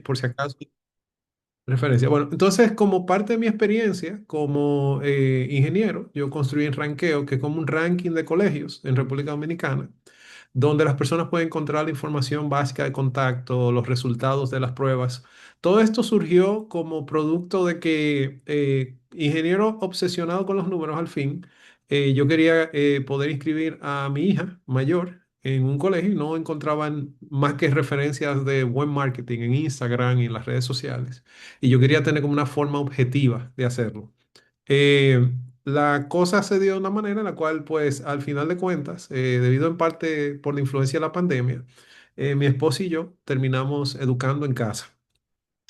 por si acaso. Referencia. Bueno, entonces, como parte de mi experiencia como ingeniero, yo construí en Ranqueo, que es como un ranking de colegios en República Dominicana, donde las personas pueden encontrar la información básica de contacto, los resultados de las pruebas. Todo esto surgió como producto de que, ingeniero obsesionado con los números al fin, yo quería poder inscribir a mi hija mayor en un colegio y no encontraban más que referencias de buen marketing en Instagram y en las redes sociales. Y yo quería tener como una forma objetiva de hacerlo. La cosa se dio de una manera en la cual, pues, al final de cuentas, debido en parte por la influencia de la pandemia, mi esposa y yo terminamos educando en casa.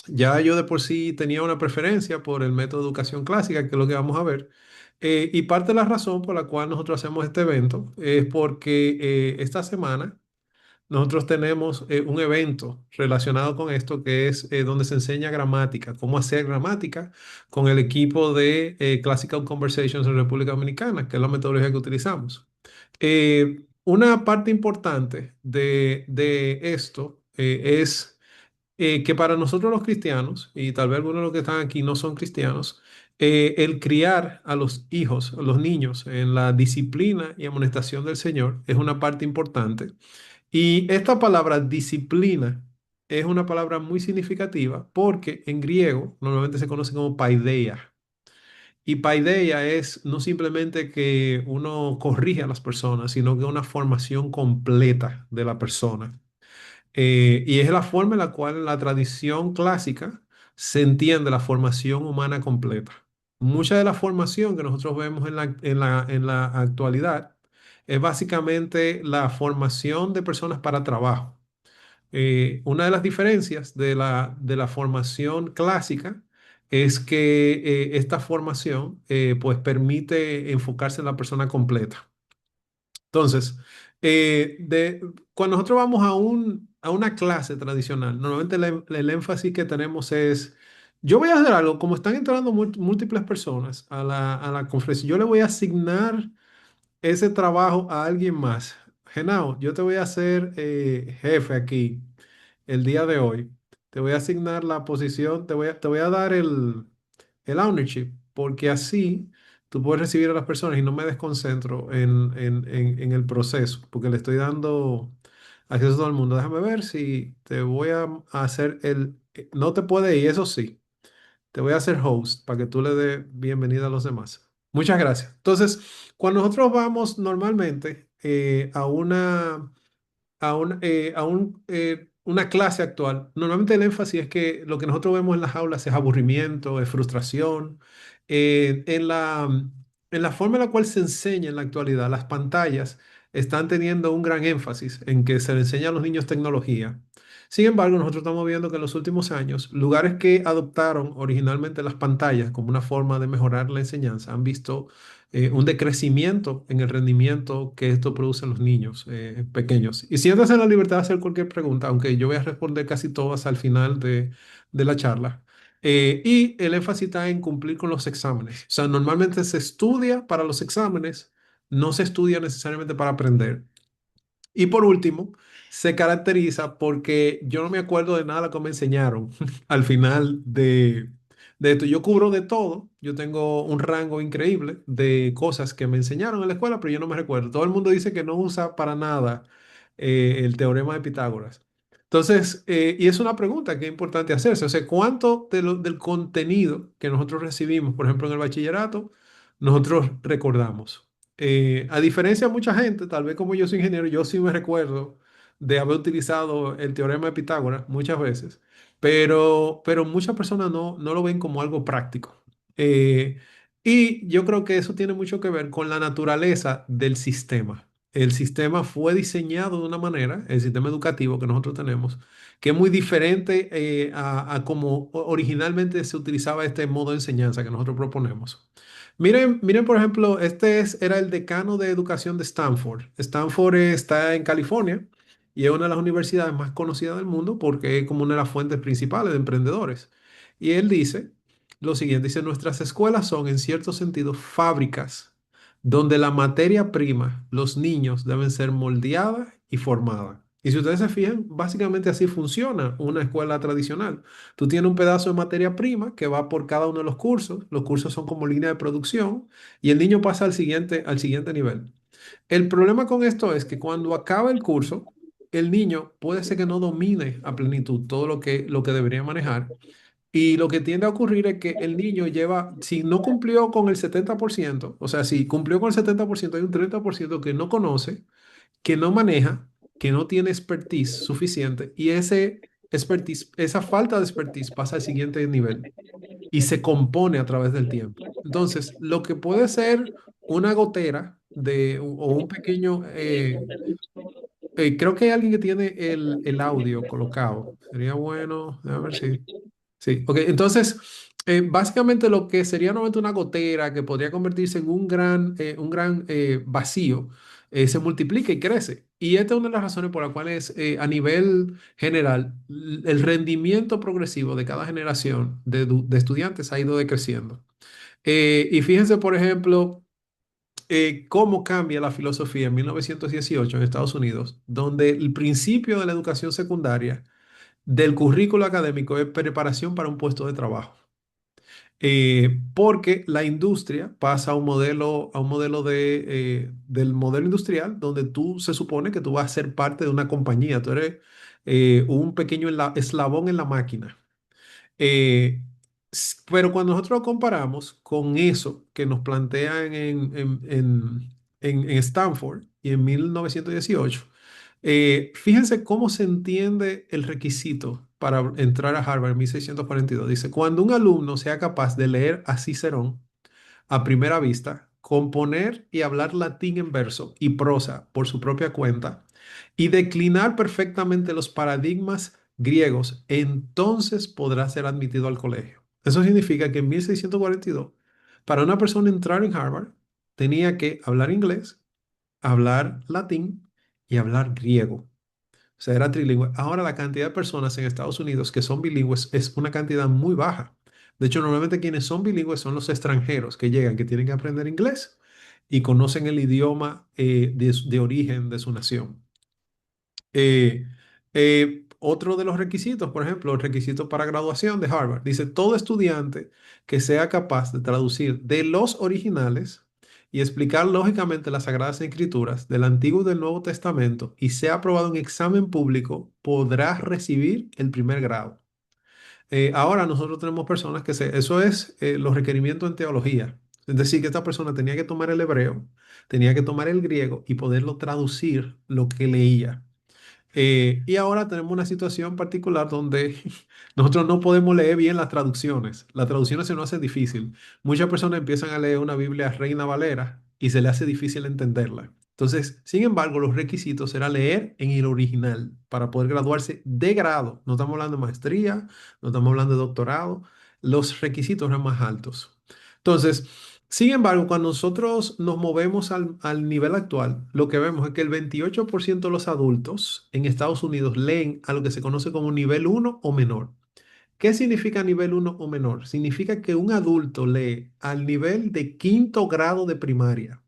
Ya yo de por sí tenía una preferencia por el método de educación clásica, que es lo que vamos a ver. Y parte de la razón por la cual nosotros hacemos este evento es porque esta semana nosotros tenemos un evento relacionado con esto que es donde se enseña gramática, cómo hacer gramática con el equipo de Classical Conversations en República Dominicana, que es la metodología que utilizamos. Una parte importante de esto es que para nosotros los cristianos, y tal vez algunos de los que están aquí no son cristianos, el criar a los hijos, a los niños en la disciplina y amonestación del Señor es una parte importante. Y esta palabra disciplina es una palabra muy significativa porque en griego normalmente se conoce como paideia. Y paideia es no simplemente que uno corrige a las personas, sino que una formación completa de la persona. Y es la forma en la cual en la tradición clásica se entiende la formación humana completa. Mucha de la formación que nosotros vemos en la actualidad es básicamente la formación de personas para trabajo. Una de las diferencias de la formación clásica es que esta formación pues permite enfocarse en la persona completa. Entonces, cuando nosotros vamos a una clase tradicional, normalmente el énfasis que tenemos es, yo voy a hacer algo, como están entrando múltiples personas a la conferencia, yo le voy a asignar ese trabajo a alguien más. Genao, yo te voy a hacer jefe aquí el día de hoy. Te voy a asignar la posición, te voy a dar el ownership, porque así tú puedes recibir a las personas y no me desconcentro en el proceso, porque le estoy dando acceso a todo el mundo. Déjame ver si te voy a hacer no te puede ir, eso sí, te voy a hacer host para que tú le des bienvenida a los demás. Muchas gracias. Entonces, cuando nosotros vamos normalmente una clase actual, normalmente el énfasis es que lo que nosotros vemos en las aulas es aburrimiento, es frustración. En la forma en la cual se enseña en la actualidad, las pantallas están teniendo un gran énfasis en que se le enseña a los niños tecnología. Sin embargo, nosotros estamos viendo que en los últimos años, lugares que adoptaron originalmente las pantallas como una forma de mejorar la enseñanza han visto un decrecimiento en el rendimiento que esto produce en los niños pequeños. Y siéntase en la libertad de hacer cualquier pregunta, aunque yo voy a responder casi todas al final de la charla. Y el énfasis está en cumplir con los exámenes. O sea, normalmente se estudia para los exámenes, no se estudia necesariamente para aprender. Y por último, se caracteriza porque yo no me acuerdo de nada que me enseñaron al final de esto. Yo cubro de todo, yo tengo un rango increíble de cosas que me enseñaron en la escuela, pero yo no me recuerdo. Todo el mundo dice que no usa para nada el teorema de Pitágoras. Entonces, y es una pregunta que es importante hacerse. O sea, ¿cuánto del contenido que nosotros recibimos, por ejemplo, en el bachillerato, nosotros recordamos? A diferencia de mucha gente, tal vez como yo soy ingeniero, yo sí me recuerdo de haber utilizado el teorema de Pitágoras muchas veces, pero muchas personas no lo ven como algo práctico. Eh, y yo creo que eso tiene mucho que ver con la naturaleza del sistema. El sistema fue diseñado de una manera, el sistema educativo que nosotros tenemos, que es muy diferente a como originalmente se utilizaba este modo de enseñanza que nosotros proponemos. Miren, por ejemplo, era el decano de educación de Stanford. Stanford está en California y es una de las universidades más conocidas del mundo porque es como una de las fuentes principales de emprendedores. Y él dice lo siguiente, dice, nuestras escuelas son en cierto sentido fábricas donde la materia prima, los niños, deben ser moldeada y formada. Y si ustedes se fijan, básicamente así funciona una escuela tradicional. Tú tienes un pedazo de materia prima que va por cada uno de los cursos. Los cursos son como línea de producción y el niño pasa al siguiente nivel. El problema con esto es que cuando acaba el curso, el niño puede ser que no domine a plenitud todo lo que debería manejar. Y lo que tiende a ocurrir es que el niño lleva, si no cumplió con el 70%, o sea, si cumplió con el 70%, hay un 30% que no conoce, que no maneja, que no tiene expertise suficiente y ese expertise, esa falta de expertise pasa al siguiente nivel y se compone a través del tiempo. Entonces, lo que puede ser una gotera o un pequeño, creo que hay alguien que tiene el audio colocado. Sería bueno, a ver si... Sí, ok. Entonces, básicamente lo que sería normalmente una gotera que podría convertirse en un gran vacío, se multiplica y crece. Y esta es una de las razones por las cuales a nivel general el rendimiento progresivo de cada generación de estudiantes ha ido decreciendo. Y fíjense, por ejemplo, cómo cambia la filosofía en 1918 en Estados Unidos, donde el principio de la educación secundaria del currículo académico es preparación para un puesto de trabajo. Porque la industria pasa a un modelo del modelo industrial donde tú se supone que tú vas a ser parte de una compañía, tú eres un pequeño eslabón en la máquina. Eh, pero cuando nosotros lo comparamos con eso que nos plantean en Stanford y en 1918, fíjense cómo se entiende el requisito para entrar a Harvard en 1642. Dice, cuando un alumno sea capaz de leer a Cicerón a primera vista, componer y hablar latín en verso y prosa por su propia cuenta y declinar perfectamente los paradigmas griegos, entonces podrá ser admitido al colegio. Eso significa que en 1642, para una persona entrar en Harvard, tenía que hablar inglés, hablar latín y hablar griego. O sea, era trilingüe. Ahora la cantidad de personas en Estados Unidos que son bilingües es una cantidad muy baja. De hecho, normalmente quienes son bilingües son los extranjeros que llegan, que tienen que aprender inglés y conocen el idioma de origen de su nación. Eh, Otro de los requisitos, por ejemplo, el requisito para graduación de Harvard, dice todo estudiante que sea capaz de traducir de los originales y explicar lógicamente las Sagradas Escrituras del Antiguo y del Nuevo Testamento y sea aprobado en examen público, podrá recibir el primer grado. Ahora nosotros tenemos personas eso es los requerimientos en teología. Es decir, que esta persona tenía que tomar el hebreo, tenía que tomar el griego y poderlo traducir lo que leía. Y ahora tenemos una situación particular donde nosotros no podemos leer bien las traducciones. Las traducciones se nos hace difícil. Muchas personas empiezan a leer una Biblia Reina Valera y se le hace difícil entenderla. Entonces, sin embargo, los requisitos era leer en el original para poder graduarse de grado. No estamos hablando de maestría, no estamos hablando de doctorado. Los requisitos eran más altos. Entonces, sin embargo, cuando nosotros nos movemos al nivel actual, lo que vemos es que el 28% de los adultos en Estados Unidos leen a lo que se conoce como nivel uno o menor. ¿Qué significa nivel uno o menor? Significa que un adulto lee al nivel de quinto grado de primaria.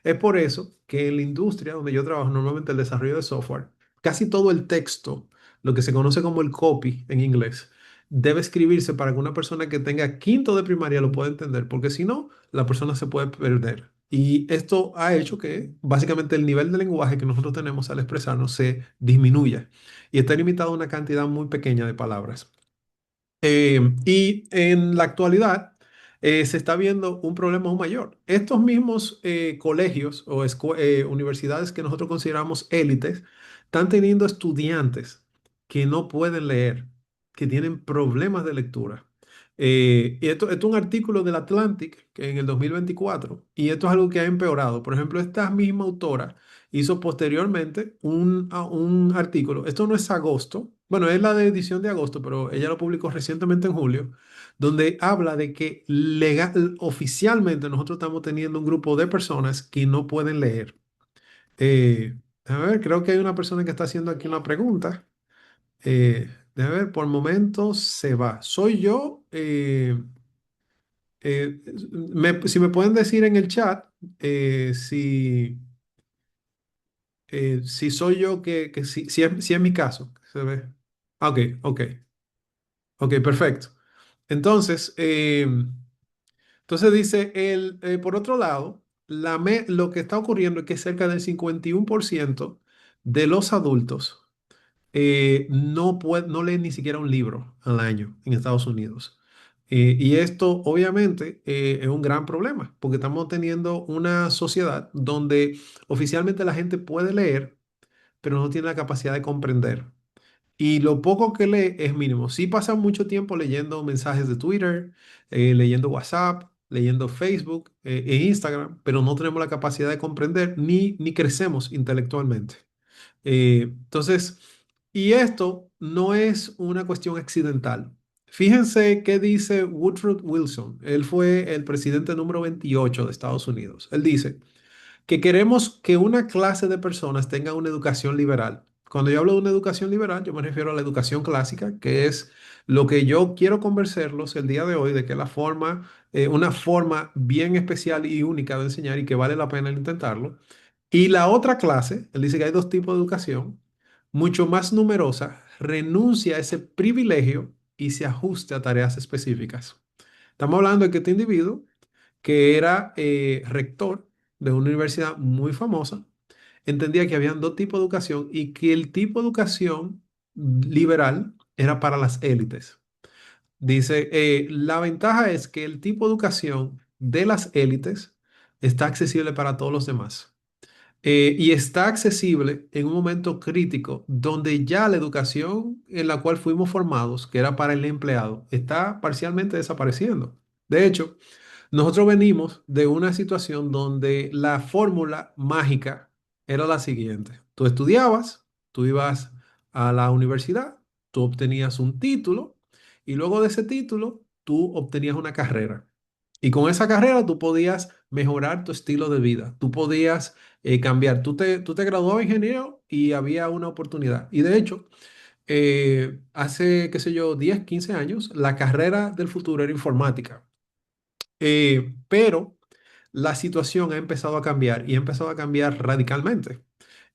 Es por eso que en la industria donde yo trabajo, normalmente el desarrollo de software, casi todo el texto, lo que se conoce como el copy en inglés, debe escribirse para que una persona que tenga quinto de primaria lo pueda entender, porque si no, la persona se puede perder. Y esto ha hecho que básicamente el nivel de lenguaje que nosotros tenemos al expresarnos se disminuya y está limitado a una cantidad muy pequeña de palabras. Y en la actualidad se está viendo un problema aún mayor. Estos mismos colegios o universidades que nosotros consideramos élites están teniendo estudiantes que no pueden leer, que tienen problemas de lectura. Y esto es un artículo del Atlantic que en el 2024 y esto es algo que ha empeorado. Por ejemplo, esta misma autora hizo posteriormente un artículo. Esto no es agosto, bueno, es la de edición de agosto, pero ella lo publicó recientemente en julio, donde habla de que oficialmente nosotros estamos teniendo un grupo de personas que no pueden leer. A ver, creo que hay una persona que está haciendo aquí una pregunta. Déjame ver, por momentos se va. ¿Soy yo? Eh, si me pueden decir en el chat si... Si soy yo que si es mi caso, se ve. Ah, ok, ok, ok, perfecto. Entonces, entonces dice, por otro lado, lo que está ocurriendo es que cerca del 51% de los adultos no leen ni siquiera un libro al año en Estados Unidos. Y esto obviamente es un gran problema, porque estamos teniendo una sociedad donde oficialmente la gente puede leer, pero no tiene la capacidad de comprender. Y lo poco que lee es mínimo. Sí pasan mucho tiempo leyendo mensajes de Twitter, leyendo WhatsApp, leyendo Facebook e Instagram, pero no tenemos la capacidad de comprender ni crecemos intelectualmente. Entonces, y esto no es una cuestión accidental. Fíjense qué dice Woodrow Wilson. Él fue el presidente número 28 de Estados Unidos. Él dice que queremos que una clase de personas tenga una educación liberal. Cuando yo hablo de una educación liberal, yo me refiero a la educación clásica, que es lo que yo quiero convencerlos el día de hoy de que es una forma bien especial y única de enseñar y que vale la pena el intentarlo. Y la otra clase, él dice que hay dos tipos de educación, mucho más numerosa, renuncia a ese privilegio y se ajuste a tareas específicas. Estamos hablando de que este individuo, que era rector de una universidad muy famosa, entendía que habían dos tipos de educación y que el tipo de educación liberal era para las élites. Dice, la ventaja es que el tipo de educación de las élites está accesible para todos los demás. Y está accesible en un momento crítico donde ya la educación en la cual fuimos formados, que era para el empleado, está parcialmente desapareciendo. De hecho, nosotros venimos de una situación donde la fórmula mágica era la siguiente. Tú estudiabas, tú ibas a la universidad, tú obtenías un título y luego de ese título tú obtenías una carrera. Y con esa carrera tú podías mejorar tu estilo de vida, tú podías cambiar. Tú te graduabas ingeniero y había una oportunidad. Y de hecho, hace, qué sé yo, 10 15 años, la carrera del futuro era informática. Pero la situación ha empezado a cambiar y ha empezado a cambiar radicalmente.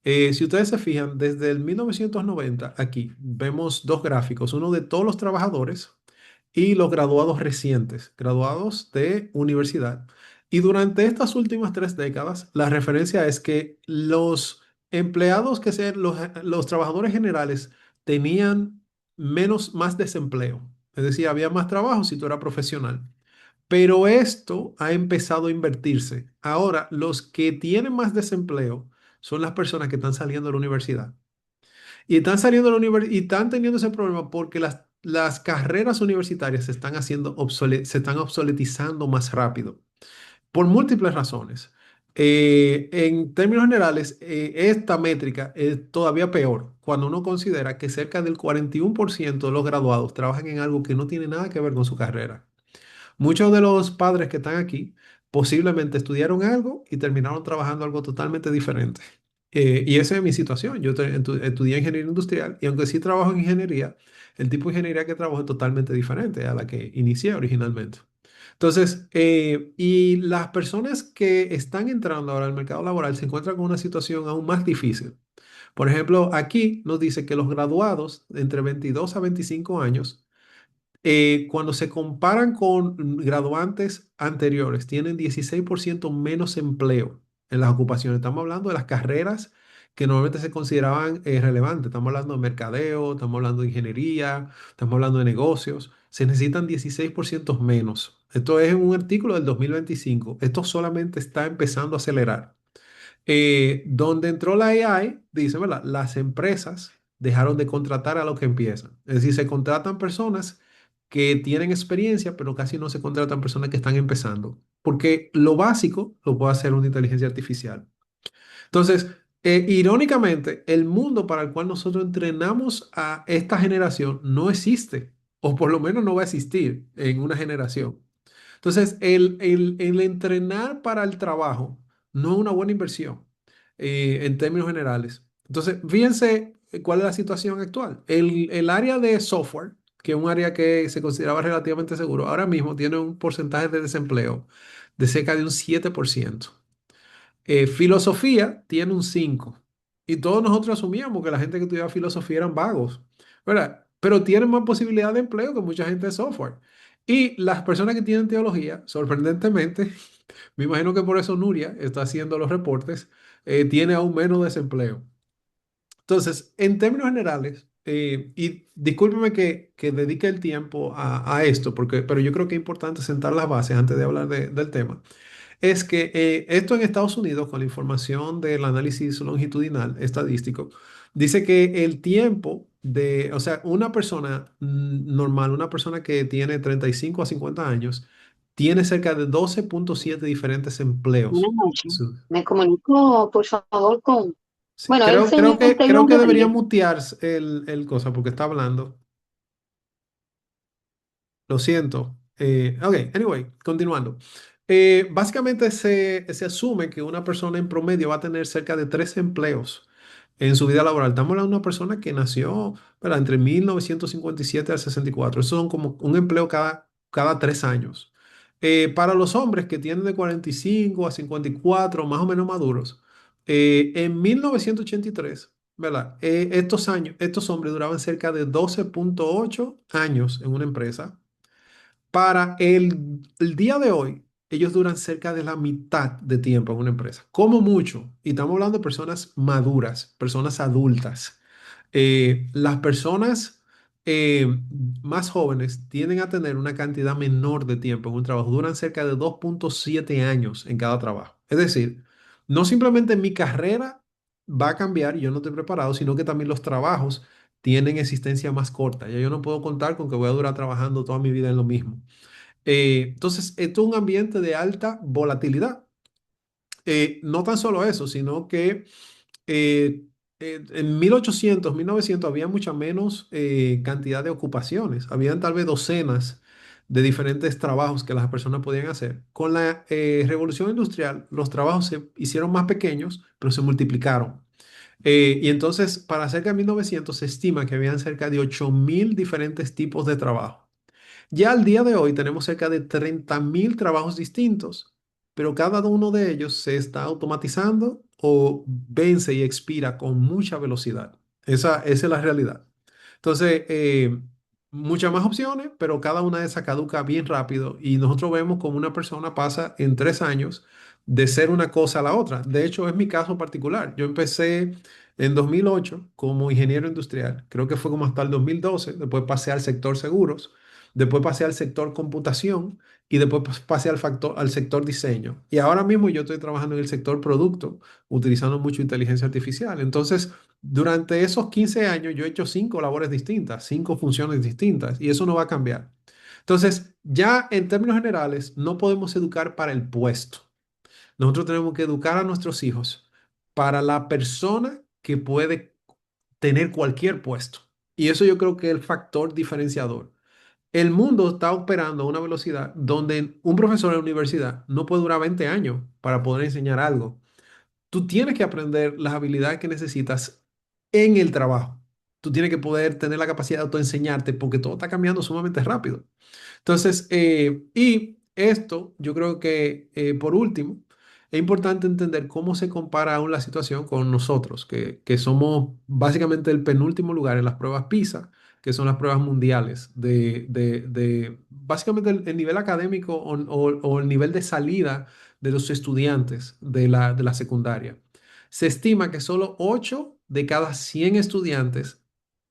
Si ustedes se fijan, desde el 1990 aquí vemos dos gráficos, uno de todos los trabajadores y los graduados recientes, graduados de universidad. Y durante estas últimas 3 décadas, la referencia es que los empleados, los trabajadores generales, tenían más desempleo. Es decir, había más trabajo si tú eras profesional. Pero esto ha empezado a invertirse. Ahora, los que tienen más desempleo son las personas que están saliendo de la universidad. Y están saliendo de la universidad y están teniendo ese problema porque las carreras universitarias se están obsoletizando más rápido por múltiples razones. En términos generales, esta métrica es todavía peor cuando uno considera que cerca del 41% de los graduados trabajan en algo que no tiene nada que ver con su carrera. Muchos de los padres que están aquí posiblemente estudiaron algo y terminaron trabajando algo totalmente diferente. Y esa es mi situación. Yo estudié ingeniería industrial y aunque sí trabajo en ingeniería, el tipo de ingeniería que trabajo es totalmente diferente a la que inicié originalmente. Entonces, y las personas que están entrando ahora al mercado laboral se encuentran con una situación aún más difícil. Por ejemplo, aquí nos dice que los graduados de entre 22 a 25 años cuando se comparan con graduantes anteriores, tienen 16% menos empleo en las ocupaciones. Estamos hablando de las carreras que normalmente se consideraban relevantes. Estamos hablando de mercadeo, estamos hablando de ingeniería, estamos hablando de negocios. Se necesitan 16% menos. Esto es un artículo del 2025. Esto solamente está empezando a acelerar. Donde entró la AI, dice, ¿verdad? Las empresas dejaron de contratar a los que empiezan. Es decir, se contratan personas que tienen experiencia, pero casi no se contratan personas que están empezando, porque lo básico lo puede hacer una inteligencia artificial. Entonces, irónicamente, el mundo para el cual nosotros entrenamos a esta generación no existe, o por lo menos no va a existir en una generación. Entonces, el entrenar para el trabajo no es una buena inversión en términos generales. Entonces, fíjense cuál es la situación actual. El área de software, que es un área que se consideraba relativamente seguro, ahora mismo tiene un porcentaje de desempleo de cerca de un 7%. Filosofía tiene un 5%. Y todos nosotros asumíamos que la gente que estudiaba filosofía eran vagos, ¿verdad? Pero tienen más posibilidad de empleo que mucha gente de software. Y las personas que tienen teología, sorprendentemente, me imagino que por eso Nuria está haciendo los reportes, tiene aún menos desempleo. Entonces, en términos generales, y discúlpeme que dedique el tiempo a esto, porque, pero yo creo que es importante sentar las bases antes de hablar del tema, es que esto en Estados Unidos, con la información del análisis longitudinal estadístico, dice que el tiempo de, o sea, una persona normal, una persona que tiene 35 a 50 años, tiene cerca de 12,7 diferentes empleos. Buenas noches. Su- Me comunico, por favor, con... sí, Bueno, el señor creo Taylor que debería Rodríguez. mutearse el cosa porque está hablando. Lo siento. Ok, anyway, continuando. Básicamente se asume que una persona en promedio va a tener cerca de 3 empleos en su vida laboral. Estamos hablando de una persona que nació, ¿verdad?, entre 1957 al 64. Eso son como un empleo cada 3 años. Para los hombres que tienen de 45 a 54, más o menos maduros, en 1983, ¿verdad? Estos hombres duraban cerca de 12,8 años en una empresa. Para el día de hoy, ellos duran cerca de la mitad de tiempo en una empresa, como mucho. Y estamos hablando de personas maduras, personas adultas. Las personas eh, más jóvenes tienden a tener una cantidad menor de tiempo en un trabajo, duran cerca de 2,7 años en cada trabajo. Es decir, no simplemente mi carrera va a cambiar y yo no estoy preparado, sino que también los trabajos tienen existencia más corta. Ya yo no puedo contar con que voy a durar trabajando toda mi vida en lo mismo. Entonces, esto es un ambiente de alta volatilidad. No tan solo eso, sino que en 1800, 1900 había mucha menos cantidad de ocupaciones. Habían tal vez docenas de diferentes trabajos que las personas podían hacer. Con la revolución industrial, los trabajos se hicieron más pequeños, pero se multiplicaron. Y entonces, para cerca de 1900 se estima que habían cerca de 8,000 diferentes tipos de trabajo. Ya al día de hoy tenemos cerca de 30,000 trabajos distintos, pero cada uno de ellos se está automatizando o vence y expira con mucha velocidad. Esa es la realidad. Entonces, muchas más opciones, pero cada una de esas caduca bien rápido y nosotros vemos como una persona pasa en 3 años de ser una cosa a la otra. De hecho, es mi caso particular. Yo empecé en 2008 como ingeniero industrial, creo que fue como hasta el 2012, después pasé al sector seguros. Después pasé al sector computación y después pasé al sector diseño. Y ahora mismo yo estoy trabajando en el sector producto, utilizando mucho inteligencia artificial. Entonces, durante esos 15 años yo he hecho 5 labores distintas, 5 funciones distintas, y eso no va a cambiar. Entonces, ya en términos generales, no podemos educar para el puesto. Nosotros tenemos que educar a nuestros hijos para la persona que puede tener cualquier puesto. Y eso yo creo que es el factor diferenciador. El mundo está operando a una velocidad donde un profesor en la universidad no puede durar 20 años para poder enseñar algo. Tú tienes que aprender las habilidades que necesitas en el trabajo. Tú tienes que poder tener la capacidad de autoenseñarte porque todo está cambiando sumamente rápido. Entonces, y esto, yo creo que por último, es importante entender cómo se compara aún la situación con nosotros, que somos básicamente el penúltimo lugar en las pruebas PISA, que son las pruebas mundiales de básicamente el nivel académico o el nivel de salida de los estudiantes de la secundaria. Se estima que solo 8 de cada 100 estudiantes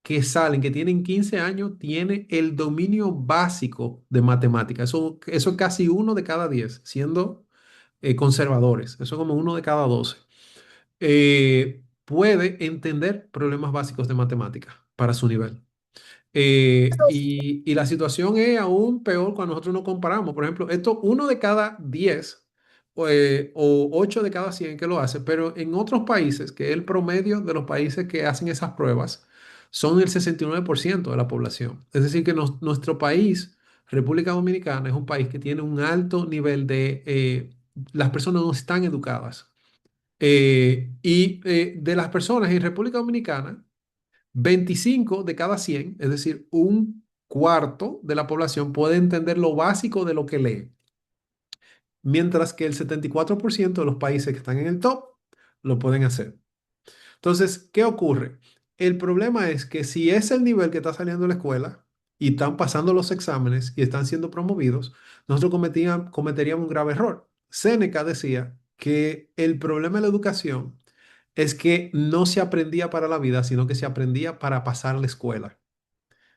que salen, que tienen 15 años, tiene el dominio básico de matemáticas. Eso es casi 1 de cada 10, siendo conservadores. Eso es como 1 de cada 12. Puede entender problemas básicos de matemáticas para su nivel. Y la situación es aún peor cuando nosotros nos comparamos. Por ejemplo, esto 1 de cada 10 o 8 de cada 100 que lo hace, pero en otros países, que es el promedio de los países que hacen esas pruebas, son el 69% de la población. Es decir, que nuestro país, República Dominicana, es un país que tiene un alto nivel de... las personas no están educadas. Y de las personas en República Dominicana, 25 de cada 100, es decir, un cuarto de la población puede entender lo básico de lo que lee, mientras que el 74% de los países que están en el top lo pueden hacer. Entonces, ¿qué ocurre? El problema es que si es el nivel que está saliendo de la escuela y están pasando los exámenes y están siendo promovidos, nosotros cometeríamos un grave error. Séneca decía que el problema de la educación es que no se aprendía para la vida, sino que se aprendía para pasar la escuela.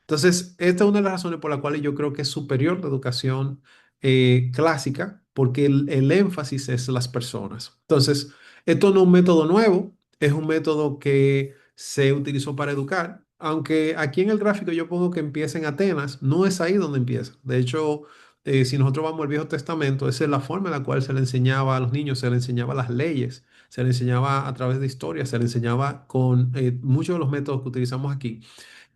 Entonces, esta es una de las razones por las cuales yo creo que es superior la educación clásica, porque el énfasis es las personas. Entonces, esto no es un método nuevo, es un método que se utilizó para educar, aunque aquí en el gráfico yo pongo que empieza en Atenas, no es ahí donde empieza. De hecho, si nosotros vamos al Viejo Testamento, esa es la forma en la cual se le enseñaba a los niños, se le enseñaba las leyes, se le enseñaba a través de historias, se le enseñaba con muchos de los métodos que utilizamos aquí.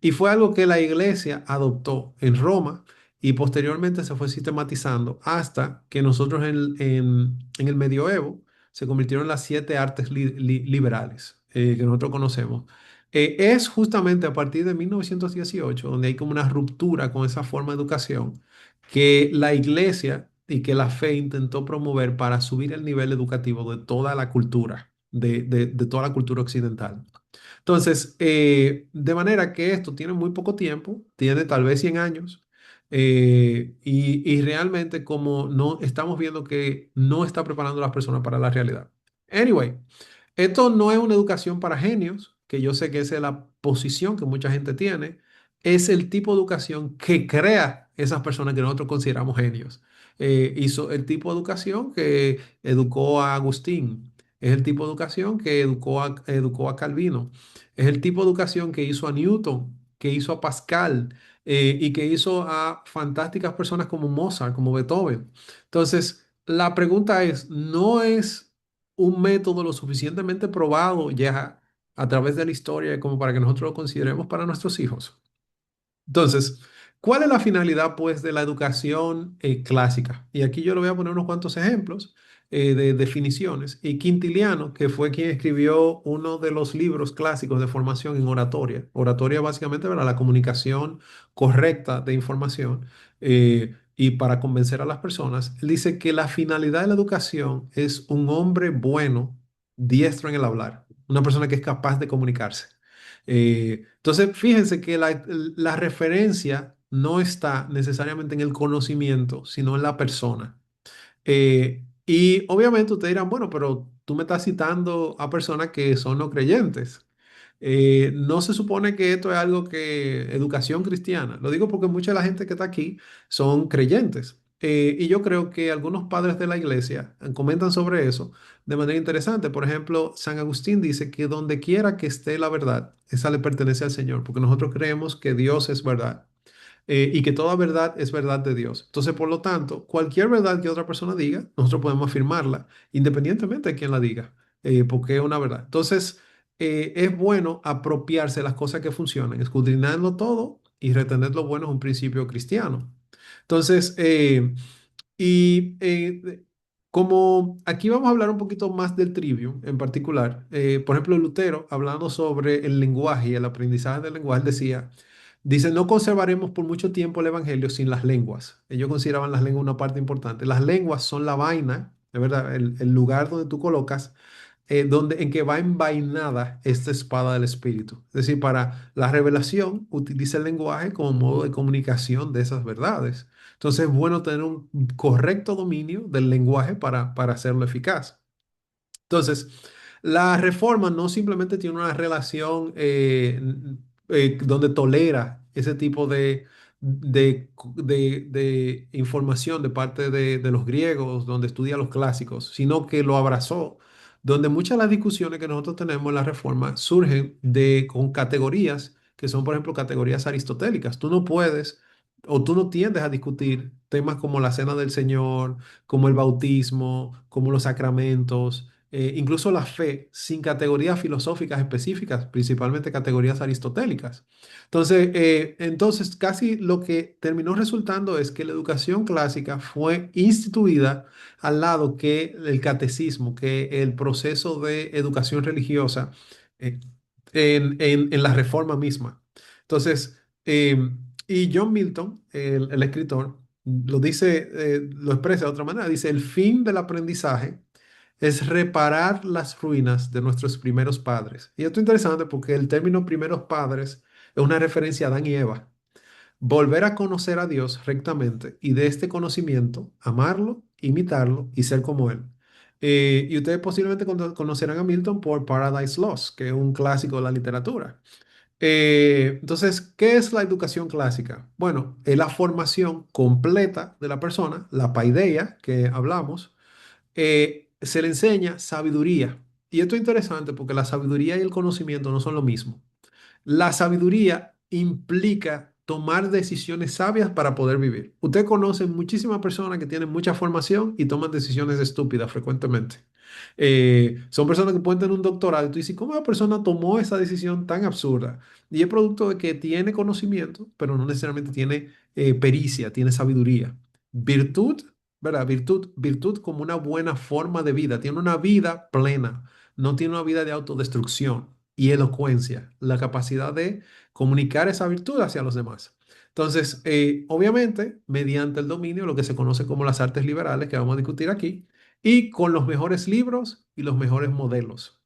Y fue algo que la iglesia adoptó en Roma y posteriormente se fue sistematizando hasta que nosotros en el medioevo se convirtieron en las siete artes liberales que nosotros conocemos. Es justamente a partir de 1918 donde hay como una ruptura con esa forma de educación que la iglesia y que la fe intentó promover para subir el nivel educativo de toda la cultura, de toda la cultura occidental. Entonces, de manera que esto tiene muy poco tiempo, tiene tal vez 100 años, y realmente como no estamos viendo que no está preparando a las personas para la realidad. Anyway, esto no es una educación para genios, que yo sé que esa es la posición que mucha gente tiene, es el tipo de educación que crea esas personas que nosotros consideramos genios. Hizo el tipo de educación que educó a Agustín, es el tipo de educación que educó a Calvino. Es el tipo de educación que hizo a Newton, que hizo a Pascal, y que hizo a fantásticas personas como Mozart, como Beethoven. Entonces, la pregunta es, ¿no es un método lo suficientemente probado ya a través de la historia como para que nosotros lo consideremos para nuestros hijos? Entonces, ¿cuál es la finalidad, pues, de la educación clásica? Y aquí yo le voy a poner unos cuantos ejemplos de definiciones. Y Quintiliano, que fue quien escribió uno de los libros clásicos de formación en oratoria. Oratoria básicamente para la comunicación correcta de información y para convencer a las personas. Él dice que la finalidad de la educación es un hombre bueno, diestro en el hablar, una persona que es capaz de comunicarse. Entonces, fíjense que la referencia no está necesariamente en el conocimiento, sino en la persona. Y obviamente ustedes dirán, bueno, pero tú me estás citando a personas que son no creyentes. No se supone que esto es algo que educación cristiana. Lo digo porque mucha de la gente que está aquí son creyentes. Y yo creo que algunos padres de la iglesia comentan sobre eso de manera interesante. Por ejemplo, San Agustín dice que donde quiera que esté la verdad, esa le pertenece al Señor, porque nosotros creemos que Dios es verdad y que toda verdad es verdad de Dios. Entonces, por lo tanto, cualquier verdad que otra persona diga, nosotros podemos afirmarla, independientemente de quién la diga, porque es una verdad. Entonces, es bueno apropiarse de las cosas que funcionan, escudriñarlo todo y retener lo bueno es un principio cristiano. Entonces, y como aquí vamos a hablar un poquito más del trivium en particular, por ejemplo, Lutero, hablando sobre el lenguaje y el aprendizaje del lenguaje, decía, dice, no conservaremos por mucho tiempo el evangelio sin las lenguas. Ellos consideraban las lenguas una parte importante. Las lenguas son la vaina, de verdad, el lugar donde tú colocas en que va envainada esta espada del Espíritu. Es decir, para la revelación utiliza el lenguaje como modo de comunicación de esas verdades. Entonces es bueno tener un correcto dominio del lenguaje para hacerlo eficaz. Entonces, la reforma no simplemente tiene una relación donde tolera ese tipo de información de parte de los griegos, donde estudia los clásicos, sino que lo abrazó, donde muchas de las discusiones que nosotros tenemos en la reforma surgen con categorías que son, por ejemplo, categorías aristotélicas. Tú no puedes o tú no tiendes a discutir temas como la cena del Señor, como el bautismo, como los sacramentos, incluso la fe, sin categorías filosóficas específicas, principalmente categorías aristotélicas. Entonces, casi lo que terminó resultando es que la educación clásica fue instituida al lado que el catecismo, que el proceso de educación religiosa eh, en la reforma misma. Entonces, y John Milton, el escritor, lo dice, lo expresa de otra manera, dice, el fin del aprendizaje es reparar las ruinas de nuestros primeros padres. Y esto es interesante porque el término primeros padres es una referencia a Adán y Eva. Volver a conocer a Dios rectamente y de este conocimiento, amarlo, imitarlo y ser como Él. Y ustedes posiblemente conocerán a Milton por Paradise Lost, que es un clásico de la literatura. Entonces, ¿qué es la educación clásica? Bueno, es la formación completa de la persona, la paideia que hablamos. Se le enseña sabiduría. Y esto es interesante porque la sabiduría y el conocimiento no son lo mismo. La sabiduría implica tomar decisiones sabias para poder vivir. Usted conoce muchísimas personas que tienen mucha formación y toman decisiones estúpidas frecuentemente. Son personas que pueden tener un doctorado y tú dices, ¿cómo la persona tomó esa decisión tan absurda? Y es producto de que tiene conocimiento, pero no necesariamente tiene pericia, tiene sabiduría. Virtud, ¿verdad? Virtud como una buena forma de vida. Tiene una vida plena, no tiene una vida de autodestrucción y elocuencia, la capacidad de comunicar esa virtud hacia los demás. Entonces, obviamente, mediante el dominio, lo que se conoce como las artes liberales, que vamos a discutir aquí, y con los mejores libros y los mejores modelos.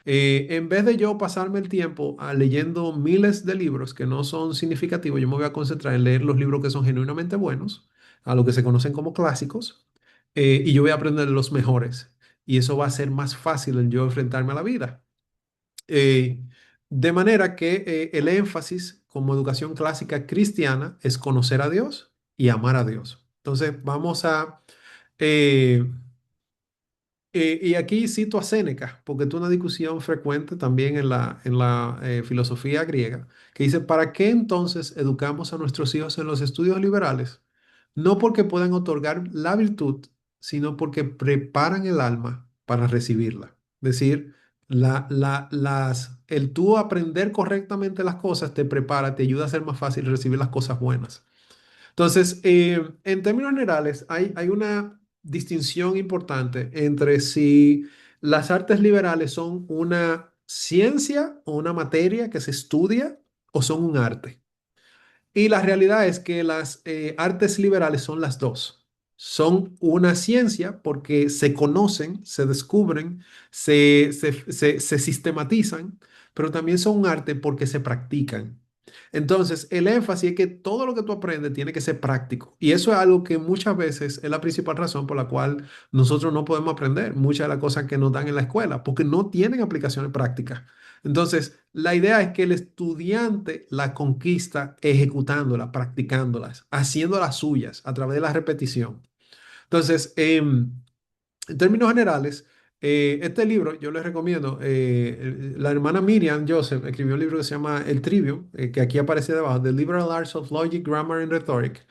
En vez de yo pasarme el tiempo leyendo miles de libros que no son significativos, yo me voy a concentrar en leer los libros que son genuinamente buenos, a lo que se conocen como clásicos, y yo voy a aprender de los mejores. Y eso va a ser más fácil el yo enfrentarme a la vida. Eh, de manera que el énfasis como educación clásica cristiana es conocer a Dios y amar a Dios. Entonces, vamos a... eh, y aquí cito a Séneca, porque es una discusión frecuente también en la filosofía griega, que dice, ¿para qué entonces educamos a nuestros hijos en los estudios liberales? No porque puedan otorgar la virtud, sino porque preparan el alma para recibirla. Es decir, el tú aprender correctamente las cosas te prepara, te ayuda a ser más fácil recibir las cosas buenas. Entonces, en términos generales, hay una distinción importante entre si las artes liberales son una ciencia o una materia que se estudia o son un arte. Y la realidad es que las artes liberales son las dos. Son una ciencia porque se conocen, se descubren, se sistematizan, pero también son un arte porque se practican. Entonces, el énfasis es que todo lo que tú aprendes tiene que ser práctico. Y eso es algo que muchas veces es la principal razón por la cual nosotros no podemos aprender muchas de las cosas que nos dan en la escuela, porque no tienen aplicaciones prácticas. Entonces, la idea es que el estudiante la conquista ejecutándola, practicándolas, haciéndolas suyas a través de la repetición. Entonces, en términos generales, este libro yo les recomiendo. La hermana Miriam Joseph escribió un libro que se llama El Trivium, que aquí aparece debajo, The Liberal Arts of Logic, Grammar and Rhetoric.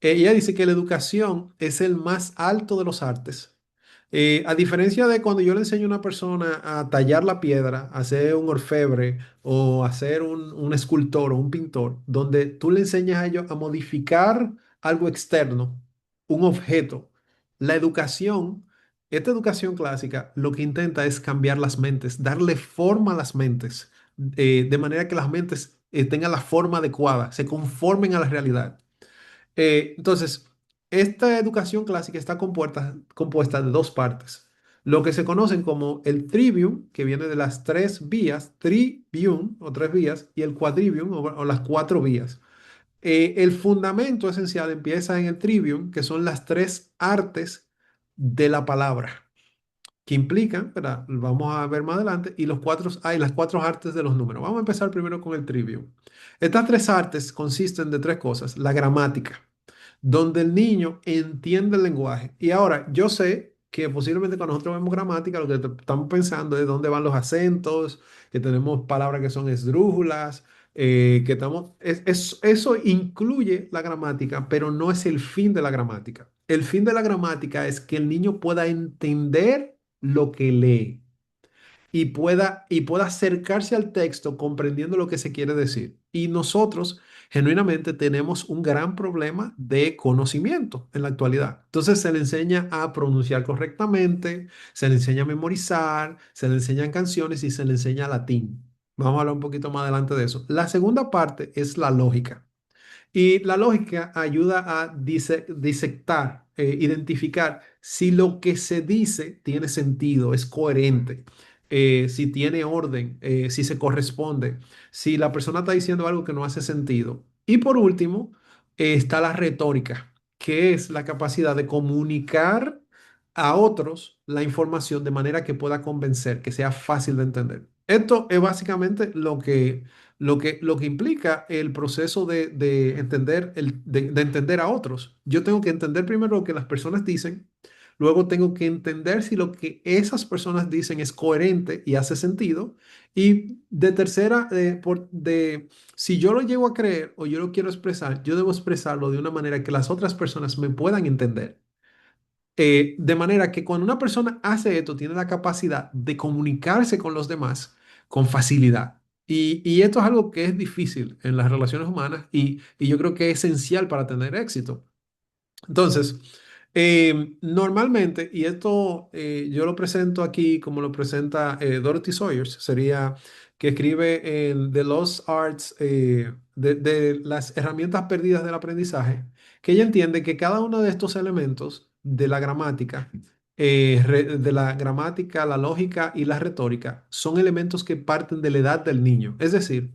Ella dice que la educación es el más alto de los artes. A diferencia de cuando yo le enseño a una persona a tallar la piedra, a hacer un orfebre o a hacer un escultor o un pintor, donde tú le enseñas a ellos a modificar algo externo, un objeto, la educación, esta educación clásica, lo que intenta es cambiar las mentes, darle forma a las mentes, de manera que las mentes tengan la forma adecuada, se conformen a la realidad. Entonces, esta educación clásica está compuesta de dos partes. Lo que se conocen como el trivium, que viene de las tres vías, trivium o tres vías, y el quadrivium o las cuatro vías. El fundamento esencial empieza en el trivium, que son las tres artes de la palabra, que implican, ¿verdad? Vamos a ver más adelante, y hay las cuatro artes de los números. Vamos a empezar primero con el trivium. Estas tres artes consisten de tres cosas. La gramática, donde el niño entiende el lenguaje. Y ahora, yo sé que posiblemente cuando nosotros vemos gramática, lo que estamos pensando es dónde van los acentos, que tenemos palabras que son esdrújulas, que estamos... eso incluye la gramática, pero no es el fin de la gramática. El fin de la gramática es que el niño pueda entender lo que lee y pueda acercarse al texto comprendiendo lo que se quiere decir. Y nosotros genuinamente tenemos un gran problema de conocimiento en la actualidad. Entonces se le enseña a pronunciar correctamente, se le enseña a memorizar, se le enseñan canciones y se le enseña latín. Vamos a hablar un poquito más adelante de eso. La segunda parte es la lógica. Y la lógica ayuda a disectar identificar si lo que se dice tiene sentido, es coherente, si tiene orden, si se corresponde, si la persona está diciendo algo que no hace sentido. Y por último, está la retórica, que es la capacidad de comunicar a otros la información de manera que pueda convencer, que sea fácil de entender. Esto es básicamente lo que implica el proceso de entender, de entender a otros. Yo tengo que entender primero lo que las personas dicen, luego tengo que entender si lo que esas personas dicen es coherente y hace sentido, y de tercera, si yo lo llego a creer o yo lo quiero expresar, yo debo expresarlo de una manera que las otras personas me puedan entender. De manera que cuando una persona hace esto, tiene la capacidad de comunicarse con los demás con facilidad. Y esto es algo que es difícil en las relaciones humanas y yo creo que es esencial para tener éxito. Entonces, normalmente, y esto yo lo presento aquí como lo presenta Dorothy Sayers, sería que escribe en The Lost Arts, de las herramientas perdidas del aprendizaje, que ella entiende que cada uno de estos elementos de la gramática, la lógica y la retórica, son elementos que parten de la edad del niño. Es decir,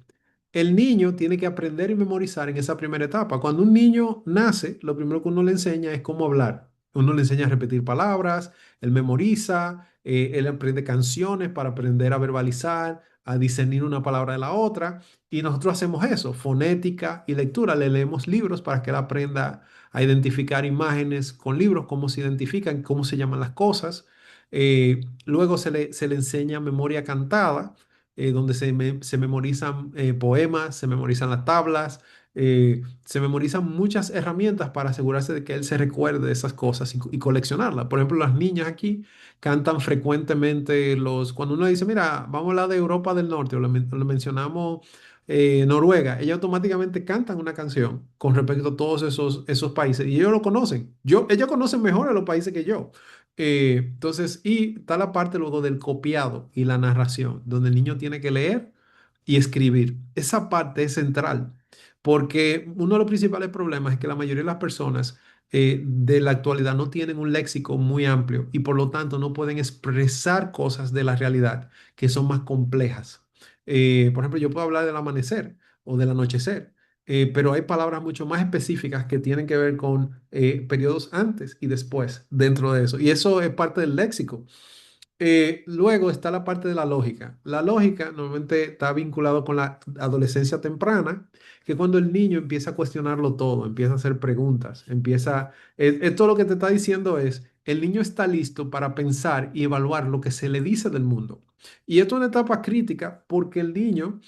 el niño tiene que aprender y memorizar en esa primera etapa. Cuando un niño nace, lo primero que uno le enseña es cómo hablar. Uno le enseña a repetir palabras, él memoriza, él aprende canciones para aprender a verbalizar, a discernir una palabra de la otra. Y nosotros hacemos eso, fonética y lectura. Le leemos libros para que él aprenda a identificar imágenes con libros, cómo se identifican, cómo se llaman las cosas. Luego se le enseña memoria cantada, donde se memorizan poemas, se memorizan las tablas, se memorizan muchas herramientas para asegurarse de que él se recuerde de esas cosas y coleccionarlas. Por ejemplo, las niñas aquí cantan frecuentemente cuando uno dice, mira, vamos a hablar de Europa del Norte, o lo mencionamos Noruega, ellos automáticamente cantan una canción con respecto a todos esos países y ellos lo conocen. Ellos conocen mejor a los países que yo. Entonces, y está la parte luego del copiado y la narración, donde el niño tiene que leer y escribir. Esa parte es central, porque uno de los principales problemas es que la mayoría de las personas de la actualidad no tienen un léxico muy amplio y por lo tanto no pueden expresar cosas de la realidad que son más complejas. Por ejemplo, yo puedo hablar del amanecer o del anochecer, pero hay palabras mucho más específicas que tienen que ver con periodos antes y después dentro de eso. Y eso es parte del léxico. Luego está la parte de la lógica. La lógica normalmente está vinculado con la adolescencia temprana, que cuando el niño empieza a cuestionarlo todo, empieza a hacer preguntas, esto lo que te está diciendo es, el niño está listo para pensar y evaluar lo que se le dice del mundo. Y esto es una etapa crítica porque el niño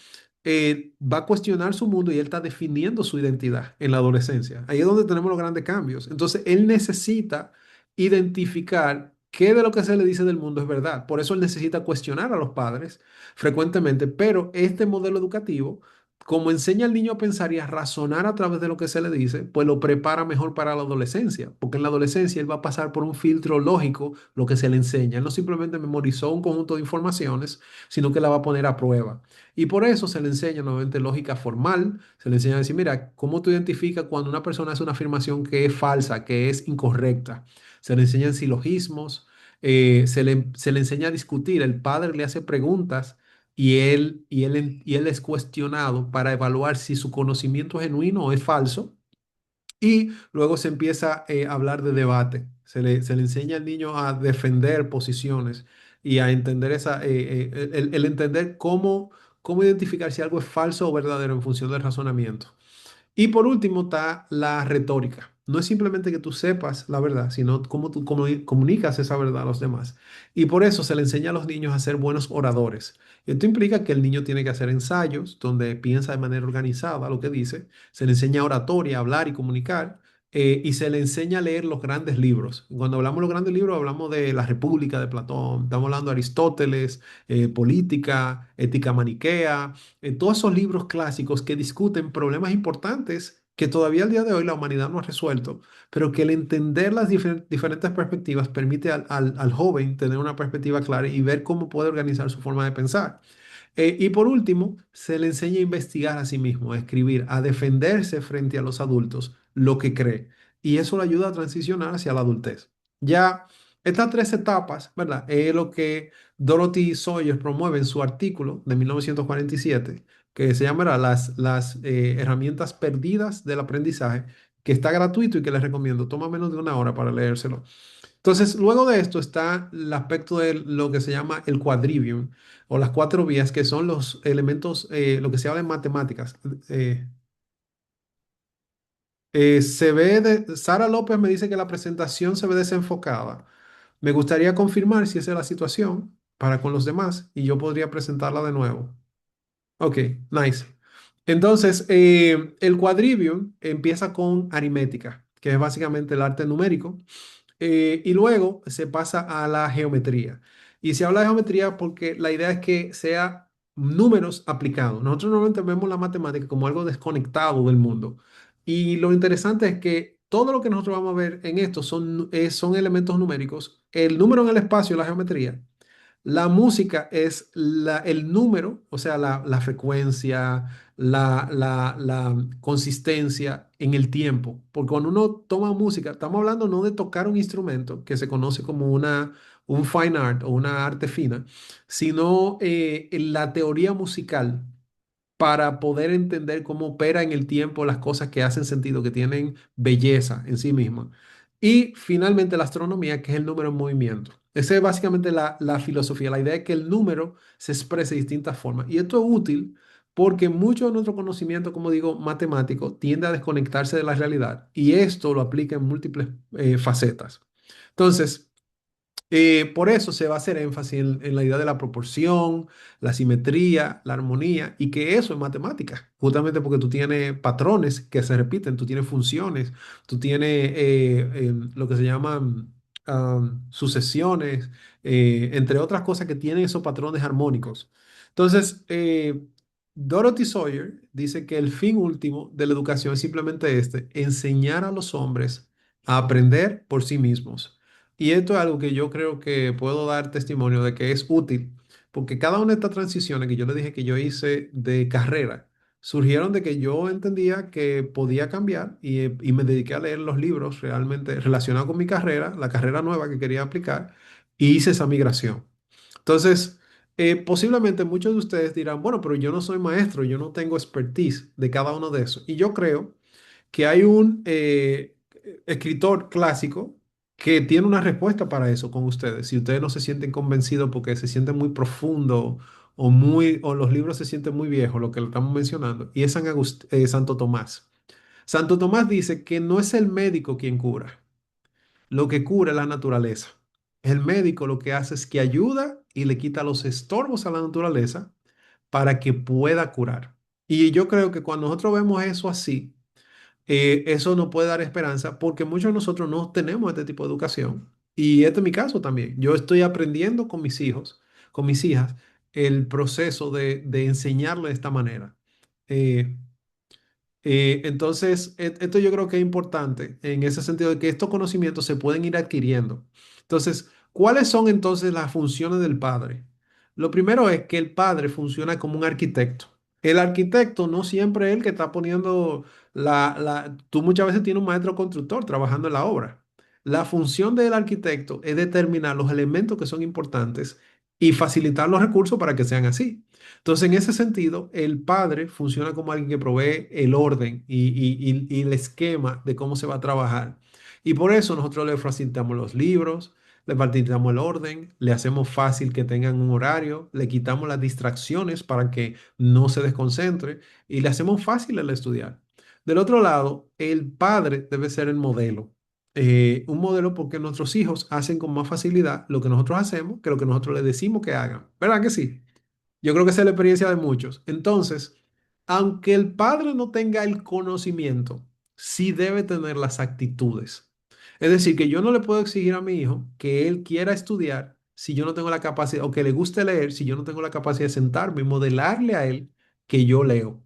va a cuestionar su mundo y él está definiendo su identidad en la adolescencia. Ahí es donde tenemos los grandes cambios. Entonces, él necesita identificar qué de lo que se le dice del mundo es verdad. Por eso él necesita cuestionar a los padres frecuentemente, pero este modelo educativo, como enseña al niño a pensar y a razonar a través de lo que se le dice, pues lo prepara mejor para la adolescencia, porque en la adolescencia él va a pasar por un filtro lógico lo que se le enseña. Él no simplemente memorizó un conjunto de informaciones, sino que la va a poner a prueba. Y por eso se le enseña nuevamente lógica formal, se le enseña a decir, mira, ¿cómo tú identificas cuando una persona hace una afirmación que es falsa, que es incorrecta? Se le enseñan silogismos, se le enseña a discutir, el padre le hace preguntas y él es cuestionado para evaluar si su conocimiento es genuino o es falso. Y luego se empieza a hablar de debate. Se le enseña al niño a defender posiciones y a entender el entender cómo identificar si algo es falso o verdadero en función del razonamiento. Y por último está la retórica. No es simplemente que tú sepas la verdad, sino cómo tú comunicas esa verdad a los demás. Y por eso se le enseña a los niños a ser buenos oradores. Esto implica que el niño tiene que hacer ensayos donde piensa de manera organizada lo que dice, se le enseña oratoria, hablar y comunicar, y se le enseña a leer los grandes libros. Cuando hablamos de los grandes libros, hablamos de La República de Platón, estamos hablando de Aristóteles, Política, Ética Maniquea, en todos esos libros clásicos que discuten problemas importantes que todavía al día de hoy la humanidad no ha resuelto, pero que el entender las diferentes perspectivas permite al joven tener una perspectiva clara y ver cómo puede organizar su forma de pensar. Y por último, se le enseña a investigar a sí mismo, a escribir, a defenderse frente a los adultos, lo que cree. y eso le ayuda a transicionar hacia la adultez. Ya estas tres etapas, ¿verdad? Es lo que Dorothy Sawyer promueve en su artículo de 1947, que se llamará las herramientas perdidas del aprendizaje, que está gratuito y que les recomiendo. Toma menos de una hora para leérselo. Entonces, luego de esto está el aspecto de lo que se llama el quadrivium o las cuatro vías, que son los elementos, lo que se habla en matemáticas. Eh, Sara López me dice que la presentación se ve desenfocada. Me gustaría confirmar si esa es la situación para con los demás y yo podría presentarla de nuevo. Ok, nice. Entonces, el quadrivium empieza con aritmética, que es básicamente el arte numérico. Y luego se pasa a la geometría. Y se habla de geometría porque la idea es que sea números aplicados. Nosotros normalmente vemos la matemática como algo desconectado del mundo. Y lo interesante es que todo lo que nosotros vamos a ver en esto son elementos numéricos. El número en el espacio, la geometría. La música es el número, o sea, la frecuencia, la consistencia en el tiempo. Porque cuando uno toma música, estamos hablando no de tocar un instrumento que se conoce como un fine art o una arte fina, sino en la teoría musical para poder entender cómo opera en el tiempo las cosas que hacen sentido, que tienen belleza en sí mismas. Y finalmente la astronomía, que es el número en movimiento. Esa es básicamente la filosofía. La idea es que el número se exprese de distintas formas. Y esto es útil porque mucho de nuestro conocimiento, como digo, matemático, tiende a desconectarse de la realidad. Y esto lo aplica en múltiples facetas. Entonces, por eso se va a hacer énfasis en la idea de la proporción, la simetría, la armonía, y que eso es matemática, justamente porque tú tienes patrones que se repiten, tú tienes funciones, tú tienes lo que se llaman sucesiones, entre otras cosas que tienen esos patrones armónicos. Entonces, Dorothy Sawyer dice que el fin último de la educación es simplemente este, enseñar a los hombres a aprender por sí mismos. Y esto es algo que yo creo que puedo dar testimonio de que es útil, porque cada una de estas transiciones que yo le dije que yo hice de carrera, surgieron de que yo entendía que podía cambiar y me dediqué a leer los libros realmente relacionados con mi carrera, la carrera nueva que quería aplicar, y hice esa migración. Entonces, posiblemente muchos de ustedes dirán, bueno, pero yo no soy maestro, yo no tengo expertise de cada uno de esos. Y yo creo que hay un escritor clásico que tiene una respuesta para eso con ustedes. Si ustedes no se sienten convencidos porque se sienten muy profundo o los libros se sienten muy viejos, lo que le estamos mencionando, y es Santo Tomás. Santo Tomás dice que no es el médico quien cura, lo que cura es la naturaleza. El médico lo que hace es que ayuda y le quita los estorbos a la naturaleza para que pueda curar. Y yo creo que cuando nosotros vemos eso así, eso nos puede dar esperanza porque muchos de nosotros no tenemos este tipo de educación. Y este es mi caso también. Yo estoy aprendiendo con mis hijos, con mis hijas, el proceso de enseñarle de esta manera. Eh, entonces, esto yo creo que es importante en ese sentido de que estos conocimientos se pueden ir adquiriendo. Entonces, ¿cuáles son entonces las funciones del padre? Lo primero es que el padre funciona como un arquitecto. El arquitecto no siempre es el que está poniendo tú muchas veces tienes un maestro constructor trabajando en la obra. La función del arquitecto es determinar los elementos que son importantes y facilitar los recursos para que sean así. Entonces, en ese sentido, el padre funciona como alguien que provee el orden y el esquema de cómo se va a trabajar. Y por eso nosotros le facilitamos los libros, le facilitamos el orden, le hacemos fácil que tengan un horario, le quitamos las distracciones para que no se desconcentre y le hacemos fácil el estudiar. Del otro lado, el padre debe ser el modelo. Un modelo porque nuestros hijos hacen con más facilidad lo que nosotros hacemos que lo que nosotros les decimos que hagan. ¿Verdad que sí? Yo creo que esa es la experiencia de muchos. Entonces, aunque el padre no tenga el conocimiento, sí debe tener las actitudes. Es decir, que yo no le puedo exigir a mi hijo que él quiera estudiar si yo no tengo la capacidad, o que le guste leer si yo no tengo la capacidad de sentarme y modelarle a él que yo leo.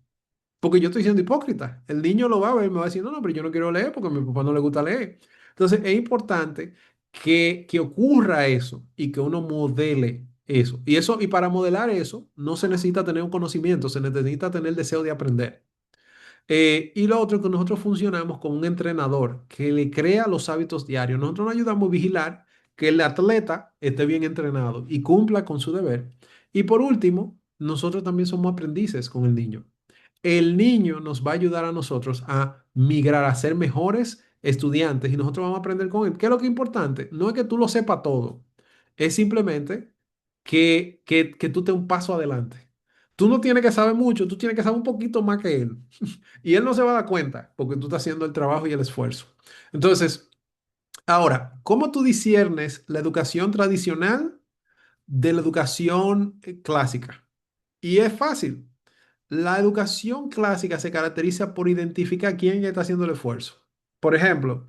Porque yo estoy siendo hipócrita. El niño lo va a ver y me va a decir, no, no, pero yo no quiero leer porque a mi papá no le gusta leer. Entonces, es importante que ocurra eso y que uno modele eso. Y para modelar eso, no se necesita tener un conocimiento, se necesita tener el deseo de aprender. Y lo otro es que nosotros funcionamos como un entrenador que le crea los hábitos diarios. Nosotros nos ayudamos a vigilar que el atleta esté bien entrenado y cumpla con su deber. Y por último, nosotros también somos aprendices con el niño. El niño nos va a ayudar a nosotros a migrar, a ser mejores estudiantes y nosotros vamos a aprender con él. ¿Qué es lo que es importante? No es que tú lo sepas todo, es simplemente que tú te un paso adelante. Tú no tienes que saber mucho, tú tienes que saber un poquito más que él. Y él no se va a dar cuenta porque tú estás haciendo el trabajo y el esfuerzo. Entonces, ahora, ¿cómo tú disiernes la educación tradicional de la educación clásica? Y es fácil. La educación clásica se caracteriza por identificar quién está haciendo el esfuerzo. Por ejemplo,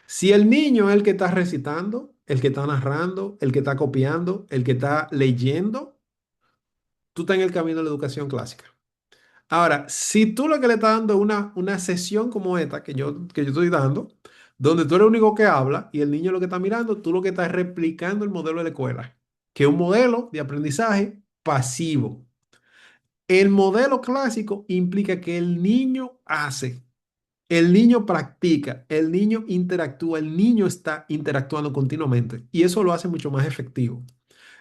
si el niño es el que está recitando, el que está narrando, el que está copiando, el que está leyendo, tú estás en el camino de la educación clásica. Ahora, si tú lo que le estás dando es una sesión como esta que yo estoy dando, donde tú eres el único que habla y el niño lo que está mirando, tú lo que estás es replicando el modelo de la escuela, que es un modelo de aprendizaje pasivo. El modelo clásico implica que el niño hace, el niño practica, el niño interactúa, el niño está interactuando continuamente y eso lo hace mucho más efectivo.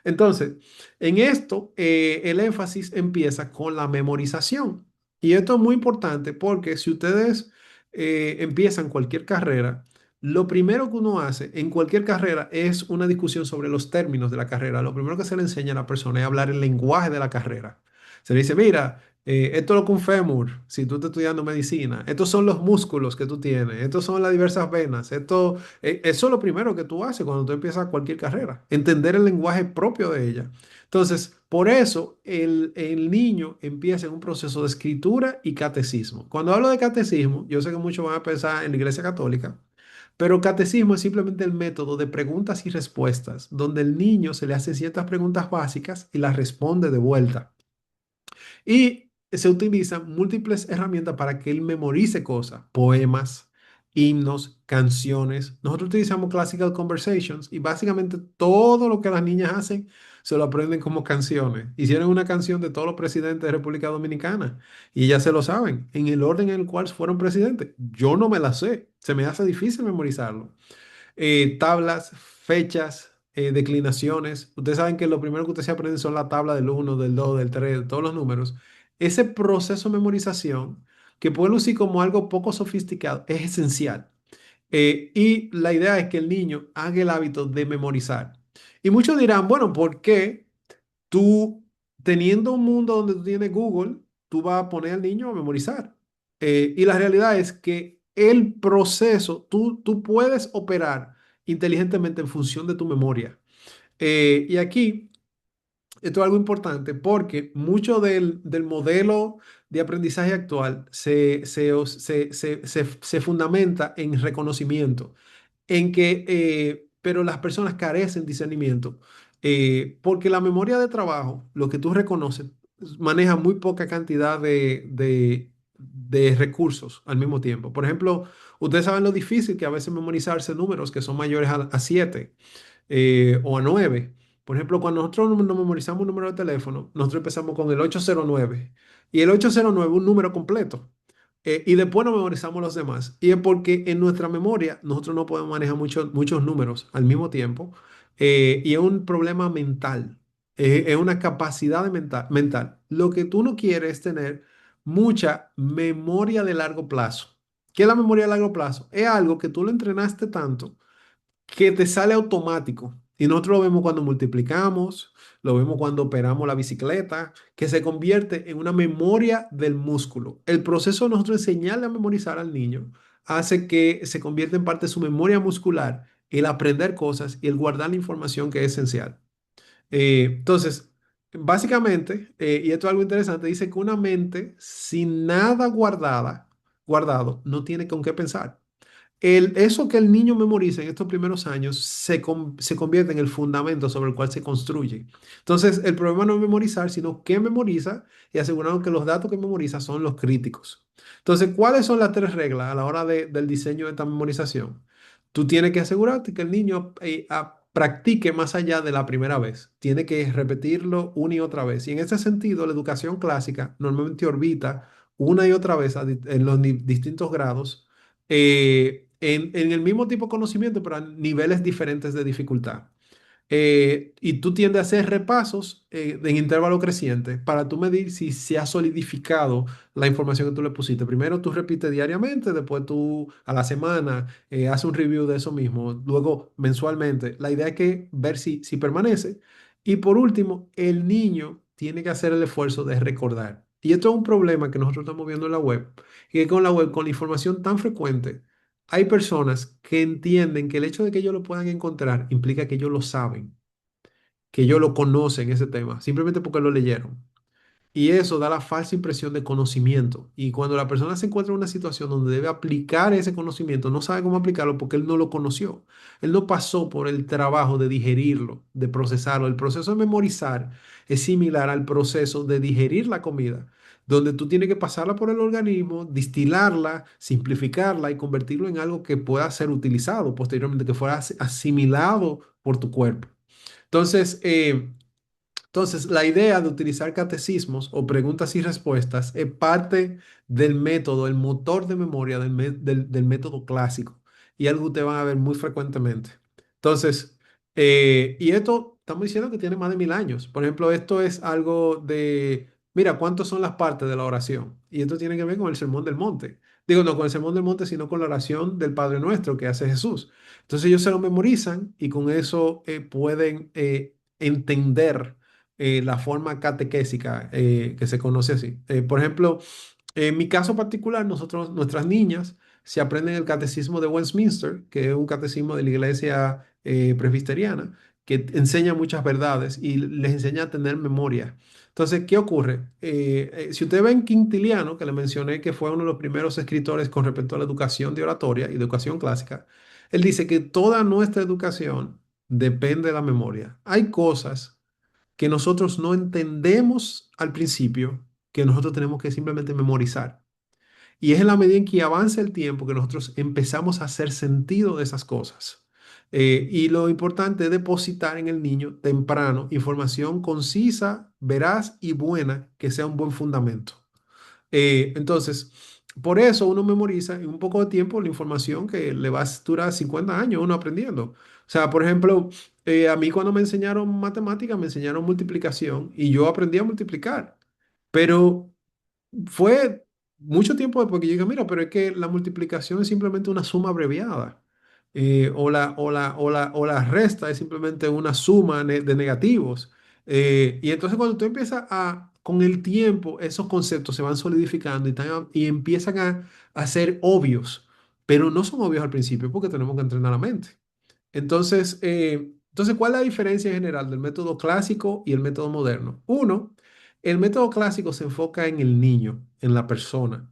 Entonces, en esto, el énfasis empieza con la memorización. Y esto es muy importante porque si ustedes empiezan cualquier carrera, lo primero que uno hace en cualquier carrera es una discusión sobre los términos de la carrera. Lo primero que se le enseña a la persona es hablar el lenguaje de la carrera. Se le dice, mira, esto es lo que un fémur, si tú estás estudiando medicina, estos son los músculos que tú tienes, estos son las diversas venas, eso es lo primero que tú haces cuando tú empiezas cualquier carrera, entender el lenguaje propio de ella. Entonces, por eso el niño empieza en un proceso de escritura y catecismo. Cuando hablo de catecismo, yo sé que muchos van a pensar en la Iglesia Católica, pero catecismo es simplemente el método de preguntas y respuestas, donde el niño se le hace ciertas preguntas básicas y las responde de vuelta. Y se utilizan múltiples herramientas para que él memorice cosas, poemas, himnos, canciones. Nosotros utilizamos Classical Conversations y básicamente todo lo que las niñas hacen se lo aprenden como canciones. Hicieron una canción de todos los presidentes de República Dominicana y ya se lo saben, en el orden en el cual fueron presidentes. Yo no me la sé, se me hace difícil memorizarlo. Tablas, fechas, declinaciones. Ustedes saben que lo primero que ustedes se aprenden son la tabla del uno, del 2, del 3, de todos los números. Ese proceso de memorización, que puede lucir como algo poco sofisticado, es esencial. Y la idea es que el niño haga el hábito de memorizar. Y muchos dirán, bueno, ¿por qué tú, teniendo un mundo donde tú tienes Google, tú vas a poner al niño a memorizar? Y la realidad es que el proceso, tú puedes operar inteligentemente en función de tu memoria. Y aquí, esto es algo importante porque mucho del modelo de aprendizaje actual se fundamenta en reconocimiento en que, pero las personas carecen de discernimiento, porque la memoria de trabajo, lo que tú reconoces, maneja muy poca cantidad de recursos al mismo tiempo. Por ejemplo, ustedes saben lo difícil que a veces memorizarse números que son mayores a 7 o a 9. Por ejemplo, cuando nosotros nos memorizamos un número de teléfono, nosotros empezamos con el 809 y el 809 es un número completo. Y después nos memorizamos los demás. Y es porque en nuestra memoria nosotros no podemos manejar muchos números al mismo tiempo. Y es un problema mental. Es una capacidad mental. Lo que tú no quieres es tener mucha memoria de largo plazo. ¿Qué es la memoria de largo plazo? Es algo que tú lo entrenaste tanto que te sale automático. Y nosotros lo vemos cuando multiplicamos, lo vemos cuando operamos la bicicleta, que se convierte en una memoria del músculo. El proceso de nosotros enseñarle a memorizar al niño hace que se convierta en parte de su memoria muscular, el aprender cosas y el guardar la información que es esencial. Entonces, básicamente, y esto es algo interesante, dice que una mente sin nada guardado, no tiene con qué pensar. Eso que el niño memoriza en estos primeros años se convierte en el fundamento sobre el cual se construye. Entonces, el problema no es memorizar, sino que memoriza y asegurarnos que los datos que memoriza son los críticos. Entonces, ¿cuáles son las tres reglas a la hora del diseño de esta memorización? Tú tienes que asegurarte que el niño practique más allá de la primera vez. Tiene que repetirlo una y otra vez. Y en ese sentido, la educación clásica normalmente orbita una y otra vez en los distintos grados, en el mismo tipo de conocimiento, pero a niveles diferentes de dificultad. Y tú tiendes a hacer repasos en intervalo creciente para tú medir si se ha solidificado la información que tú le pusiste. Primero tú repites diariamente, después tú a la semana haces un review de eso mismo, luego mensualmente. La idea es que ver si permanece. Y por último, el niño tiene que hacer el esfuerzo de recordar. Y esto es un problema que nosotros estamos viendo en la web, y que con la web, con la información tan frecuente, hay personas que entienden que el hecho de que ellos lo puedan encontrar implica que ellos lo saben, que ellos lo conocen ese tema, simplemente porque lo leyeron. Y eso da la falsa impresión de conocimiento. Y cuando la persona se encuentra en una situación donde debe aplicar ese conocimiento, no sabe cómo aplicarlo porque él no lo conoció. Él no pasó por el trabajo de digerirlo, de procesarlo. El proceso de memorizar es similar al proceso de digerir la comida, donde tú tienes que pasarla por el organismo, distilarla, simplificarla y convertirlo en algo que pueda ser utilizado posteriormente, que fuera asimilado por tu cuerpo. Entonces, la idea de utilizar catecismos o preguntas y respuestas es parte del método, el motor de memoria del método clásico y algo que ustedes van a ver muy frecuentemente. Entonces, y esto estamos diciendo que tiene más de 1000 años. Por ejemplo, esto es algo de, mira, ¿cuántas son las partes de la oración? Y esto tiene que ver con el Sermón del Monte. Digo, no con el Sermón del Monte, sino con la oración del Padre Nuestro que hace Jesús. Entonces ellos se lo memorizan y con eso pueden entender la forma catequésica que se conoce así. Por ejemplo, en mi caso particular, nuestras niñas se aprenden el catecismo de Westminster, que es un catecismo de la iglesia presbiteriana, que enseña muchas verdades y les enseña a tener memoria. Entonces, ¿qué ocurre? Si ustedes ven Quintiliano, que le mencioné que fue uno de los primeros escritores con respecto a la educación de oratoria y educación clásica, él dice que toda nuestra educación depende de la memoria. Hay cosas que nosotros no entendemos al principio, que nosotros tenemos que simplemente memorizar. Y es en la medida en que avanza el tiempo que nosotros empezamos a hacer sentido de esas cosas. Y lo importante es depositar en el niño temprano información concisa, veraz y buena, que sea un buen fundamento. Entonces, por eso uno memoriza en un poco de tiempo la información que le va a durar 50 años uno aprendiendo. O sea, por ejemplo, a mí cuando me enseñaron matemáticas, me enseñaron multiplicación y yo aprendí a multiplicar. Pero fue mucho tiempo después que yo dije, mira, pero es que la multiplicación es simplemente una suma abreviada. O la resta es simplemente una suma de negativos. Y entonces cuando tú empiezas con el tiempo, esos conceptos se van solidificando y empiezan a ser obvios, pero no son obvios al principio porque tenemos que entrenar la mente. Entonces, ¿cuál es la diferencia en general del método clásico y el método moderno? Uno, el método clásico se enfoca en el niño, en la persona.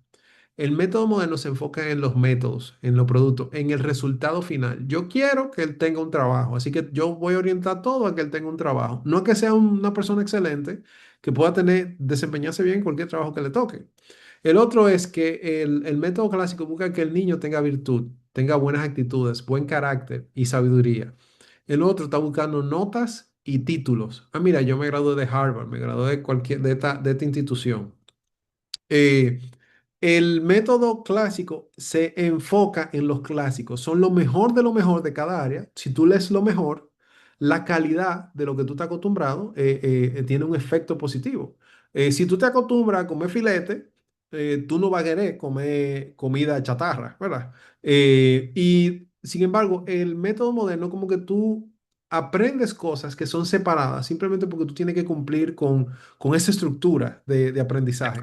El método moderno se enfoca en los métodos, en los productos, en el resultado final. Yo quiero que él tenga un trabajo, así que yo voy a orientar todo a que él tenga un trabajo. No que sea una persona excelente, que pueda desempeñarse bien en cualquier trabajo que le toque. El otro es que el método clásico busca que el niño tenga virtud, tenga buenas actitudes, buen carácter y sabiduría. El otro está buscando notas y títulos. Ah, mira, yo me gradué de Harvard, me gradué de esta institución. Eh, el método clásico se enfoca en los clásicos. Son lo mejor de cada área. Si tú lees lo mejor, la calidad de lo que tú estás acostumbrado tiene un efecto positivo. Si tú te acostumbras a comer filete, tú no vas a querer comer comida chatarra, ¿verdad? Y sin embargo, el método moderno como que tú aprendes cosas que son separadas simplemente porque tú tienes que cumplir con esa estructura de aprendizaje.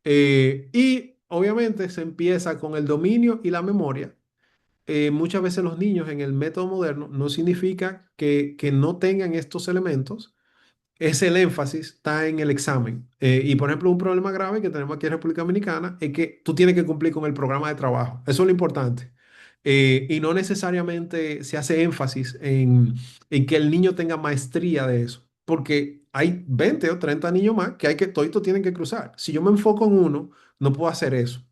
Y obviamente se empieza con el dominio y la memoria. Muchas veces los niños en el método moderno no significa que no tengan estos elementos, es el énfasis, está en el examen. Y por ejemplo, un problema grave que tenemos aquí en República Dominicana es que tú tienes que cumplir con el programa de trabajo. Eso es lo importante. Y no necesariamente se hace énfasis en que el niño tenga maestría de eso, porque hay 20 o 30 niños más que toditos tienen que cruzar. Si yo me enfoco en uno, no puedo hacer eso.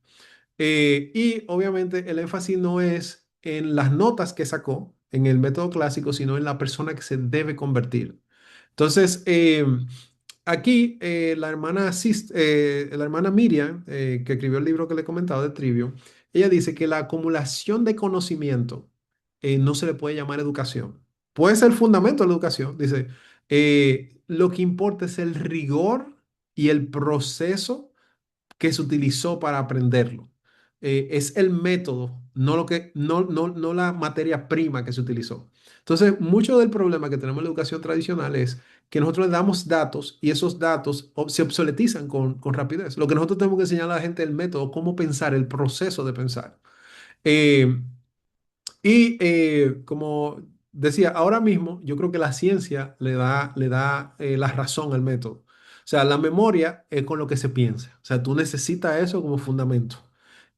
Y obviamente el énfasis no es en las notas que sacó en el método clásico, sino en la persona que se debe convertir. Entonces, aquí la hermana Miriam, que escribió el libro que le he comentado de Trivio, ella dice que la acumulación de conocimiento no se le puede llamar educación. Puede ser el fundamento de la educación. Dice, lo que importa es el rigor y el proceso que se utilizó para aprenderlo. Es el método, no, lo que, no la materia prima que se utilizó. Entonces, mucho del problema que tenemos en la educación tradicional es que nosotros le damos datos y esos datos se obsoletizan con rapidez. Lo que nosotros tenemos que enseñar a la gente es el método, cómo pensar, el proceso de pensar. Eh, como decía, ahora mismo yo creo que la ciencia le da la razón al método. O sea, la memoria es con lo que se piensa. O sea, tú necesitas eso como fundamento.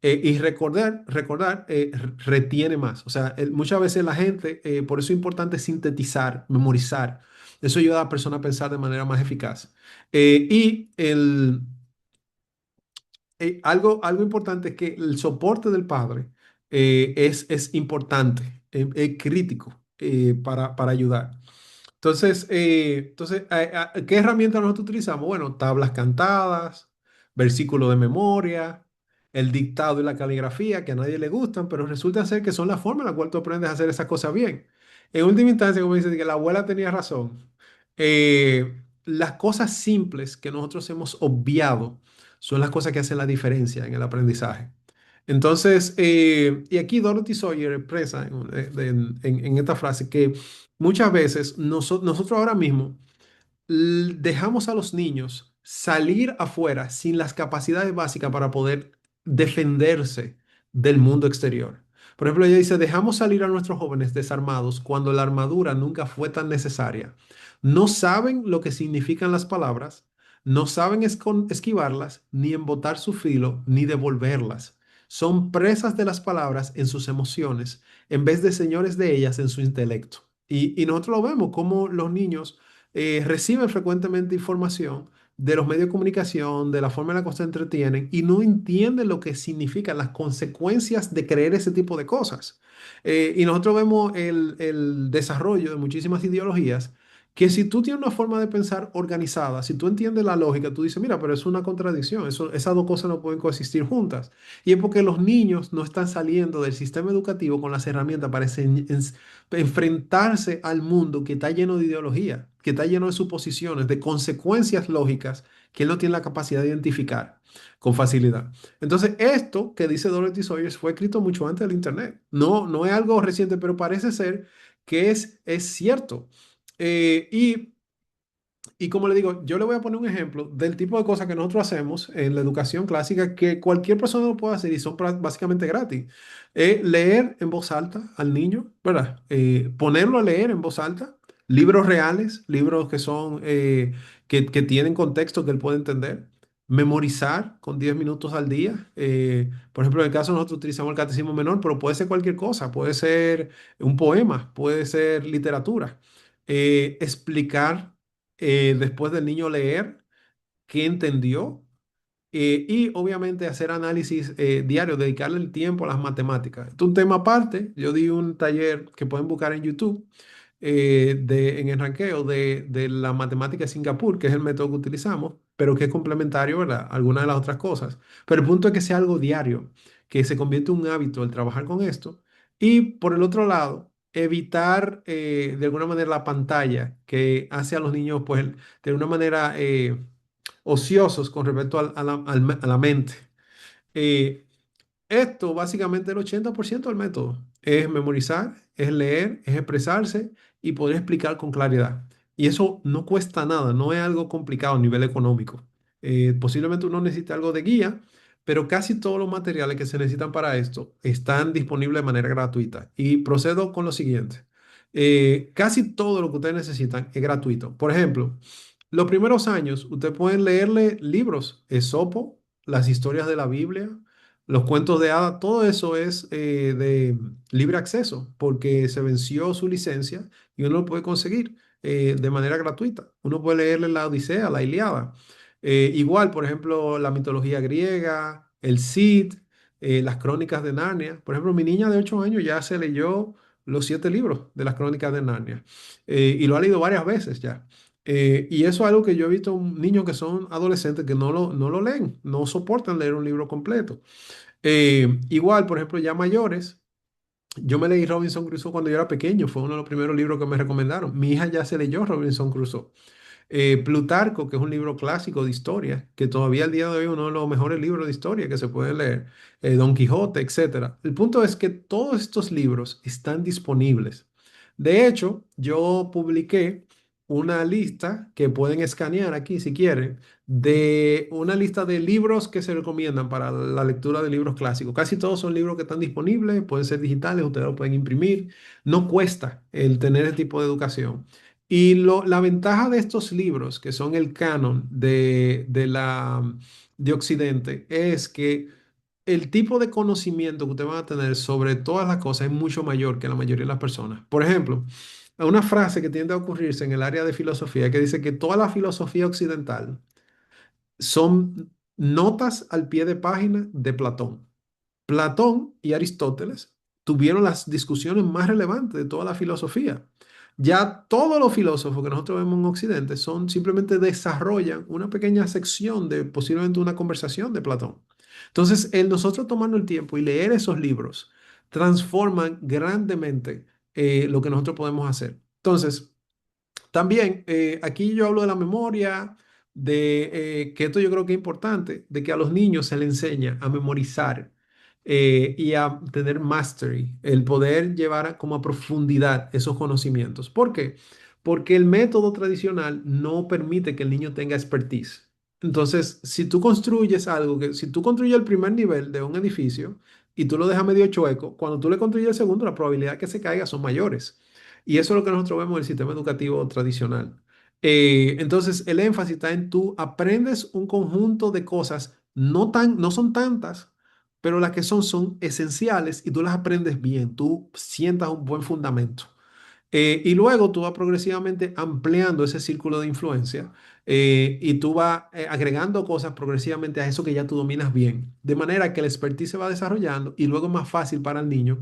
Y retiene más. O sea, muchas veces la gente, por eso es importante sintetizar, memorizar. Eso ayuda a la persona a pensar de manera más eficaz. Y algo importante es que el soporte del padre es importante, es crítico para ayudar. ¿Qué herramientas nosotros utilizamos? Bueno, tablas cantadas, versículos de memoria, el dictado y la caligrafía, que a nadie le gustan, pero resulta ser que son la forma en la cual tú aprendes a hacer esas cosas bien. En última instancia, como dice, que la abuela tenía razón. Las cosas simples que nosotros hemos obviado son las cosas que hacen la diferencia en el aprendizaje. Entonces, y aquí Dorothy Sawyer expresa en esta frase que muchas veces nosotros ahora mismo dejamos a los niños salir afuera sin las capacidades básicas para poder defenderse del mundo exterior. Por ejemplo, ella dice, dejamos salir a nuestros jóvenes desarmados cuando la armadura nunca fue tan necesaria. No saben lo que significan las palabras, no saben esquivarlas, ni embotar su filo, ni devolverlas. Son presas de las palabras en sus emociones, en vez de señores de ellas en su intelecto. Y nosotros lo vemos como los niños reciben frecuentemente información de los medios de comunicación, de la forma en la que se entretienen y no entienden lo que significan las consecuencias de creer ese tipo de cosas. Y nosotros vemos el desarrollo de muchísimas ideologías que si tú tienes una forma de pensar organizada, si tú entiendes la lógica, tú dices, mira, pero es una contradicción, esas dos cosas no pueden coexistir juntas. Y es porque los niños no están saliendo del sistema educativo con las herramientas para enfrentarse al mundo que está lleno de ideología, que está lleno de suposiciones, de consecuencias lógicas que él no tiene la capacidad de identificar con facilidad. Entonces, esto que dice Dorothy Sayers fue escrito mucho antes del Internet. No es algo reciente, pero parece ser que es cierto. Y como le digo, yo le voy a poner un ejemplo del tipo de cosas que nosotros hacemos en la educación clásica que cualquier persona lo puede hacer y son básicamente gratis. Leer en voz alta al niño, ¿verdad? Ponerlo a leer en voz alta, libros reales, libros que son, que tienen contexto que él puede entender. Memorizar con 10 minutos al día. Por ejemplo, en el caso nosotros utilizamos el catecismo menor, pero puede ser cualquier cosa, puede ser un poema, puede ser literatura. Explicar después del niño leer qué entendió y obviamente hacer análisis diario, dedicarle el tiempo a las matemáticas. Esto es un tema aparte. Yo di un taller que pueden buscar en YouTube en el ranqueo de la matemática de Singapur, que es el método que utilizamos, pero que es complementario, ¿verdad? A algunas de las otras cosas. Pero el punto es que sea algo diario, que se convierte en un hábito el trabajar con esto. Y por el otro lado, evitar de alguna manera la pantalla que hace a los niños, pues, de una manera ociosos con respecto a la mente. Eh, Esto básicamente el 80% del método es memorizar, es leer, es expresarse y poder explicar con claridad. Y eso no cuesta nada, no es algo complicado a nivel económico. Posiblemente uno necesite algo de guía, pero casi todos los materiales que se necesitan para esto están disponibles de manera gratuita. Y procedo con lo siguiente. Casi todo lo que ustedes necesitan es gratuito. Por ejemplo, los primeros años, ustedes pueden leerle libros, Esopo, las historias de la Biblia, los cuentos de hadas, todo eso es de libre acceso porque se venció su licencia y uno lo puede conseguir de manera gratuita. Uno puede leerle la Odisea, la Ilíada. Igual, por ejemplo, la mitología griega, el Cid, las crónicas de Narnia. Por ejemplo, mi niña de 8 años ya se leyó los 7 libros de las crónicas de Narnia y lo ha leído varias veces ya. Y eso es algo que yo he visto niños que son adolescentes que no lo leen, no soportan leer un libro completo. Igual, por ejemplo, ya mayores. Yo me leí Robinson Crusoe cuando yo era pequeño, fue uno de los primeros libros que me recomendaron. Mi hija ya se leyó Robinson Crusoe. Plutarco, que es un libro clásico de historia, que todavía al día de hoy es uno de los mejores libros de historia que se pueden leer. Don Quijote, etcétera. El punto es que todos estos libros están disponibles. De hecho, yo publiqué una lista que pueden escanear aquí si quieren, de una lista de libros que se recomiendan para la lectura de libros clásicos. Casi todos son libros que están disponibles, pueden ser digitales, ustedes lo pueden imprimir. No cuesta el tener ese tipo de educación. Y la ventaja de estos libros, que son el canon de Occidente, es que el tipo de conocimiento que ustedes van a tener sobre todas las cosas es mucho mayor que la mayoría de las personas. Por ejemplo, una frase que tiende a ocurrirse en el área de filosofía que dice que toda la filosofía occidental son notas al pie de página de Platón. Platón y Aristóteles tuvieron las discusiones más relevantes de toda la filosofía. Ya todos los filósofos que nosotros vemos en Occidente son simplemente desarrollan una pequeña sección de posiblemente una conversación de Platón. Entonces, el nosotros tomarnos el tiempo y leer esos libros transforman grandemente lo que nosotros podemos hacer. Entonces, también, aquí yo hablo de la memoria, de que esto yo creo que es importante, de que a los niños se les enseña a memorizar y a tener mastery, el poder llevar como a profundidad esos conocimientos. ¿Por qué? Porque el método tradicional no permite que el niño tenga expertise. Entonces, si tú construyes algo, si tú construyes el primer nivel de un edificio y tú lo dejas medio chueco, cuando tú le construyes el segundo, la probabilidad de que se caiga son mayores. Y eso es lo que nosotros vemos en el sistema educativo tradicional. Entonces, el énfasis está en tú aprendes un conjunto de cosas, no son tantas, pero las que son esenciales y tú las aprendes bien, tú sientas un buen fundamento. Y luego tú vas progresivamente ampliando ese círculo de influencia y tú vas agregando cosas progresivamente a eso que ya tú dominas bien. De manera que el expertise se va desarrollando y luego es más fácil para el niño,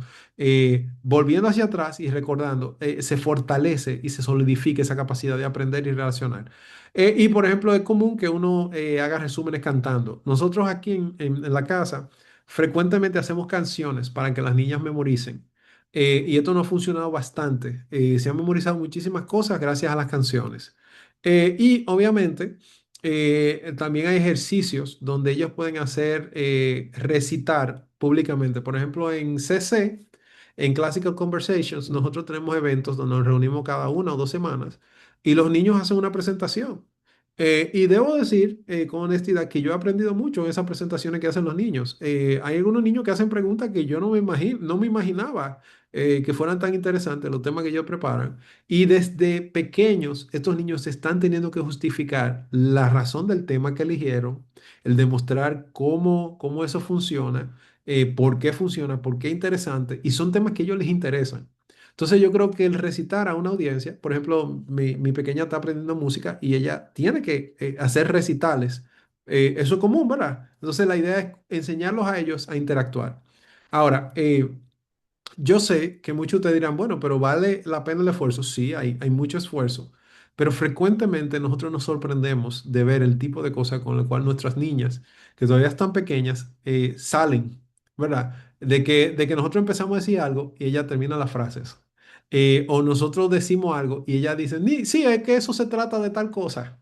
volviendo hacia atrás y recordando, se fortalece y se solidifica esa capacidad de aprender y relacionar. Y por ejemplo, es común que uno haga resúmenes cantando. Nosotros aquí en la casa frecuentemente hacemos canciones para que las niñas memoricen. Y esto nos ha funcionado bastante. Se han memorizado muchísimas cosas gracias a las canciones. Y obviamente también hay ejercicios donde ellos pueden hacer recitar públicamente. Por ejemplo, en CC, en Classical Conversations, nosotros tenemos eventos donde nos reunimos cada 1 o 2 semanas y los niños hacen una presentación. Y debo decir con honestidad que yo he aprendido mucho en esas presentaciones que hacen los niños. Hay algunos niños que hacen preguntas que yo no me imaginaba que fueran tan interesantes los temas que ellos preparan. Y desde pequeños, estos niños están teniendo que justificar la razón del tema que eligieron, el demostrar cómo eso funciona, por qué funciona, por qué es interesante. Y son temas que a ellos les interesan. Entonces yo creo que el recitar a una audiencia, por ejemplo, mi pequeña está aprendiendo música y ella tiene que hacer recitales. Eso es común, ¿verdad? Entonces la idea es enseñarlos a ellos a interactuar. Ahora, yo sé que muchos te dirán, bueno, pero ¿vale la pena el esfuerzo? Sí, hay mucho esfuerzo, pero frecuentemente nosotros nos sorprendemos de ver el tipo de cosas con el cual nuestras niñas, que todavía están pequeñas, salen, ¿verdad? De que nosotros empezamos a decir algo y ella termina las frases. O nosotros decimos algo y ella dice, sí, es que eso se trata de tal cosa.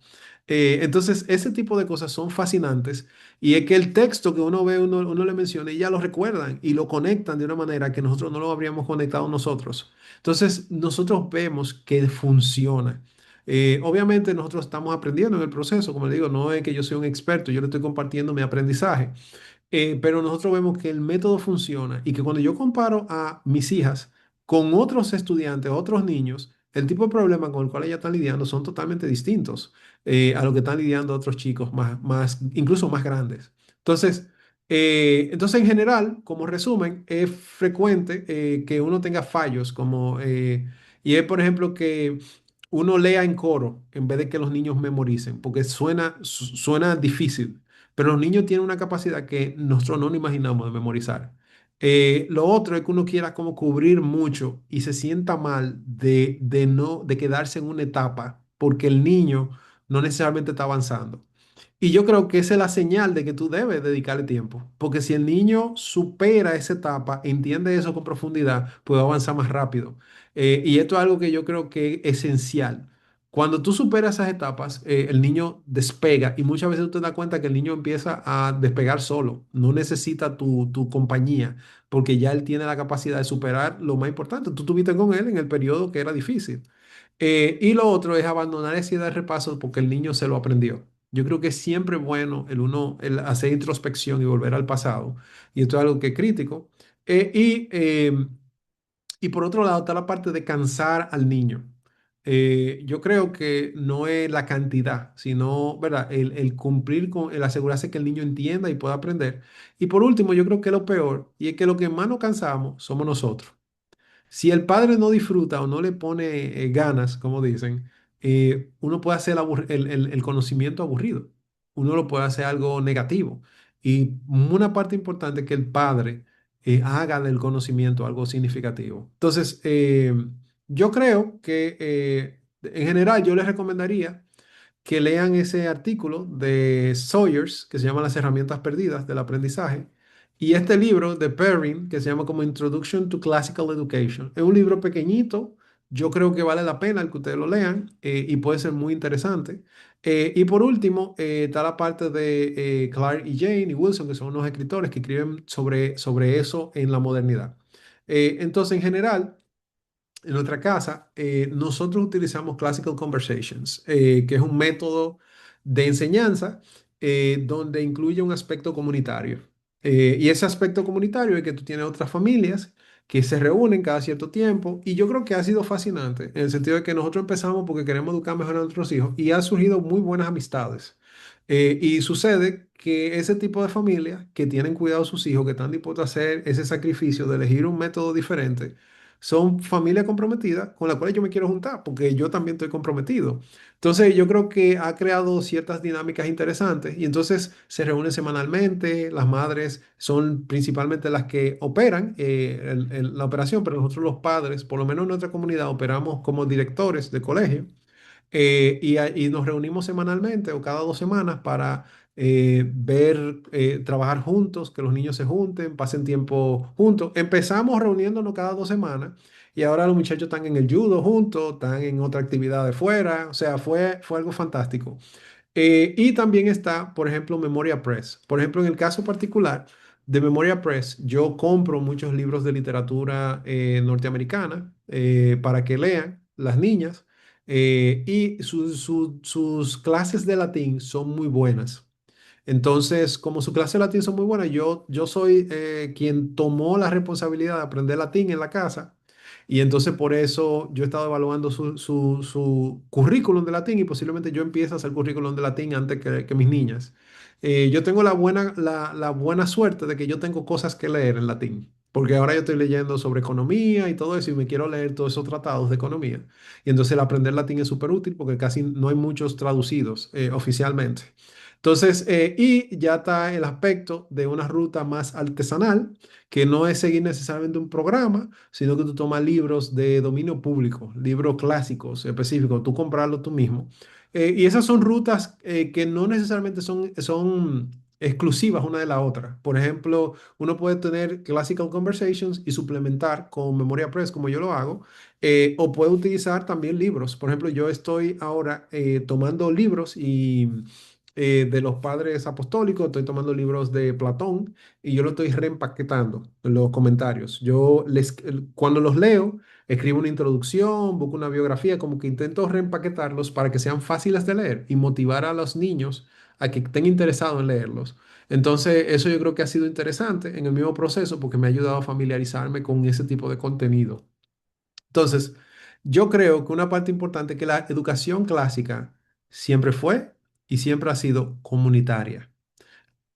Entonces, ese tipo de cosas son fascinantes y es que el texto que uno ve, uno le menciona y ya lo recuerdan y lo conectan de una manera que nosotros no lo habríamos conectado nosotros. Entonces, nosotros vemos que funciona. Obviamente nosotros estamos aprendiendo en el proceso, como le digo, no es que yo sea un experto, yo le estoy compartiendo mi aprendizaje. Pero nosotros vemos que el método funciona y que cuando yo comparo a mis hijas con otros estudiantes, otros niños, el tipo de problema con el cual ellas están lidiando son totalmente distintos a lo que están lidiando otros chicos incluso más grandes. Entonces, en general, como resumen, es frecuente que uno tenga fallos, y es, por ejemplo, que uno lea en coro en vez de que los niños memoricen, porque suena difícil. Pero los niños tienen una capacidad que nosotros no nos imaginamos de memorizar. Lo otro es que uno quiera como cubrir mucho y se sienta mal de quedarse en una etapa porque el niño no necesariamente está avanzando. Y yo creo que esa es la señal de que tú debes dedicarle tiempo, porque si el niño supera esa etapa, entiende eso con profundidad, puede avanzar más rápido. Y esto es algo que yo creo que es esencial. Cuando tú superas esas etapas, el niño despega y muchas veces tú te das cuenta que el niño empieza a despegar solo, no necesita tu compañía, porque ya él tiene la capacidad de superar lo más importante. Tú estuviste con él en el periodo que era difícil. Y lo otro es abandonar esa idea de repaso porque el niño se lo aprendió. Yo creo que es siempre bueno el hacer introspección y volver al pasado. Y esto es algo que es crítico. Y por otro lado está la parte de cansar al niño. Yo creo que no es la cantidad, sino, ¿verdad? El cumplir con, el asegurarse que el niño entienda y pueda aprender. Y por último, yo creo que lo peor, y es que lo que más nos cansamos somos nosotros. Si el padre no disfruta o no le pone ganas, como dicen, uno puede hacer el conocimiento aburrido. Uno lo puede hacer algo negativo. Y una parte importante es que el padre haga del conocimiento algo significativo. Entonces, yo creo que en general yo les recomendaría que lean ese artículo de Sawyers, que se llama Las herramientas perdidas del aprendizaje, y este libro de Perrin, que se llama como Introduction to Classical Education. Es un libro pequeñito, yo creo que vale la pena el que ustedes lo lean y puede ser muy interesante. Y por último, está la parte de Clark y Jane y Wilson, que son unos escritores que escriben sobre eso en la modernidad. Entonces, en general, en nuestra casa, nosotros utilizamos Classical Conversations, que es un método de enseñanza donde incluye un aspecto comunitario. Y ese aspecto comunitario es que tú tienes otras familias que se reúnen cada cierto tiempo. Y yo creo que ha sido fascinante en el sentido de que nosotros empezamos porque queremos educar mejor a nuestros hijos y han surgido muy buenas amistades. Y sucede que ese tipo de familias que tienen cuidado de sus hijos, que están dispuestos a hacer ese sacrificio de elegir un método diferente, son familias comprometidas con las cuales yo me quiero juntar, porque yo también estoy comprometido. Entonces, yo creo que ha creado ciertas dinámicas interesantes y entonces se reúnen semanalmente, las madres son principalmente las que operan la operación, pero nosotros los padres, por lo menos en nuestra comunidad, operamos como directores de colegio. Y nos reunimos semanalmente o cada 2 semanas para trabajar juntos, que los niños se junten, pasen tiempo juntos. Empezamos reuniéndonos cada 2 semanas y ahora los muchachos están en el judo juntos, están en otra actividad de fuera, o sea, fue algo fantástico. Y también está, por ejemplo, Memoria Press. Por ejemplo, en el caso particular de Memoria Press, yo compro muchos libros de literatura norteamericana para que lean las niñas y sus clases de latín son muy buenas. Entonces, como su clase de latín son muy buenas, yo soy quien tomó la responsabilidad de aprender latín en la casa. Y entonces por eso yo he estado evaluando su currículum de latín y posiblemente yo empiece a hacer currículum de latín antes que mis niñas. Yo tengo la buena suerte de que yo tengo cosas que leer en latín, porque ahora yo estoy leyendo sobre economía y todo eso y me quiero leer todos esos tratados de economía. Y entonces el aprender latín es súper útil porque casi no hay muchos traducidos oficialmente. Entonces, y ya está el aspecto de una ruta más artesanal, que no es seguir necesariamente un programa, sino que tú tomas libros de dominio público, libros clásicos específicos, tú comprarlos tú mismo. Y esas son rutas que no necesariamente son exclusivas una de la otra. Por ejemplo, uno puede tener Classical Conversations y suplementar con Memoria Press, como yo lo hago, o puede utilizar también libros. Por ejemplo, yo estoy ahora tomando libros de los padres apostólicos, estoy tomando libros de Platón y yo lo estoy reempaquetando en los comentarios. Cuando los leo, escribo una introducción, busco una biografía, como que intento reempaquetarlos para que sean fáciles de leer y motivar a los niños a que estén interesados en leerlos. Entonces, eso yo creo que ha sido interesante en el mismo proceso porque me ha ayudado a familiarizarme con ese tipo de contenido. Entonces, yo creo que una parte importante es que la educación clásica siempre fue y siempre ha sido comunitaria.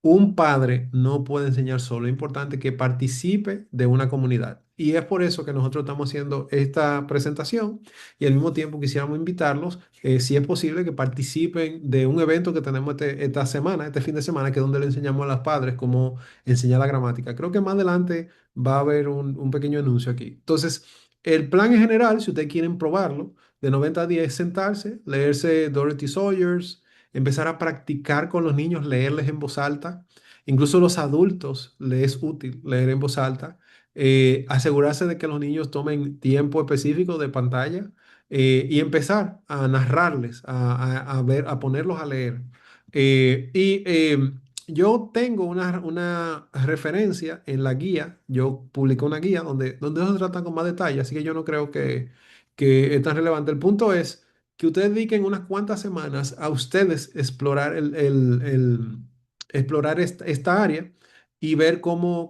Un padre no puede enseñar solo, es importante que participe de una comunidad. Y es por eso que nosotros estamos haciendo esta presentación y al mismo tiempo quisiéramos invitarlos, si es posible, que participen de un evento que tenemos esta semana, este fin de semana, que es donde le enseñamos a los padres cómo enseñar la gramática. Creo que más adelante va a haber un pequeño anuncio aquí. Entonces, El plan en general, si ustedes quieren probarlo, de 90 días es sentarse, leerse Dorothy Sawyers, empezar a practicar con los niños, leerles en voz alta. Incluso los adultos les es útil leer en voz alta. Asegurarse de que los niños tomen tiempo específico de pantalla y empezar a narrarles, a ver, a ponerlos a leer. Yo tengo una referencia en la guía, yo publiqué una guía donde eso se trata con más detalle, así que yo no creo que es tan relevante. El punto es que ustedes dediquen unas cuantas semanas a ustedes explorar, explorar esta área y ver cómo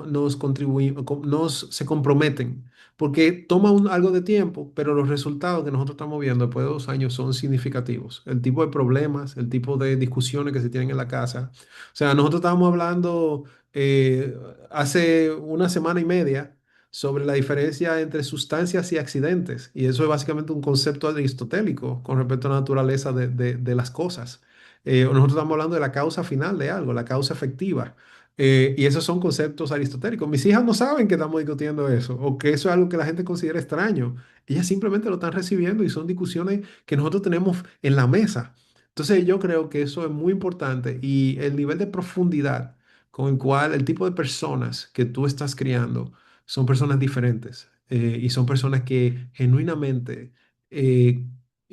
nos contribuimos, se comprometen. Porque toma algo de tiempo, pero los resultados que nosotros estamos viendo después de 2 años son significativos. El tipo de problemas, el tipo de discusiones que se tienen en la casa. O sea, nosotros estábamos hablando eh, hace una semana y media sobre la diferencia entre sustancias y accidentes. Y eso es básicamente un concepto aristotélico con respecto a la naturaleza de las cosas. Nosotros estamos hablando de la causa final de algo, la causa efectiva. Y esos son conceptos aristotélicos. Mis hijas no saben que estamos discutiendo eso o que eso es algo que la gente considera extraño. Ellas simplemente lo están recibiendo y son discusiones que nosotros tenemos en la mesa. Entonces yo creo que eso es muy importante y el nivel de profundidad con el cual el tipo de personas que tú estás criando son personas diferentes y son personas que genuinamente eh,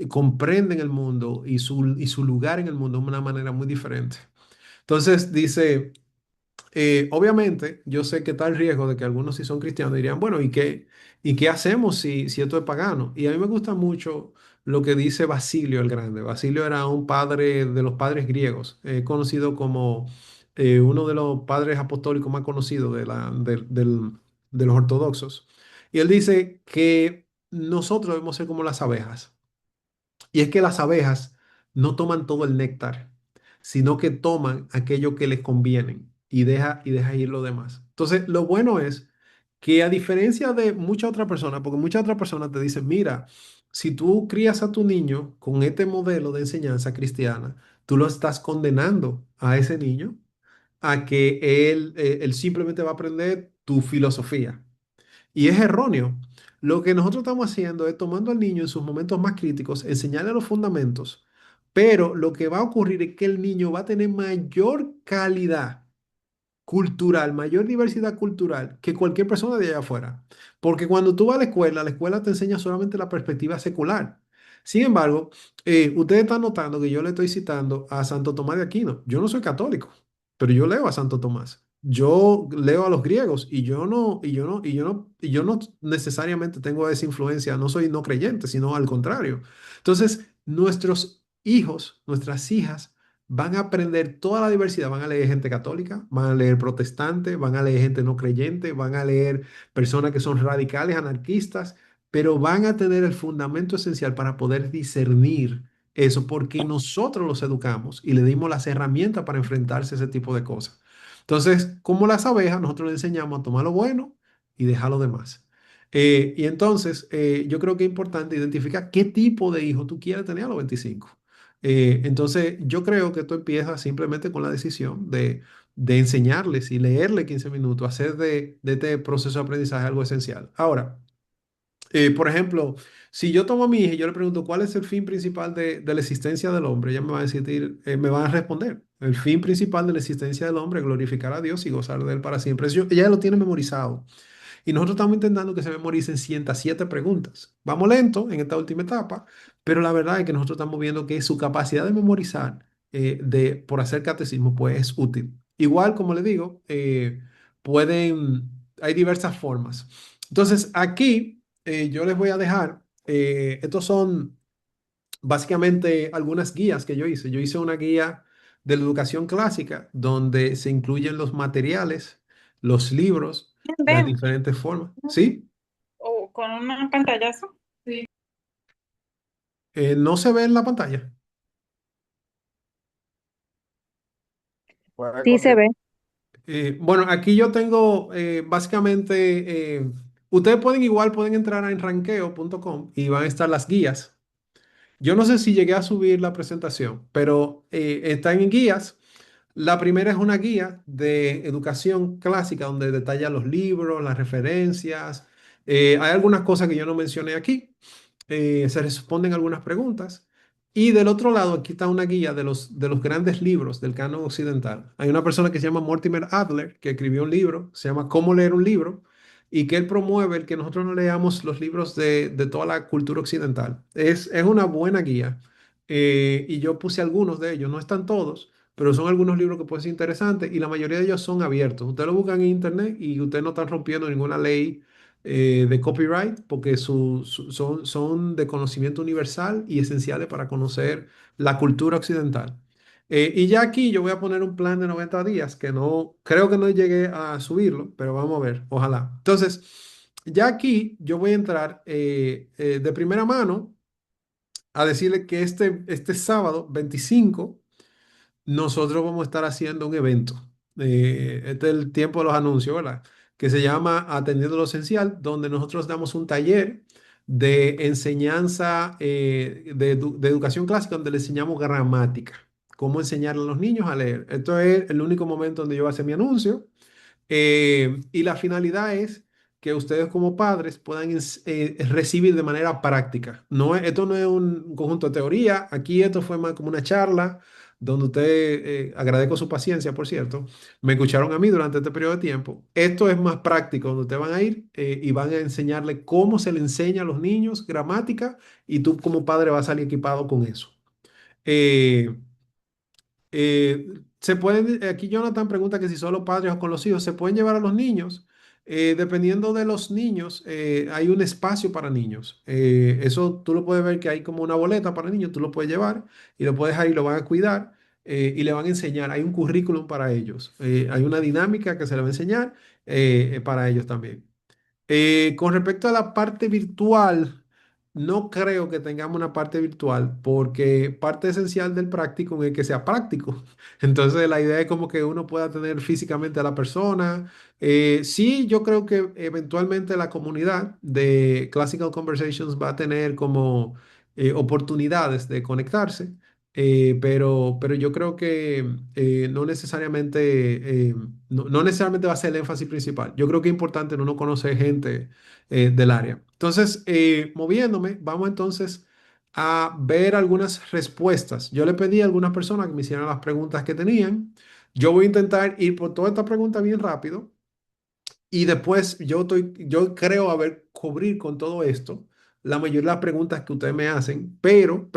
comprenden el mundo y su lugar en el mundo de una manera muy diferente. Entonces dice... Obviamente, yo sé que está el riesgo de que algunos si son cristianos dirían, bueno, y qué hacemos si esto es pagano? Y a mí me gusta mucho lo que dice Basilio el Grande. Basilio era un padre de los padres griegos, conocido como uno de los padres apostólicos más conocidos de los ortodoxos. Y él dice que nosotros debemos ser como las abejas. Y es que las abejas no toman todo el néctar, sino que toman aquello que les conviene y deja ir lo demás. Entonces, lo bueno es que a diferencia de muchas otras personas, porque muchas otras personas te dicen, mira, si tú crías a tu niño con este modelo de enseñanza cristiana, tú lo estás condenando a ese niño a que él simplemente va a aprender tu filosofía. Y es erróneo. Lo que nosotros estamos haciendo es tomando al niño en sus momentos más críticos, enseñarle los fundamentos, pero lo que va a ocurrir es que el niño va a tener mayor calidad cultural, mayor diversidad cultural que cualquier persona de allá afuera. Porque cuando tú vas a la escuela te enseña solamente la perspectiva secular. Sin embargo, ustedes están notando que yo le estoy citando a Santo Tomás de Aquino. Yo no soy católico, pero yo leo a Santo Tomás. Yo leo a los griegos y yo no necesariamente tengo esa influencia, no soy no creyente, sino al contrario. Entonces, nuestros hijos, nuestras hijas van a aprender toda la diversidad, van a leer gente católica, van a leer protestante, van a leer gente no creyente, van a leer personas que son radicales, anarquistas, pero van a tener el fundamento esencial para poder discernir eso, porque nosotros los educamos y le dimos las herramientas para enfrentarse a ese tipo de cosas. Entonces, como las abejas, nosotros les enseñamos a tomar lo bueno y dejar lo demás. Y entonces, yo creo que es importante identificar qué tipo de hijo tú quieres tener a los 25. Entonces, yo creo que esto empieza simplemente con la decisión de enseñarles y leerle 15 minutos, hacer de este proceso de aprendizaje algo esencial. Ahora, por ejemplo, si yo tomo a mi hija y yo le pregunto cuál es el fin principal de la existencia del hombre, ella me va a decir, me va a responder, el fin principal de la existencia del hombre es glorificar a Dios y gozar de él para siempre. Ella lo tiene memorizado. Y nosotros estamos intentando que se memoricen 107 preguntas. Vamos lento en esta última etapa, pero la verdad es que nosotros estamos viendo que su capacidad de memorizar por hacer catecismo pues es útil. Igual, como le digo, hay diversas formas. Entonces, aquí yo les voy a dejar, estos son básicamente algunas guías que yo hice. Yo hice una guía de la educación clásica donde se incluyen los materiales, los libros, las Ven, diferentes formas. ¿Sí? o con un pantallazo. No se ve en la pantalla. Puede Sí se continuar. ve. Bueno, aquí yo tengo básicamente, ustedes pueden igual, pueden entrar a enranqueo.com y van a estar las guías. Yo no sé si llegué a subir la presentación, pero están en guías. La primera es una guía de educación clásica donde detalla los libros, las referencias, Hay algunas cosas que yo no mencioné aquí. Se responden algunas preguntas. Y del otro lado, aquí está una guía de los grandes libros del canon occidental. Hay una persona que se llama Mortimer Adler, que escribió un libro, se llama Cómo leer un libro, y que él promueve el que nosotros no leamos los libros de toda la cultura occidental. Es una buena guía. Y yo puse algunos de ellos, no están todos, pero son algunos libros que pueden ser interesantes y la mayoría de ellos son abiertos. Ustedes lo buscan en internet y ustedes no están rompiendo ninguna ley de copyright porque son de conocimiento universal y esenciales para conocer la cultura occidental. Y ya aquí yo voy a poner un plan de 90 días que no creo que no llegué a subirlo, pero vamos a ver, ojalá. Entonces, ya aquí yo voy a entrar de primera mano a decirle que este sábado 25 nosotros vamos a estar haciendo un evento. Este es el tiempo de los anuncios, ¿verdad? Que se llama Atendiendo lo Esencial, donde nosotros damos un taller de enseñanza de educación clásica, donde le enseñamos gramática, cómo enseñarle a los niños a leer. Esto es el único momento donde yo voy a hacer mi anuncio. Y la finalidad es que ustedes como padres puedan recibir de manera práctica. Esto no es un conjunto de teoría, aquí esto fue más como una charla donde agradezco su paciencia, por cierto, me escucharon a mí durante este periodo de tiempo. Esto es más práctico, donde ustedes van a ir y van a enseñarle cómo se le enseña a los niños gramática y tú como padre vas a salir equipado con eso. Eh, aquí Jonathan pregunta que si solo padres o con los hijos se pueden llevar a los niños. Dependiendo de los niños, hay un espacio para niños. Eso tú lo puedes ver que hay como una boleta para niños, tú lo puedes llevar y lo puedes ahí, lo van a cuidar y le van a enseñar. Hay un currículum para ellos. Hay una dinámica que se le va a enseñar para ellos también. Con respecto a la parte virtual, no creo que tengamos una parte virtual porque parte esencial del práctico es que sea práctico. Entonces la idea es como que uno pueda tener físicamente a la persona. Sí, yo creo que eventualmente la comunidad de Classical Conversations va a tener como oportunidades de conectarse. Pero yo creo que no necesariamente, no necesariamente va a ser el énfasis principal. Yo creo que es importante uno conocer gente del área. Entonces, moviéndome, vamos entonces a ver algunas respuestas. Yo le pedí a algunas personas que me hicieran las preguntas que tenían. Yo voy a intentar ir por toda esta pregunta bien rápido y después yo creo haber cubrir con todo esto la mayoría de las preguntas que ustedes me hacen, pero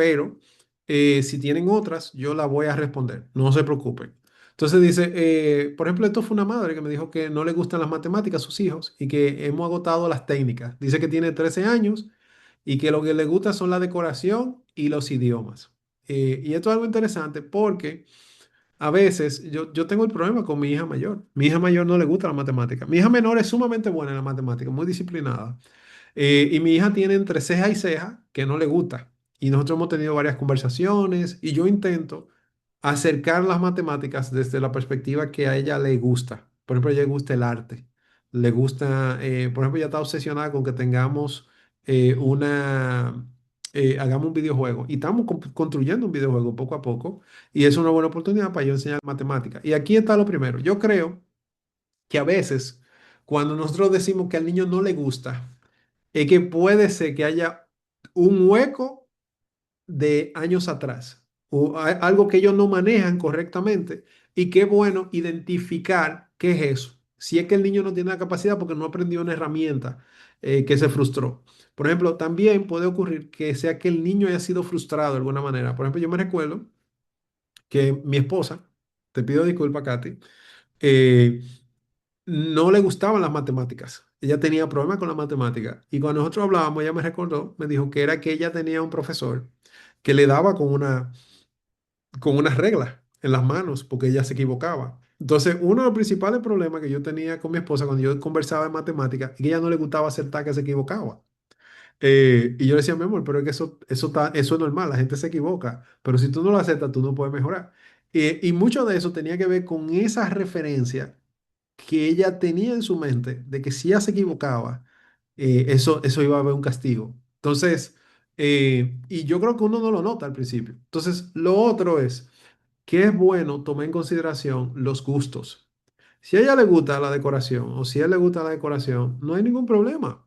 si tienen otras, yo las voy a responder, no se preocupen. Entonces dice, por ejemplo, esto fue una madre que me dijo que no le gustan las matemáticas a sus hijos y que hemos agotado las técnicas. Dice que tiene 13 años y que lo que le gusta son la decoración y los idiomas. Y esto es algo interesante porque a veces yo tengo el problema con mi hija mayor. Mi hija mayor no le gusta la matemática. Mi hija menor es sumamente buena en la matemática, muy disciplinada. Y mi hija tiene entre ceja y ceja que no le gusta. Y nosotros hemos tenido varias conversaciones y yo intento acercar las matemáticas desde la perspectiva que a ella le gusta. Por ejemplo, a ella le gusta el arte. Le gusta, por ejemplo, ella está obsesionada con que tengamos hagamos un videojuego. Y estamos construyendo un videojuego poco a poco. Y es una buena oportunidad para yo enseñar matemáticas. Y aquí está lo primero. Yo creo que a veces, cuando nosotros decimos que al niño no le gusta, es que puede ser que haya un hueco de años atrás o algo que ellos no manejan correctamente y qué bueno identificar qué es eso. Si es que el niño no tiene la capacidad porque no aprendió una herramienta que se frustró. Por ejemplo, también puede ocurrir que sea que el niño haya sido frustrado de alguna manera. Por ejemplo, yo me recuerdo que mi esposa, te pido disculpas, Katy, eh, no le gustaban las matemáticas. Ella tenía problemas con las matemáticas. Y cuando nosotros hablábamos, ella me recordó, me dijo que era que ella tenía un profesor que le daba con una regla en las manos porque ella se equivocaba. Entonces, uno de los principales problemas que yo tenía con mi esposa cuando yo conversaba de matemáticas es que ella no le gustaba aceptar que se equivocaba. Y yo le decía, mi amor, pero es que eso es normal, la gente se equivoca, pero si tú no lo aceptas, tú no puedes mejorar. Y mucho de eso tenía que ver con esa referencia que ella tenía en su mente de que si ella se equivocaba, eso iba a haber un castigo. Entonces, y yo creo que uno no lo nota al principio. Entonces, lo otro es que es bueno tomar en consideración los gustos. Si a ella le gusta la decoración o si a él le gusta la decoración, no hay ningún problema.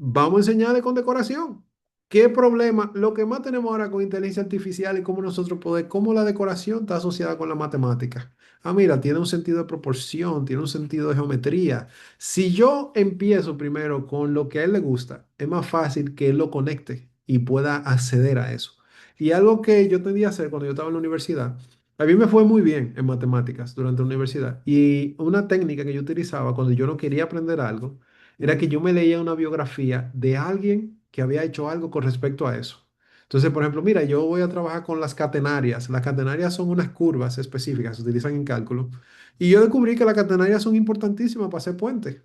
Vamos a enseñarle con decoración. ¿Qué problema? Lo que más tenemos ahora con inteligencia artificial y cómo nosotros podemos, cómo la decoración está asociada con la matemática. Ah, mira, tiene un sentido de proporción, tiene un sentido de geometría. Si yo empiezo primero con lo que a él le gusta, es más fácil que él lo conecte y pueda acceder a eso. Y algo que yo tendía a hacer cuando yo estaba en la universidad, a mí me fue muy bien en matemáticas durante la universidad. Y una técnica que yo utilizaba cuando yo no quería aprender algo, era que yo me leía una biografía de alguien que había hecho algo con respecto a eso. Entonces, por ejemplo, mira, yo voy a trabajar con las catenarias. Las catenarias son unas curvas específicas, se utilizan en cálculo. Y yo descubrí que las catenarias son importantísimas para hacer puentes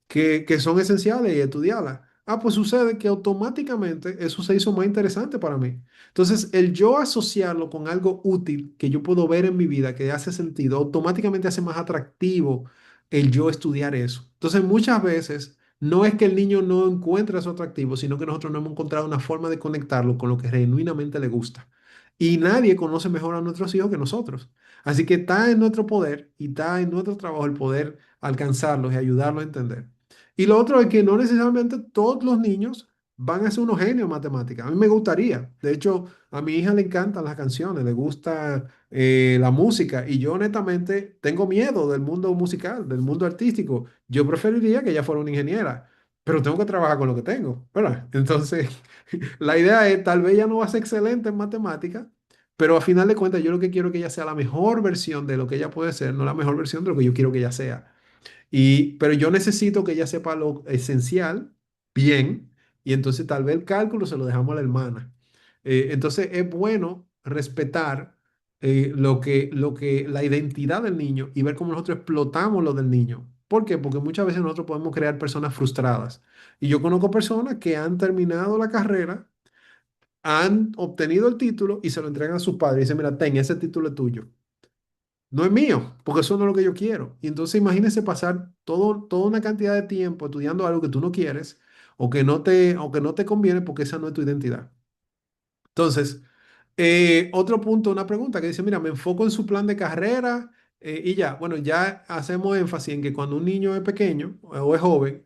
que son esenciales y estudiarlas. Ah, pues sucede que automáticamente eso se hizo más interesante para mí. Entonces, el yo asociarlo con algo útil que yo puedo ver en mi vida, que hace sentido, automáticamente hace más atractivo el yo estudiar eso. Entonces, muchas veces no es que el niño no encuentre eso atractivo, sino que nosotros no hemos encontrado una forma de conectarlo con lo que genuinamente le gusta. Y nadie conoce mejor a nuestros hijos que nosotros. Así que está en nuestro poder y está en nuestro trabajo el poder alcanzarlos y ayudarlos a entender. Y lo otro es que no necesariamente todos los niños van a ser unos genios en matemáticas. A mí me gustaría. De hecho, a mi hija le encantan las canciones, le gusta la música. Y yo honestamente tengo miedo del mundo musical, del mundo artístico. Yo preferiría que ella fuera una ingeniera, pero tengo que trabajar con lo que tengo, ¿verdad? Entonces, la idea es, tal vez ella no va a ser excelente en matemáticas, pero a final de cuentas yo lo que quiero es que ella sea la mejor versión de lo que ella puede ser, no la mejor versión de lo que yo quiero que ella sea. Pero yo necesito que ella sepa lo esencial bien, y entonces tal vez el cálculo se lo dejamos a la hermana. Entonces es bueno respetar la identidad del niño y ver cómo nosotros explotamos lo del niño. ¿Por qué? Porque muchas veces nosotros podemos crear personas frustradas. Y yo conozco personas que han terminado la carrera, han obtenido el título y se lo entregan a sus padres y dicen, mira, ten, ese título es tuyo. No es mío, porque eso no es lo que yo quiero. Y entonces imagínese pasar toda una cantidad de tiempo estudiando algo que tú no quieres o que no te conviene porque esa no es tu identidad. Entonces, otro punto, una pregunta que dice, mira, me enfoco en su plan de carrera y ya. Bueno, ya hacemos énfasis en que cuando un niño es pequeño o es joven,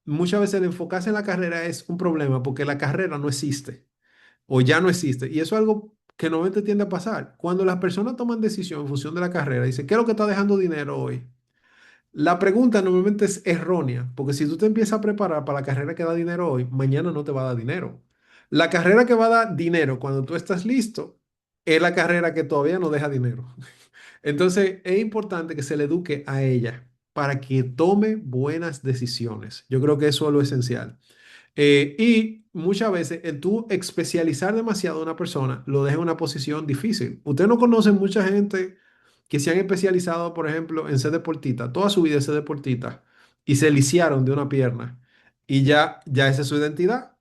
muchas veces el enfocarse en la carrera es un problema porque la carrera no existe o ya no existe. Y eso es algo que normalmente tiende a pasar. Cuando las personas toman decisión en función de la carrera, dicen, ¿qué es lo que está dejando dinero hoy? La pregunta normalmente es errónea, porque si tú te empiezas a preparar para la carrera que da dinero hoy, mañana no te va a dar dinero. La carrera que va a dar dinero cuando tú estás listo es la carrera que todavía no deja dinero. Entonces es importante que se le eduque a ella para que tome buenas decisiones. Yo creo que eso es lo esencial. Y muchas veces el tú especializar demasiado a una persona lo deja en una posición difícil. Usted no conoce mucha gente que se han especializado, por ejemplo, en ser deportista, toda su vida en ser deportista, y se lisiaron de una pierna. Y ya esa es su identidad.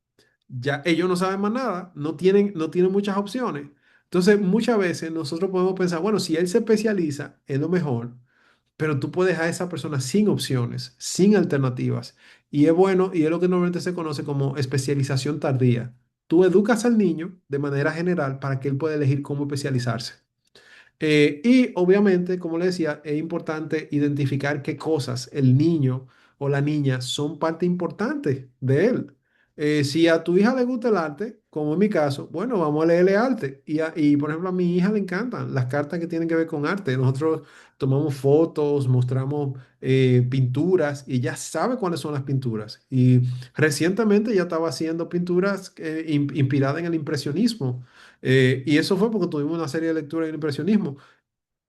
Ya ellos no saben más nada, no tienen muchas opciones. Entonces, muchas veces nosotros podemos pensar, bueno, si él se especializa, es lo mejor, pero tú puedes dejar a esa persona sin opciones, sin alternativas. Y es bueno, y es lo que normalmente se conoce como especialización tardía. Tú educas al niño de manera general para que él pueda elegir cómo especializarse. Y obviamente, como le decía, es importante identificar qué cosas el niño o la niña son parte importante de él. Si a tu hija le gusta el arte, como en mi caso, bueno, vamos a leerle arte. Y por ejemplo, a mi hija le encantan las cartas que tienen que ver con arte. Nosotros tomamos fotos, mostramos pinturas y ella sabe cuáles son las pinturas. Y recientemente ya estaba haciendo pinturas inspiradas en el impresionismo. Y eso fue porque tuvimos una serie de lecturas en el impresionismo.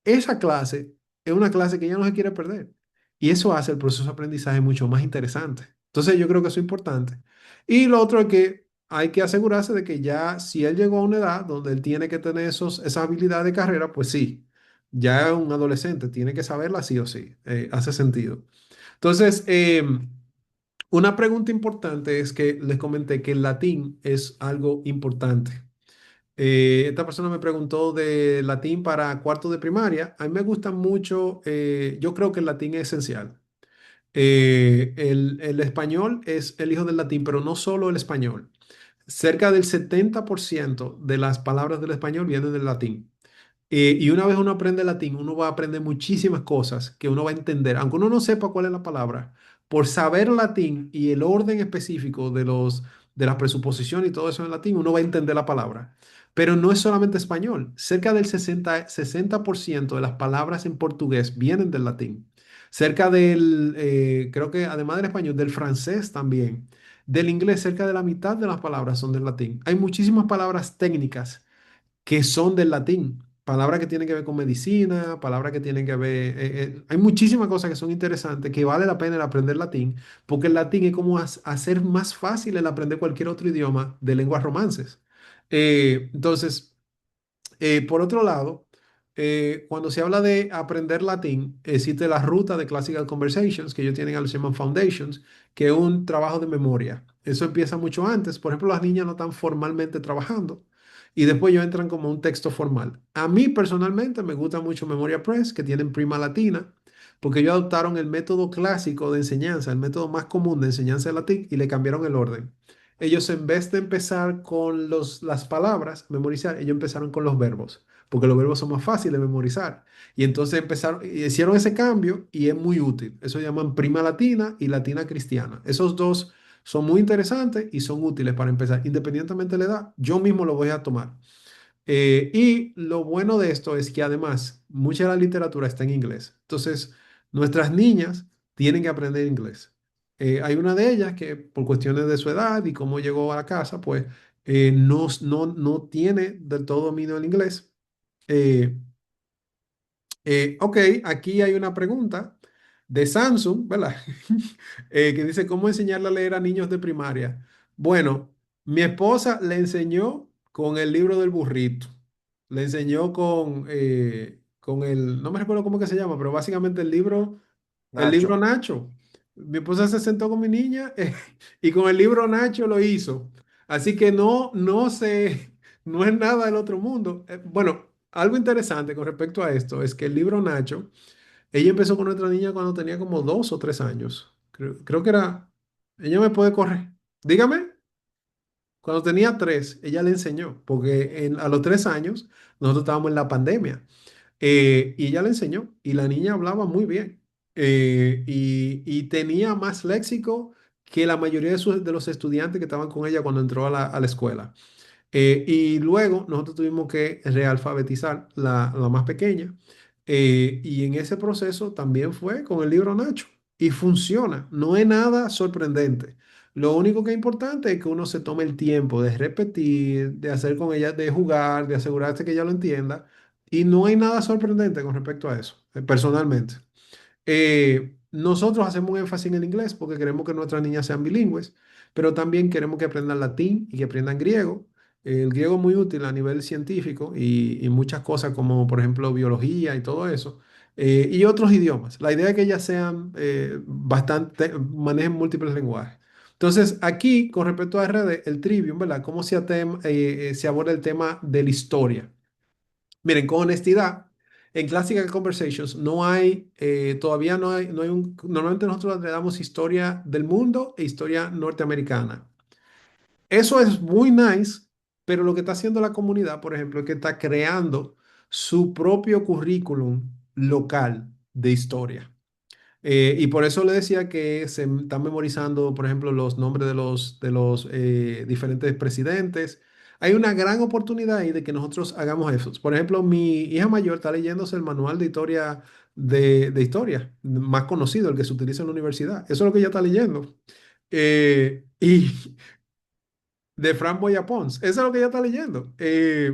Esa clase es una clase que ella no se quiere perder. Y eso hace el proceso de aprendizaje mucho más interesante. Entonces yo creo que eso es importante. Y lo otro es que hay que asegurarse de que ya si él llegó a una edad donde él tiene que tener esas habilidades de carrera, pues sí, ya es un adolescente, tiene que saberla sí o sí. Hace sentido. Entonces, una pregunta importante es que les comenté que el latín es algo importante. Esta persona me preguntó de latín para cuarto de primaria. A mí me gusta mucho, yo creo que el latín es esencial. El español es el hijo del latín, pero no solo el español. Cerca del 70% de las palabras del español vienen del latín. Y una vez uno aprende latín, uno va a aprender muchísimas cosas que uno va a entender, aunque uno no sepa cuál es la palabra, por saber latín y el orden específico de las presuposiciones y todo eso en latín, uno va a entender la palabra. Pero no es solamente español. Cerca del 60% de las palabras en portugués vienen del latín. Cerca creo que además del español, del francés también. Del inglés, cerca de la mitad de las palabras son del latín. Hay muchísimas palabras técnicas que son del latín. Palabras que tienen que ver con medicina, palabras que tienen que ver... hay muchísimas cosas que son interesantes, que vale la pena el aprender latín, porque el latín es como hacer más fácil el aprender cualquier otro idioma de lenguas romances. Entonces, por otro lado, cuando se habla de aprender latín, existe la ruta de Classical Conversations, que ellos tienen algo que se llaman Foundations, que es un trabajo de memoria. Eso empieza mucho antes. Por ejemplo, las niñas no están formalmente trabajando y después ellos entran como un texto formal. A mí personalmente me gusta mucho Memoria Press, que tienen prima latina, porque ellos adoptaron el método clásico de enseñanza, el método más común de enseñanza de latín, y le cambiaron el orden. Ellos en vez de empezar con las palabras, memorizar, ellos empezaron con los verbos, porque los verbos son más fáciles de memorizar. Y entonces empezaron, y hicieron ese cambio y es muy útil. Eso llaman prima latina y latina cristiana. Esos dos son muy interesantes y son útiles para empezar, independientemente de la edad. Yo mismo lo voy a tomar. Y lo bueno de esto es que además mucha de la literatura está en inglés. Entonces, nuestras niñas tienen que aprender inglés. Hay una de ellas que por cuestiones de su edad y cómo llegó a la casa, pues no tiene del todo dominio del inglés. Eh, ok, aquí hay una pregunta de Samsung, ¿verdad? Que dice, ¿cómo enseñarle a leer a niños de primaria? Bueno, mi esposa le enseñó con el libro del burrito. Le enseñó con no me recuerdo cómo que se llama, pero básicamente el libro Nacho. Nacho. Mi esposa se sentó con mi niña y con el libro Nacho lo hizo. Así que no sé, no es nada del otro mundo. Bueno, algo interesante con respecto a esto es que el libro Nacho, ella empezó con nuestra niña cuando tenía como 2 o 3 años. Creo que era, ella me puede correr. Dígame, cuando tenía 3, ella le enseñó, porque a los 3 años nosotros estábamos en la pandemia. Y ella le enseñó y la niña hablaba muy bien. Y tenía más léxico que la mayoría de los estudiantes que estaban con ella cuando entró a la escuela. Y luego nosotros tuvimos que realfabetizar la más pequeña. Y en ese proceso también fue con el libro Nacho. Y funciona, no es nada sorprendente. Lo único que es importante es que uno se tome el tiempo de repetir, de hacer con ella, de jugar, de asegurarse que ella lo entienda. Y no hay nada sorprendente con respecto a eso, personalmente. Nosotros hacemos un énfasis en el inglés porque queremos que nuestras niñas sean bilingües, pero también queremos que aprendan latín y que aprendan griego. El griego es muy útil a nivel científico y muchas cosas como, por ejemplo, biología y todo eso, y otros idiomas. La idea es que ellas sean manejen múltiples lenguajes. Entonces, aquí, con respecto a RD, el trivium, ¿verdad? ¿Cómo se aborda el tema de la historia? Miren, con honestidad, en Classical Conversations todavía normalmente nosotros le damos historia del mundo e historia norteamericana. Eso es muy nice, pero lo que está haciendo la comunidad, por ejemplo, es que está creando su propio currículum local de historia. Y por eso le decía que se están memorizando, por ejemplo, los nombres de los diferentes presidentes. Hay una gran oportunidad ahí de que nosotros hagamos eso. Por ejemplo, mi hija mayor está leyéndose el manual de historia de historia, más conocido, el que se utiliza en la universidad. Eso es lo que ella está leyendo. Y de Fran Boya Pons. Eso es lo que ella está leyendo.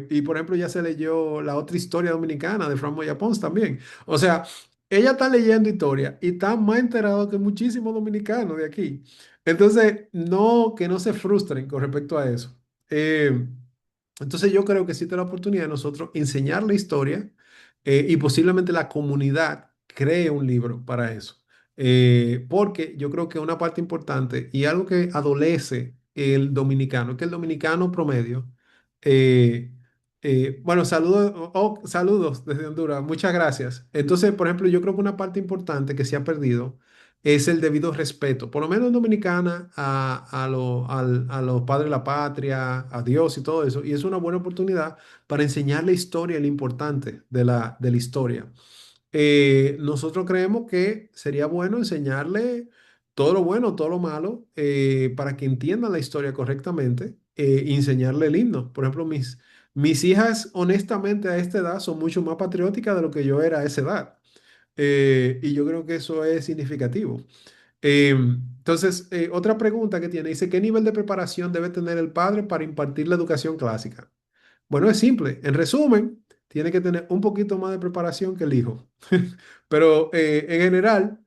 Y por ejemplo, ya se leyó la otra historia dominicana de Fran Boya Pons también. O sea, ella está leyendo historia y está más enterado que muchísimos dominicanos de aquí. Entonces, no, que no se frustren con respecto a eso. Eh, entonces, yo creo que existe la oportunidad de nosotros enseñar la historia, y posiblemente la comunidad cree un libro para eso. Porque yo creo que una parte importante y algo que adolece el dominicano, que el dominicano promedio, eh, bueno, saludos, saludos desde Honduras, muchas gracias. Entonces, por ejemplo, yo creo que una parte importante que se ha perdido es el debido respeto, por lo menos en Dominicana, a los padres de la patria, a Dios y todo eso. Y es una buena oportunidad para enseñar la historia y lo importante de la historia. Nosotros creemos que sería bueno enseñarle todo lo bueno, todo lo malo, para que entiendan la historia correctamente, y enseñarle el himno. Por ejemplo, mis hijas, honestamente, a esta edad son mucho más patrióticas de lo que yo era a esa edad. Y yo creo que eso es significativo. Entonces, otra pregunta que tiene, dice, ¿qué nivel de preparación debe tener el padre para impartir la educación clásica? Bueno, es simple. En resumen, tiene que tener un poquito más de preparación que el hijo. Pero en general,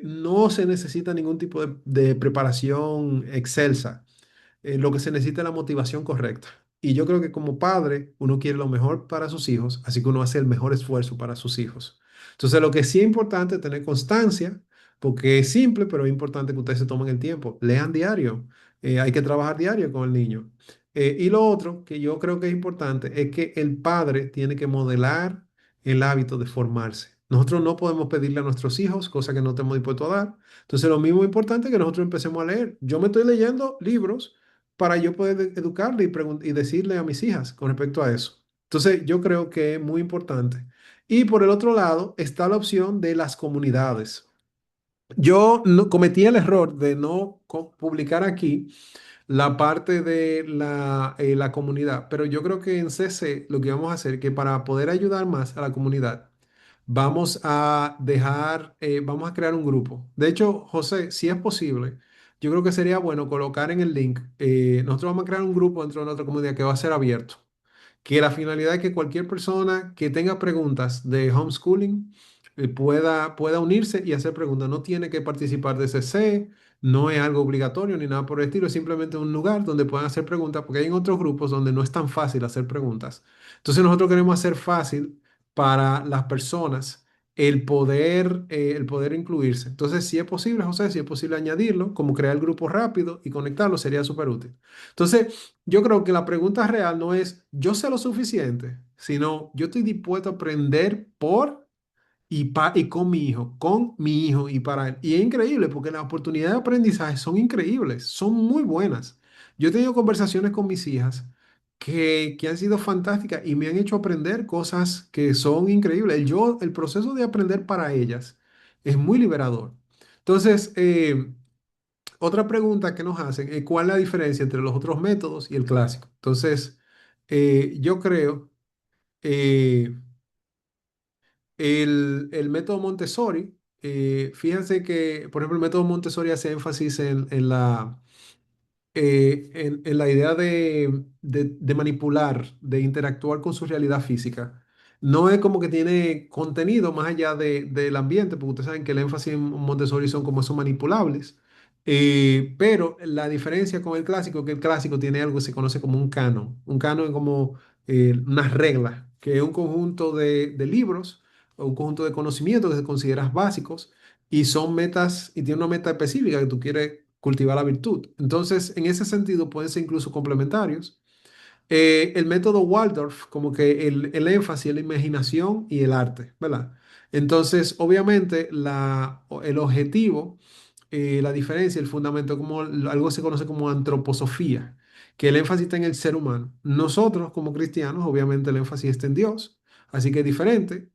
no se necesita ningún tipo de preparación excelsa. Lo que se necesita es la motivación correcta. Y yo creo que como padre, uno quiere lo mejor para sus hijos, así que uno hace el mejor esfuerzo para sus hijos. Entonces, lo que sí es importante es tener constancia, porque es simple, pero es importante que ustedes se tomen el tiempo. Lean diario. Hay que trabajar diario con el niño. Y lo otro que yo creo que es importante es que el padre tiene que modelar el hábito de formarse. Nosotros no podemos pedirle a nuestros hijos cosas que no estamos dispuestos a dar. Entonces, lo mismo importante es que nosotros empecemos a leer. Yo me estoy leyendo libros para yo poder educarle y decirle a mis hijas con respecto a eso. Entonces, yo creo que es muy importante. Y por el otro lado está la opción de las comunidades. Yo no, cometí el error de no publicar aquí la parte de la comunidad, pero yo creo que en CC lo que vamos a hacer es que para poder ayudar más a la comunidad, vamos a crear un grupo. De hecho, José, si es posible, yo creo que sería bueno colocar en el link, nosotros vamos a crear un grupo dentro de nuestra comunidad que va a ser abierto, que la finalidad es que cualquier persona que tenga preguntas de homeschooling, pueda unirse y hacer preguntas. No tiene que participar de CC, no es algo obligatorio ni nada por el estilo, es simplemente un lugar donde puedan hacer preguntas, porque hay en otros grupos donde no es tan fácil hacer preguntas. Entonces nosotros queremos hacer fácil para las personas el poder incluirse. Entonces, si es posible, José, si es posible añadirlo, como crear el grupo rápido y conectarlo, sería súper útil. Entonces, yo creo que la pregunta real no es yo sé lo suficiente, sino yo estoy dispuesto a aprender y con mi hijo y para él. Y es increíble porque las oportunidades de aprendizaje son increíbles, son muy buenas. Yo he tenido conversaciones con mis hijas que han sido fantásticas y me han hecho aprender cosas que son increíbles. El proceso de aprender para ellas es muy liberador. Entonces, otra pregunta que nos hacen es cuál es la diferencia entre los otros métodos y el clásico. Entonces, yo creo eh, el método Montessori, fíjense que, por ejemplo, el método Montessori hace énfasis en la idea de manipular, de interactuar con su realidad física. No es como que tiene contenido más allá del ambiente, porque ustedes saben que el énfasis en Montessori son como esos manipulables. Pero la diferencia con el clásico es que el clásico tiene algo que se conoce como un canon. Un canon es como unas reglas, que es un conjunto de libros o un conjunto de conocimientos que se consideran básicos y son metas, y tiene una meta específica que tú quieres cultivar la virtud. Entonces, en ese sentido, pueden ser incluso complementarios. El método Waldorf, como que el énfasis en la imaginación y el arte, ¿verdad? Entonces, obviamente, el objetivo, la diferencia, el fundamento, como algo se conoce como antroposofía, que el énfasis está en el ser humano. Nosotros, como cristianos, obviamente el énfasis está en Dios, así que es diferente.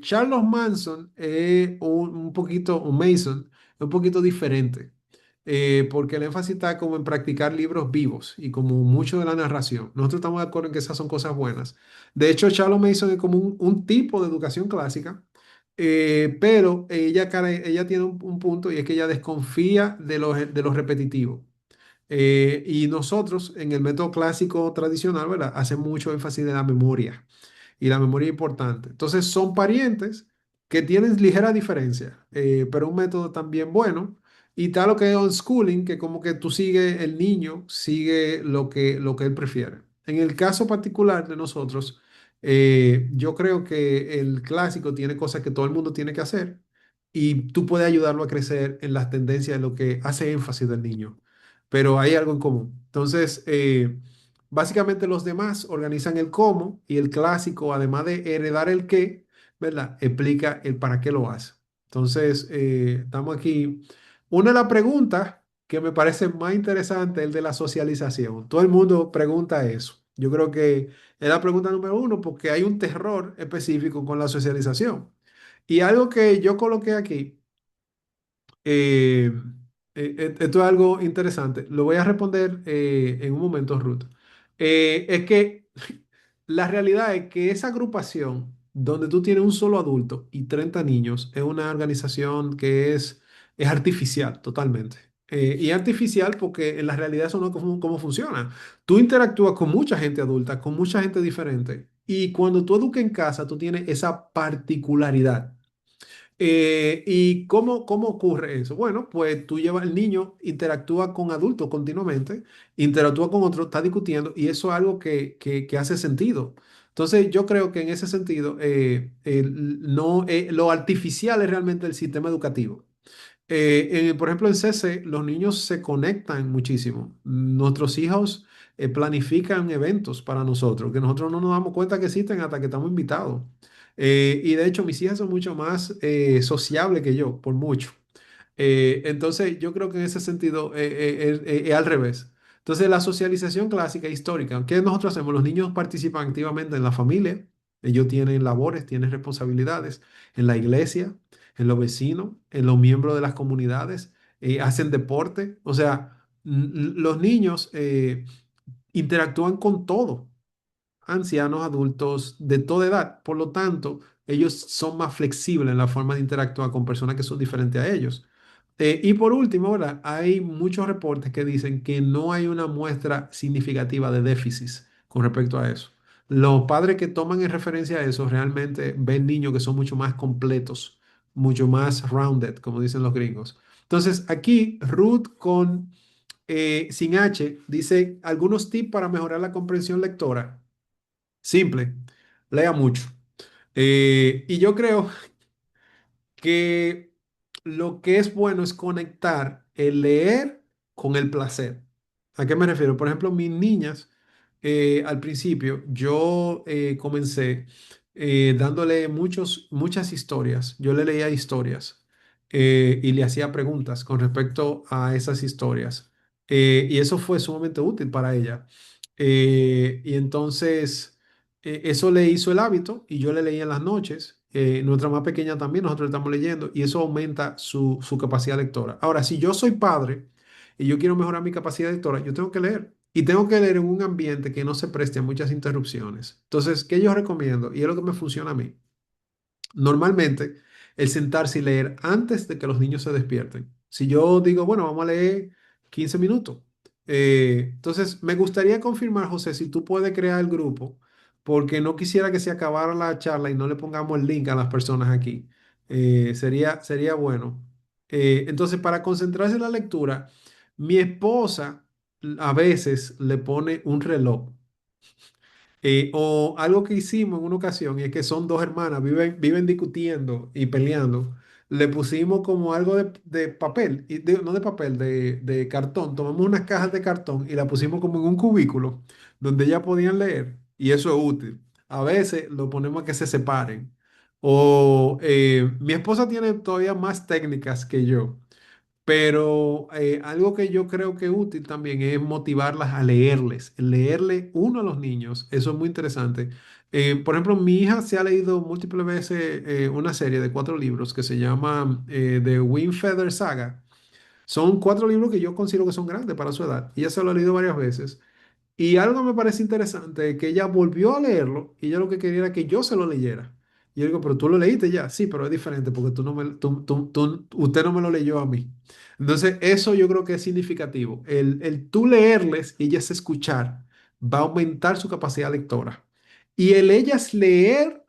Charles Manson es un poquito, un Mason, es un poquito diferente, porque el énfasis está como en practicar libros vivos y como mucho de la narración. Nosotros estamos de acuerdo en que esas son cosas buenas. De hecho, Charles Mason es como un tipo de educación clásica, pero ella tiene un punto y es que ella desconfía de lo repetitivo. Y nosotros en el método clásico tradicional, ¿verdad? Hacemos mucho énfasis de la memoria y la memoria es importante. Entonces son parientes que tienen ligera diferencia, pero un método también bueno. Y está lo que es unschooling, que como que tú sigues, el niño sigue lo que él prefiere. En el caso particular de nosotros, yo creo que el clásico tiene cosas que todo el mundo tiene que hacer y tú puedes ayudarlo a crecer en las tendencias de lo que hace énfasis del niño, pero hay algo en común. Entonces, básicamente los demás organizan el cómo y el clásico, además de heredar el qué, ¿verdad? Explica el para qué lo hace. Entonces, estamos aquí. Una de las preguntas que me parece más interesante es el de la socialización. Todo el mundo pregunta eso. Yo creo que es la pregunta número uno porque hay un terror específico con la socialización. Y algo que yo coloqué aquí Eh, Esto es algo interesante. Lo voy a responder en un momento, Ruth. Es que la realidad es que esa agrupación donde tú tienes un solo adulto y 30 niños es una organización que es artificial totalmente. Y artificial porque en la realidad eso no es cómo funciona. Tú interactúas con mucha gente adulta, con mucha gente diferente. Y cuando tú educas en casa, tú tienes esa particularidad. ¿Y cómo ocurre eso? Bueno, pues tú llevas el niño, interactúa con adultos continuamente, interactúa con otros, está discutiendo y eso es algo que hace sentido. Entonces, yo creo que en ese sentido, no, lo artificial es realmente el sistema educativo. Por ejemplo, en CC, los niños se conectan muchísimo. Nuestros hijos planifican eventos para nosotros, que nosotros no nos damos cuenta que existen hasta que estamos invitados. Y de hecho, mis hijas son mucho más sociables que yo, por mucho. Entonces, yo creo que en ese sentido es al revés. Entonces, la socialización clásica histórica, ¿qué nosotros hacemos? Los niños participan activamente en la familia, ellos tienen labores, tienen responsabilidades en la iglesia, en los vecinos, en los miembros de las comunidades, hacen deporte. O sea, los niños interactúan con todo, ancianos, adultos, de toda edad. Por lo tanto, ellos son más flexibles en la forma de interactuar con personas que son diferentes a ellos. Y por último, ¿verdad? Hay muchos reportes que dicen que no hay una muestra significativa de déficits con respecto a eso. Los padres que toman en referencia a eso realmente ven niños que son mucho más completos, mucho más rounded, como dicen los gringos. Entonces, aquí Ruth sin H dice algunos tips para mejorar la comprensión lectora. Simple, lea mucho. Y yo creo que lo que es bueno es conectar el leer con el placer. ¿A qué me refiero? Por ejemplo, mis niñas, al principio, yo comencé dándole muchas historias. Yo le leía historias y le hacía preguntas con respecto a esas historias. Y eso fue sumamente útil para ella. Y entonces eso le hizo el hábito y yo le leía en las noches. Nuestra más pequeña también, nosotros estamos leyendo y eso aumenta su capacidad lectora. Ahora, si yo soy padre y yo quiero mejorar mi capacidad lectora, yo tengo que leer. Y tengo que leer en un ambiente que no se preste a muchas interrupciones. Entonces, ¿qué yo recomiendo? Y es lo que me funciona a mí. Normalmente, el sentarse y leer antes de que los niños se despierten. Si yo digo, bueno, vamos a leer 15 minutos. Entonces, me gustaría confirmar, José, si tú puedes crear el grupo, porque no quisiera que se acabara la charla y no le pongamos el link a las personas aquí. Sería bueno. Entonces, para concentrarse en la lectura, mi esposa a veces le pone un reloj. O algo que hicimos en una ocasión, y es que son dos hermanas, viven discutiendo y peleando. Le pusimos como algo de papel, no de papel, de cartón. Tomamos unas cajas de cartón y la pusimos como en un cubículo donde ellas podían leer, y eso es útil. A veces lo ponemos a que se separen. O mi esposa tiene todavía más técnicas que yo. Pero algo que yo creo que es útil también es motivarlas a leerles, leerle uno a los niños, eso es muy interesante. Por ejemplo, mi hija se ha leído múltiples veces una serie de 4 libros que se llama The Wingfeather Saga. Son 4 libros que yo considero que son grandes para su edad. Ella se lo ha leído varias veces. Y algo me parece interesante es que ella volvió a leerlo y ella lo que quería era que yo se lo leyera. Y yo digo, pero tú lo leíste ya, sí, pero es diferente porque tú no me, usted no me lo leyó a mí. Entonces, eso yo creo que es significativo. El tú leerles y ellas escuchar va a aumentar su capacidad lectora. Y el ellas leer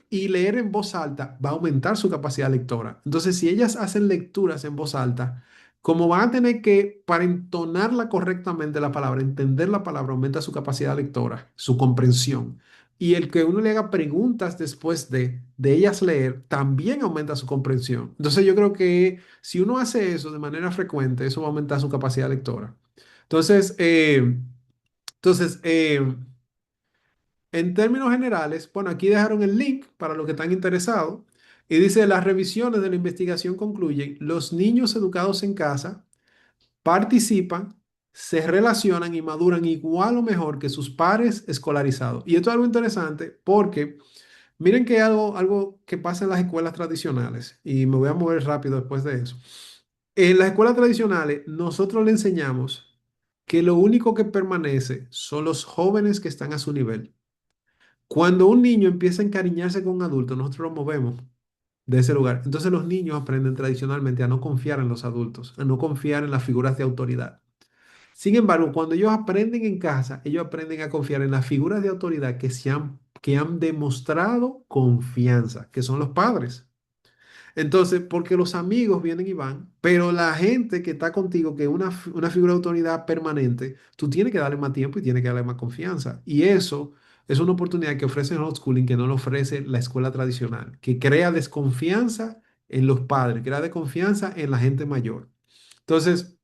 y leer en voz alta va a aumentar su capacidad lectora. Entonces, si ellas hacen lecturas en voz alta, como van a tener que, para entonarla correctamente la palabra, entender la palabra, aumenta su capacidad lectora, su comprensión. Y el que uno le haga preguntas después de ellas leer, también aumenta su comprensión. Entonces, yo creo que si uno hace eso de manera frecuente, eso va a aumentar su capacidad lectora. Entonces, entonces, en términos generales, bueno, aquí dejaron el link para los que están interesados y dice, las revisiones de la investigación concluyen, los niños educados en casa participan, se relacionan y maduran igual o mejor que sus pares escolarizados. Y esto es algo interesante porque Miren que algo que pasa en las escuelas tradicionales, y me voy a mover rápido después de eso. En las escuelas tradicionales, nosotros le enseñamos que lo único que permanece son los jóvenes que están a su nivel. Cuando un niño empieza a encariñarse con un adulto, nosotros lo movemos de ese lugar. Entonces los niños aprenden tradicionalmente a no confiar en los adultos, a no confiar en las figuras de autoridad. Sin embargo, cuando ellos aprenden en casa, ellos aprenden a confiar en las figuras de autoridad que han demostrado confianza, que son los padres. Entonces, porque los amigos vienen y van, pero la gente que está contigo, que es una figura de autoridad permanente, tú tienes que darle más tiempo y tienes que darle más confianza. Y eso es una oportunidad que ofrece el homeschooling que no lo ofrece la escuela tradicional, que crea desconfianza en los padres, crea desconfianza en la gente mayor. Entonces,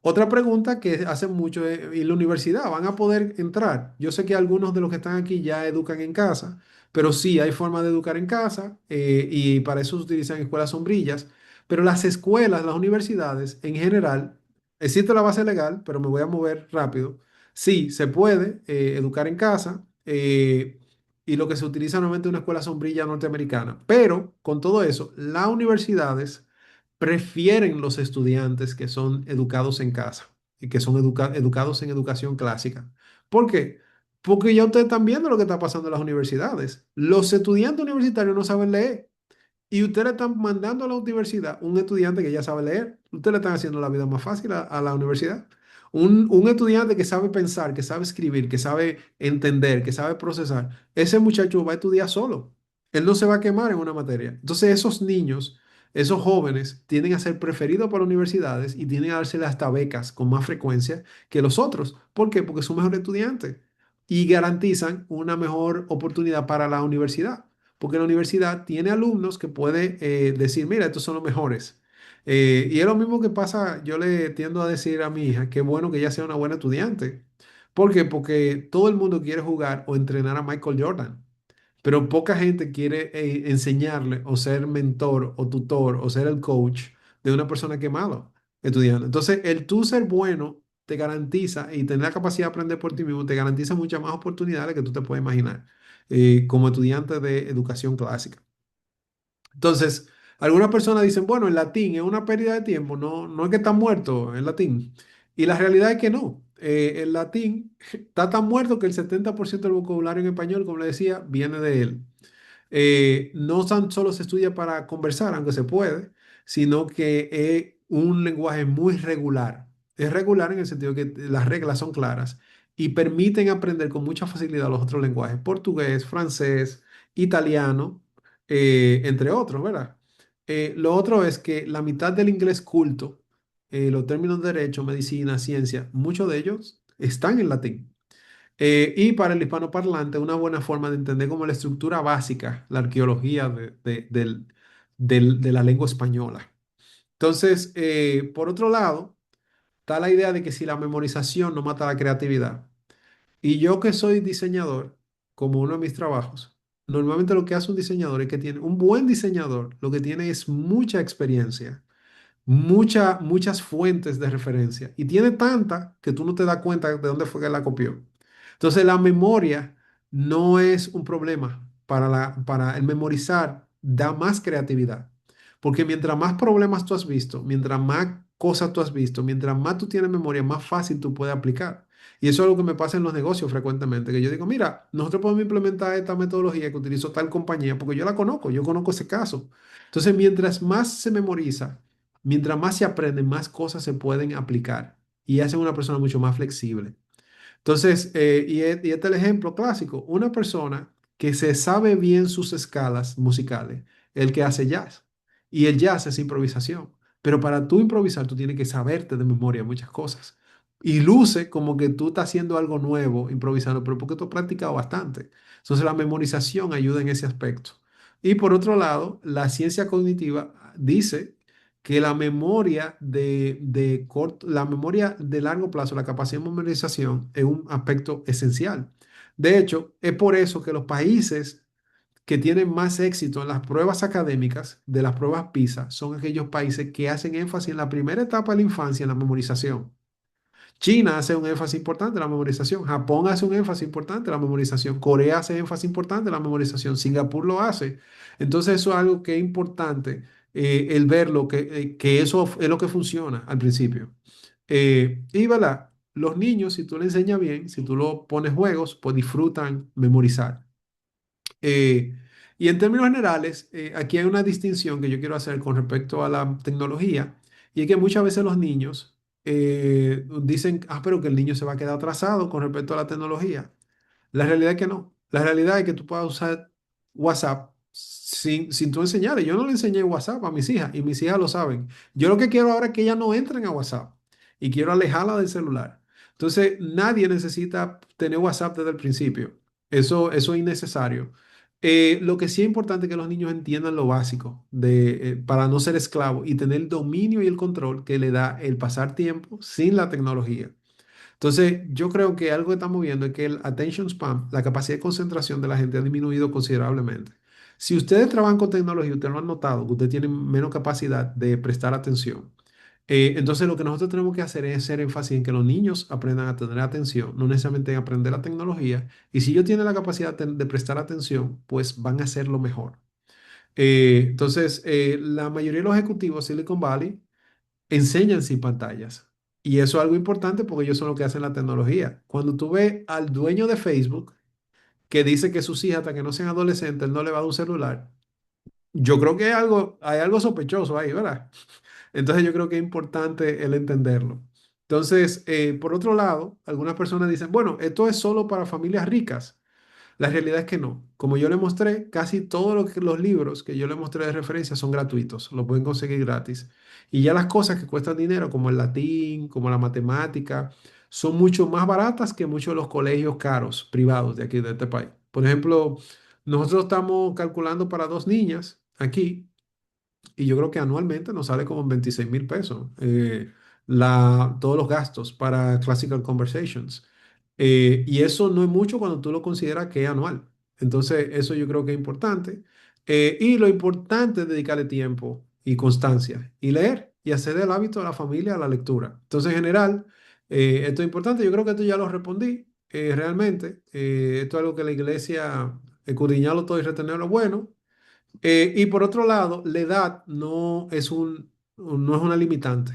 otra pregunta que hacen mucho es, ¿y la universidad? ¿Van a poder entrar? Yo sé que algunos de los que están aquí ya educan en casa, pero sí hay forma de educar en casa y para eso se utilizan escuelas sombrillas. Pero las escuelas, las universidades en general, existe la base legal, pero me voy a mover rápido. Sí, se puede educar en casa y lo que se utiliza normalmente es una escuela sombrilla norteamericana. Pero con todo eso, las universidades prefieren los estudiantes que son educados en casa y que son educados en educación clásica. ¿Por qué? Porque ya ustedes están viendo lo que está pasando en las universidades. Los estudiantes universitarios no saben leer. Y ustedes le están mandando a la universidad un estudiante que ya sabe leer. Ustedes le están haciendo la vida más fácil a la universidad. Un estudiante que sabe pensar, que sabe escribir, que sabe entender, que sabe procesar. Ese muchacho va a estudiar solo. Él no se va a quemar en una materia. Entonces esos niños, esos jóvenes, tienden a ser preferidos por las universidades y tienden a dársele hasta becas con más frecuencia que los otros. ¿Por qué? Porque son mejores estudiantes y garantizan una mejor oportunidad para la universidad porque la universidad tiene alumnos que puede decir, mira, estos son los mejores. Y es lo mismo que pasa, yo le tiendo a decir a mi hija, qué bueno que ella sea una buena estudiante. ¿Por qué? Porque todo el mundo quiere jugar o entrenar a Michael Jordan, pero poca gente quiere enseñarle o ser mentor o tutor o ser el coach de una persona que es malo estudiando. Entonces, el tú ser bueno te garantiza y tener la capacidad de aprender por ti mismo te garantiza muchas más oportunidades que tú te puedes imaginar como estudiante de educación clásica. Entonces, algunas personas dicen, bueno, el latín es una pérdida de tiempo, no, no es que está muerto el latín. Y la realidad es que no. El latín está tan muerto que el 70% del vocabulario en español, como le decía, viene de él. No tan solo se estudia para conversar, aunque se puede, sino que es un lenguaje muy regular. Es regular en el sentido que las reglas son claras y permiten aprender con mucha facilidad los otros lenguajes, portugués, francés, italiano, entre otros, ¿verdad? Lo otro es que la mitad del inglés culto, los términos de derecho, medicina, ciencia, muchos de ellos están en latín. Y para el hispanoparlante, una buena forma de entender como la estructura básica, la arqueología de la lengua española. Entonces, por otro lado, está la idea de que si la memorización no mata la creatividad. Y yo que soy diseñador, como uno de mis trabajos, normalmente lo que hace un diseñador es que tiene, un buen diseñador, lo que tiene es mucha experiencia muchas fuentes de referencia y tiene tanta que tú no te das cuenta de dónde fue que la copió. Entonces la memoria no es un problema para el memorizar, da más creatividad. Porque mientras más problemas tú has visto, mientras más cosas tú has visto, mientras más tú tienes memoria, más fácil tú puedes aplicar. Y eso es algo que me pasa en los negocios frecuentemente, que yo digo, mira, nosotros podemos implementar esta metodología que utilizó tal compañía porque yo la conozco, yo conozco ese caso. Entonces, mientras más se memoriza, mientras más se aprende, más cosas se pueden aplicar y hacen una persona mucho más flexible. Entonces, y este es el ejemplo clásico, una persona que se sabe bien sus escalas musicales, el que hace jazz. Y el jazz es improvisación. Pero para tú improvisar, tú tienes que saberte de memoria muchas cosas. Y luce como que tú estás haciendo algo nuevo improvisando, pero porque tú has practicado bastante. Entonces, la memorización ayuda en ese aspecto. Y por otro lado, la ciencia cognitiva dice que la memoria de largo plazo, la capacidad de memorización es un aspecto esencial. De hecho, es por eso que los países que tienen más éxito en las pruebas académicas de las pruebas PISA son aquellos países que hacen énfasis en la primera etapa de la infancia en la memorización. China hace un énfasis importante en la memorización. Japón hace un énfasis importante en la memorización. Corea hace énfasis importante en la memorización. Singapur lo hace. Entonces eso es algo que es importante, el ver que eso es lo que funciona al principio. Y ¿verdad? Los niños, si tú le enseñas bien, si tú lo pones juegos, pues disfrutan memorizar. Eh, y en términos generales, aquí hay una distinción que yo quiero hacer con respecto a la tecnología, y es que muchas veces los niños dicen, pero que el niño se va a quedar atrasado con respecto a la tecnología. La realidad es que no. La realidad es que tú puedas usar WhatsApp sin tú enseñarle. Yo no le enseñé WhatsApp a mis hijas y mis hijas lo saben. Yo lo que quiero ahora es que ellas no entren a WhatsApp y quiero alejarla del celular. Entonces, nadie necesita tener WhatsApp desde el principio. Eso es innecesario. Lo que sí es importante es que los niños entiendan lo básico para no ser esclavos y tener el dominio y el control que le da el pasar tiempo sin la tecnología. Entonces, yo creo que algo que estamos viendo es que el attention span, la capacidad de concentración de la gente ha disminuido considerablemente. Si ustedes trabajan con tecnología, ustedes lo han notado, que ustedes tienen menos capacidad de prestar atención. Entonces, lo que nosotros tenemos que hacer es hacer énfasis en que los niños aprendan a tener atención, no necesariamente en aprender la tecnología. Y si ellos tienen la capacidad de prestar atención, pues van a hacerlo mejor. Entonces, la mayoría de los ejecutivos de Silicon Valley enseñan sin pantallas. Y eso es algo importante porque ellos son los que hacen la tecnología. Cuando tú ves al dueño de Facebook que dice que sus hijas, hasta que no sean adolescentes, él no le va a dar un celular, yo creo que hay algo sospechoso ahí, ¿verdad? Entonces yo creo que es importante el entenderlo. Entonces, por otro lado, algunas personas dicen, bueno, esto es solo para familias ricas. La realidad es que no. Como yo le mostré, casi todos los libros que yo le mostré de referencia son gratuitos, lo pueden conseguir gratis. Y ya las cosas que cuestan dinero, como el latín, como la matemática, son mucho más baratas que muchos de los colegios caros privados de aquí, de este país. Por ejemplo, nosotros estamos calculando para dos niñas aquí y yo creo que anualmente nos sale como en 26,000 pesos todos los gastos para Classical Conversations. Y eso no es mucho cuando tú lo consideras que es anual. Entonces, eso yo creo que es importante. Y lo importante es dedicarle tiempo y constancia y leer y hacer el hábito de la familia a la lectura. Entonces, en general, esto es importante. Yo creo que esto ya lo respondí realmente. Esto es algo que la iglesia, escudriñarlo todo y retenerlo bueno. Y por otro lado, la edad no es una limitante.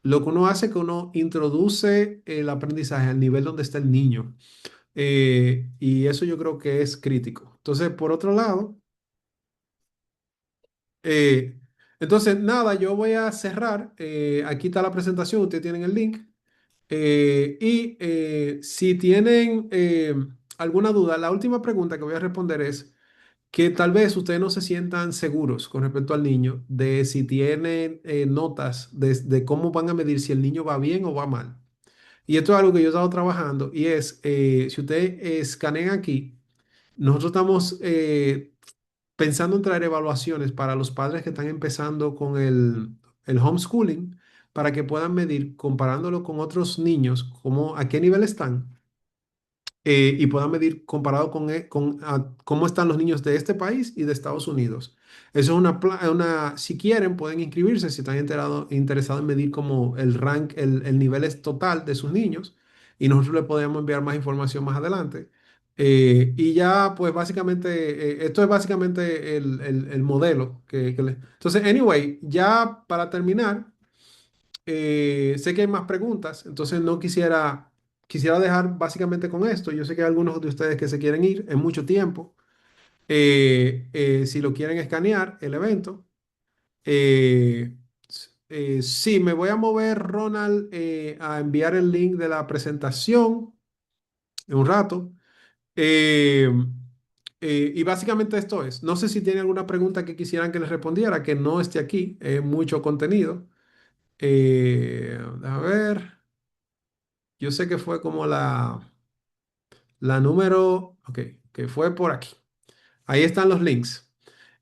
Lo que uno hace es que uno introduce el aprendizaje al nivel donde está el niño. Y eso yo creo que es crítico. Entonces, por otro lado, eh, entonces nada, yo voy a cerrar. Aquí está la presentación, ustedes tienen el link. Si tienen alguna duda, la última pregunta que voy a responder es que tal vez ustedes no se sientan seguros con respecto al niño de si tienen notas de cómo van a medir si el niño va bien o va mal. Y esto es algo que yo he estado trabajando y es, si ustedes escanean aquí, nosotros estamos pensando en traer evaluaciones para los padres que están empezando con el homeschooling para que puedan medir, comparándolo con otros niños, a qué nivel están y puedan medir comparado con cómo están los niños de este país y de Estados Unidos. Eso es si quieren, pueden inscribirse si están interesados en medir como el nivel es total de sus niños y nosotros les podemos enviar más información más adelante. Y ya, pues básicamente, esto es básicamente el modelo Entonces, anyway, ya para terminar. Sé que hay más preguntas, entonces no quisiera dejar básicamente con esto. Yo sé que hay algunos de ustedes que se quieren ir en mucho tiempo. Si lo quieren escanear, el evento. Sí, me voy a mover, Ronald, a enviar el link de la presentación en un rato. Eh, y básicamente esto es. No sé si tienen alguna pregunta que quisieran que les respondiera, que no esté aquí, mucho contenido. A ver. Yo sé que fue como la número, ok, que fue por aquí. Ahí están los links.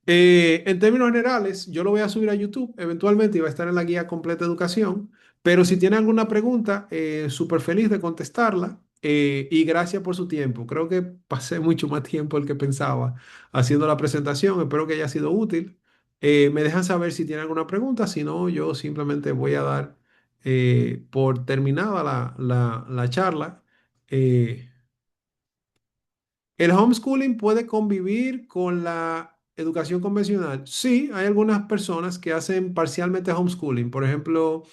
En términos generales, yo lo voy a subir a YouTube eventualmente y va a estar en la guía completa de educación. Pero si tienen alguna pregunta, súper feliz de contestarla. Y gracias por su tiempo. Creo que pasé mucho más tiempo del que pensaba haciendo la presentación. Espero que haya sido útil. Me dejan saber si tienen alguna pregunta. Si no, yo simplemente voy a dar por terminada la charla. eh, ¿El homeschooling puede convivir con la educación convencional? Sí, hay algunas personas que hacen parcialmente homeschooling. Por ejemplo,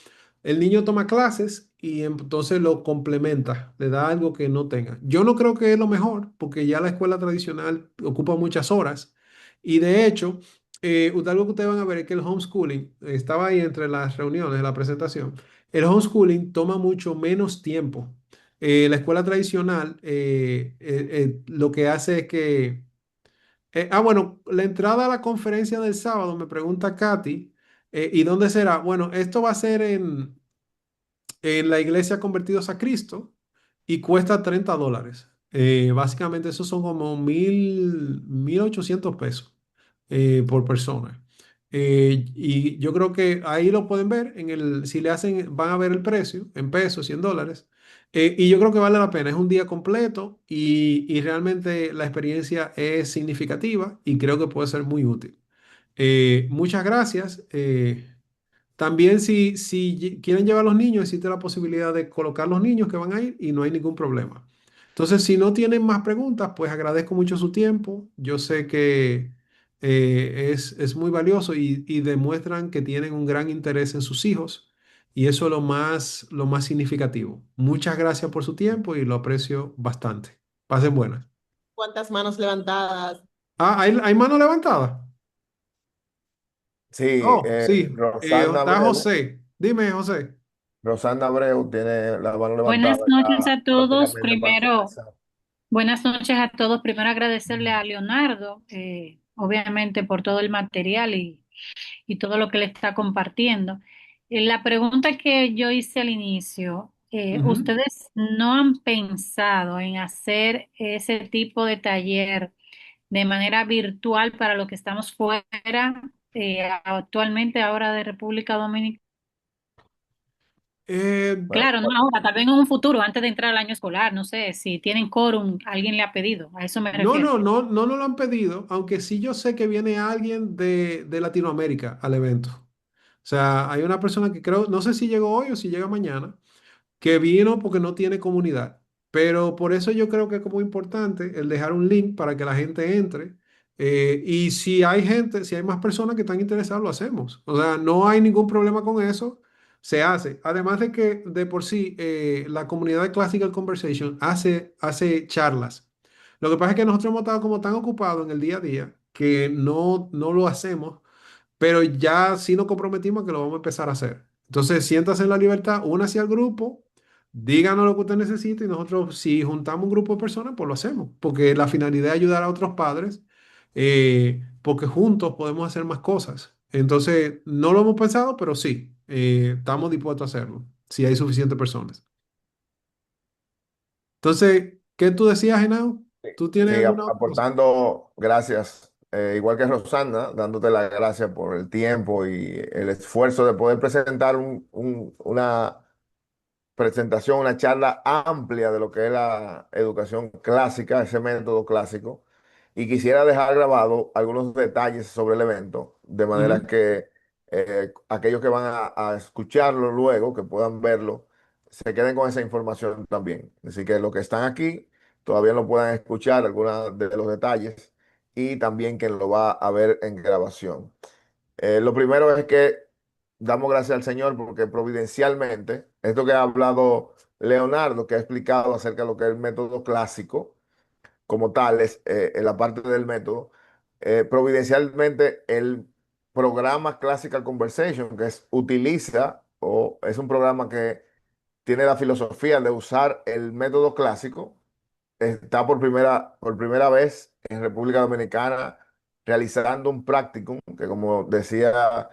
el niño toma clases y entonces lo complementa, le da algo que no tenga. Yo no creo que es lo mejor, porque ya la escuela tradicional ocupa muchas horas. Y de hecho, algo que ustedes van a ver es que el homeschooling, estaba ahí entre las reuniones de la presentación, el homeschooling toma mucho menos tiempo. La escuela tradicional lo que hace es que... bueno, la entrada a la conferencia del sábado, me pregunta Katy, ¿y dónde será? Bueno, esto va a ser en la iglesia Convertidos a Cristo y cuesta $30. Básicamente, esos son como 1,800 pesos por persona. Y yo creo que ahí lo pueden ver, si le hacen, van a ver el precio en pesos, $100. Y yo creo que vale la pena, es un día completo y realmente la experiencia es significativa y creo que puede ser muy útil. Muchas gracias. También si quieren llevar a los niños, existe la posibilidad de colocar los niños que van a ir y no hay ningún problema. Entonces, si no tienen más preguntas, pues agradezco mucho su tiempo. Yo sé que es muy valioso y demuestran que tienen un gran interés en sus hijos y eso es lo más significativo. Muchas gracias por su tiempo y lo aprecio bastante. Pasen buenas. ¿Cuántas manos levantadas? Ah, ¿hay mano levantada? Sí, Oh, sí. Rosana Está Abreu, José. Dime, José. Rosana Abreu tiene la mano Buenas levantada, noches está a todos. prácticamente para Primero, finalizar. buenas noches a todos. Primero agradecerle a Leonardo, obviamente por todo el material y todo lo que le está compartiendo. La pregunta que yo hice al inicio, Ujú. ¿ustedes no han pensado en hacer ese tipo de taller de manera virtual para los que estamos fuera, actualmente ahora de República Dominicana? Bueno, Claro, no ahora, tal vez en un futuro, antes de entrar al año escolar, no sé, si tienen quórum, alguien le ha pedido, a eso me No, refiero. no, no, no nos lo han pedido, aunque sí yo sé que viene alguien de Latinoamérica al evento. O sea, hay una persona que creo, no sé si llegó hoy o si llega mañana, que vino porque no tiene comunidad. Pero por eso yo creo que es como importante el dejar un link para que la gente entre. Y si hay gente, si hay más personas que están interesadas, lo hacemos. O sea, no hay ningún problema con eso. Se hace. Además de que de por sí la comunidad de Classical Conversation hace charlas. Lo que pasa es que nosotros hemos estado como tan ocupados en el día a día que no lo hacemos, pero ya sí nos comprometimos a que lo vamos a empezar a hacer. Entonces, siéntase en la libertad, únase al grupo, díganos lo que usted necesita y nosotros, si juntamos un grupo de personas, pues lo hacemos, porque la finalidad es ayudar a otros padres, porque juntos podemos hacer más cosas. Entonces, no lo hemos pensado, pero sí, estamos dispuestos a hacerlo, si hay suficientes personas. Entonces, ¿qué tú decías, Genao? sí, ¿Tú tienes sí, alguna otra cosa? aportando gracias, igual que Rosana, dándote las gracias por el tiempo y el esfuerzo de poder presentar una presentación, una charla amplia de lo que es la educación clásica, ese método clásico, y quisiera dejar grabado algunos detalles sobre el evento, de manera Ujú. que aquellos que van a escucharlo luego, que puedan verlo, se queden con esa información también. Así que los que están aquí todavía no puedan escuchar algunos de los detalles y también quien lo va a ver en grabación. Lo primero es que damos gracias al Señor porque providencialmente, esto que ha hablado Leonardo, que ha explicado acerca de lo que es el método clásico, como tal, es en la parte del método, providencialmente el programa Classical Conversation, utiliza o es un programa que tiene la filosofía de usar el método clásico, está por primera vez en República Dominicana realizando un practicum, que como decía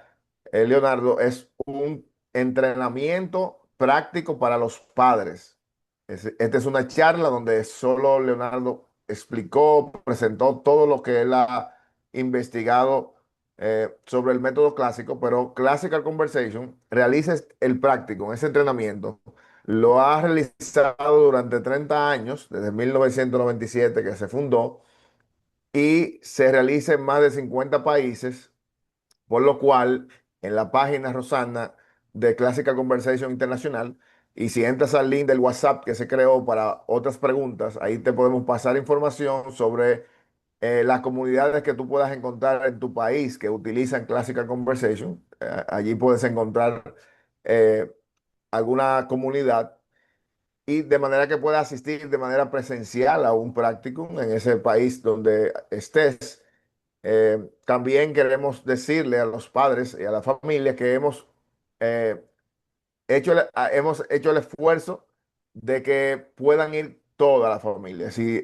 Leonardo, es un entrenamiento práctico para los padres. Esta es una charla donde solo Leonardo explicó, presentó todo lo que él ha investigado sobre el método clásico, pero Classical Conversation realiza el practicum, ese entrenamiento lo ha realizado durante 30 años, desde 1997 que se fundó, y se realiza en más de 50 países, por lo cual en la página, Rosana, de Classical Conversation Internacional. Y si entras al link del WhatsApp que se creó para otras preguntas, ahí te podemos pasar información sobre las comunidades que tú puedas encontrar en tu país que utilizan Classical Conversation. Allí puedes encontrar eh, alguna comunidad y de manera que puedas asistir de manera presencial a un practicum en ese país donde estés. También queremos decirle a los padres y a la familia que eh, hemos hecho el esfuerzo de que puedan ir toda la familia, sí,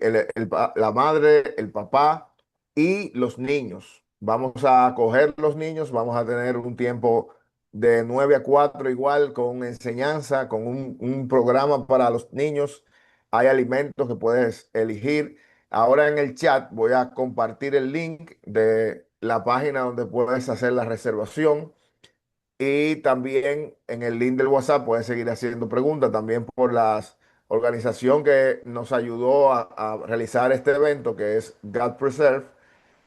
la madre, el papá y los niños. Vamos a acoger los niños, vamos a tener un tiempo de 9 a 4 igual, con enseñanza, con un programa para los niños. Hay alimentos que puedes elegir. Ahora en el chat voy a compartir el link de la página donde puedes hacer la reservación. Y también en el link del WhatsApp puedes seguir haciendo preguntas también por la organización que nos ayudó a realizar este evento, que es God Preserve,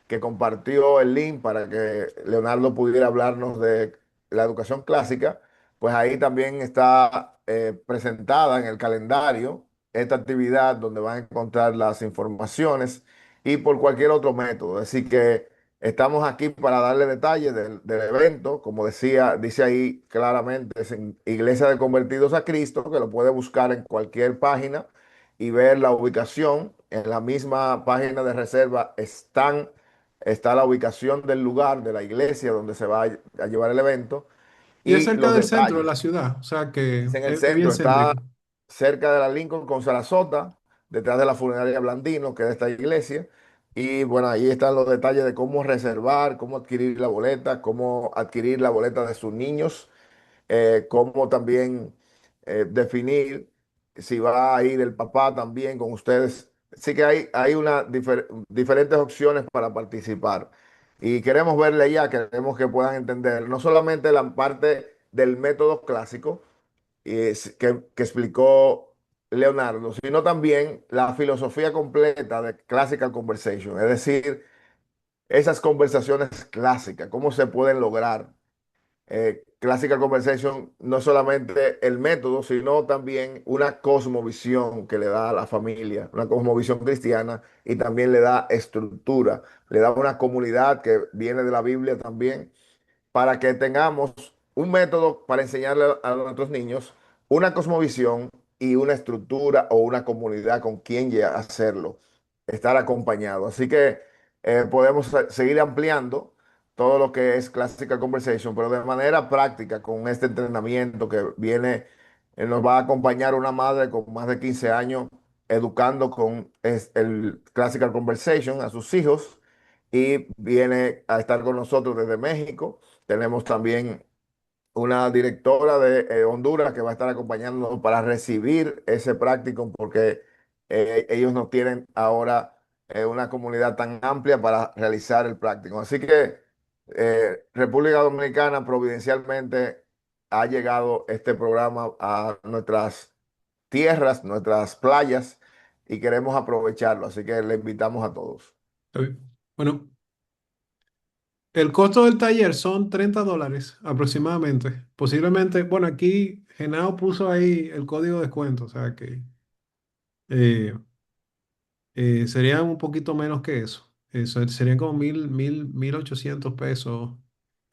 que compartió el link para que Leonardo pudiera hablarnos de la educación clásica. Pues ahí también está presentada en el calendario esta actividad donde van a encontrar las informaciones y por cualquier otro método. Así que estamos aquí para darle detalles del evento. Como decía, dice ahí claramente, es en Iglesia de Convertidos a Cristo, que lo puede buscar en cualquier página y ver la ubicación. En la misma página de reserva está la ubicación del lugar, de la iglesia donde se va a llevar el evento Y es y cerca los del centro de la detalles. ciudad, o sea que Es en el es bien centro, está céntrico. cerca de la Lincoln con Sarasota, detrás de la funeraria Blandino, que es de esta iglesia. Y bueno, ahí están los detalles de cómo reservar, cómo adquirir la boleta, cómo adquirir la boleta de sus niños, cómo también definir si va a ir el papá también con ustedes. Sí que hay diferentes opciones para participar. Y queremos verle ya, queremos que puedan entender no solamente la parte del método clásico que explicó Leonardo, sino también la filosofía completa de Classical Conversation, es decir, esas conversaciones clásicas, cómo se pueden lograr. Classical Conversation no es solamente el método, sino también una cosmovisión que le da a la familia, una cosmovisión cristiana y también le da estructura, le da una comunidad que viene de la Biblia también para que tengamos un método para enseñarle a nuestros niños una cosmovisión y una estructura o una comunidad con quien ya hacerlo, estar acompañado. Así que podemos seguir ampliando todo lo que es Classical Conversation, pero de manera práctica con este entrenamiento que viene, nos va a acompañar una madre con más de 15 años educando con el Classical Conversation a sus hijos y viene a estar con nosotros desde México. Tenemos también una directora de Honduras que va a estar acompañándonos para recibir ese práctico porque ellos no tienen ahora una comunidad tan amplia para realizar el práctico. Así que República Dominicana providencialmente ha llegado este programa a nuestras tierras, nuestras playas y queremos aprovecharlo. Así que le invitamos a todos. Está bien. Bueno, el costo del taller son $30 aproximadamente. Posiblemente, bueno, aquí Genao puso ahí el código de descuento, o sea que eh, serían un poquito menos que eso. Eso serían como 1.800 pesos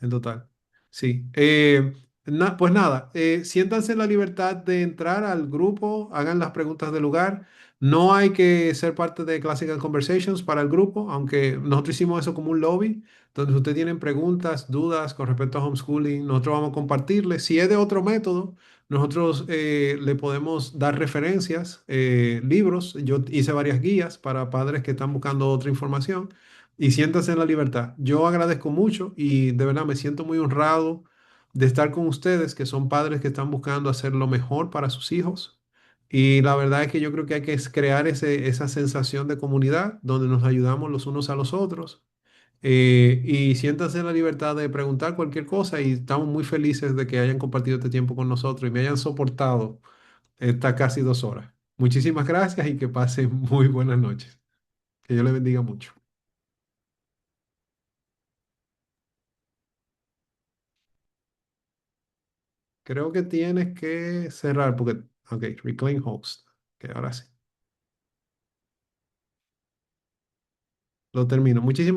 en total. Sí. Pues nada, siéntanse en la libertad de entrar al grupo, hagan las preguntas del lugar. No hay que ser parte de Classical Conversations para el grupo, aunque nosotros hicimos eso como un lobby, donde ustedes tienen preguntas, dudas con respecto a homeschooling, nosotros vamos a compartirles. Si es de otro método, nosotros le podemos dar referencias, libros. Yo hice varias guías para padres que están buscando otra información y siéntanse en la libertad. Yo agradezco mucho y de verdad me siento muy honrado de estar con ustedes, que son padres que están buscando hacer lo mejor para sus hijos. Y la verdad es que yo creo que hay que crear esa sensación de comunidad donde nos ayudamos los unos a los otros. Y siéntanse en la libertad de preguntar cualquier cosa y estamos muy felices de que hayan compartido este tiempo con nosotros y me hayan soportado estas casi 2 horas. Muchísimas gracias y que pasen muy buenas noches. Que Dios les bendiga mucho. Creo que tienes que cerrar porque, ok, reclaim host. Que ahora sí. Lo termino. Muchísimas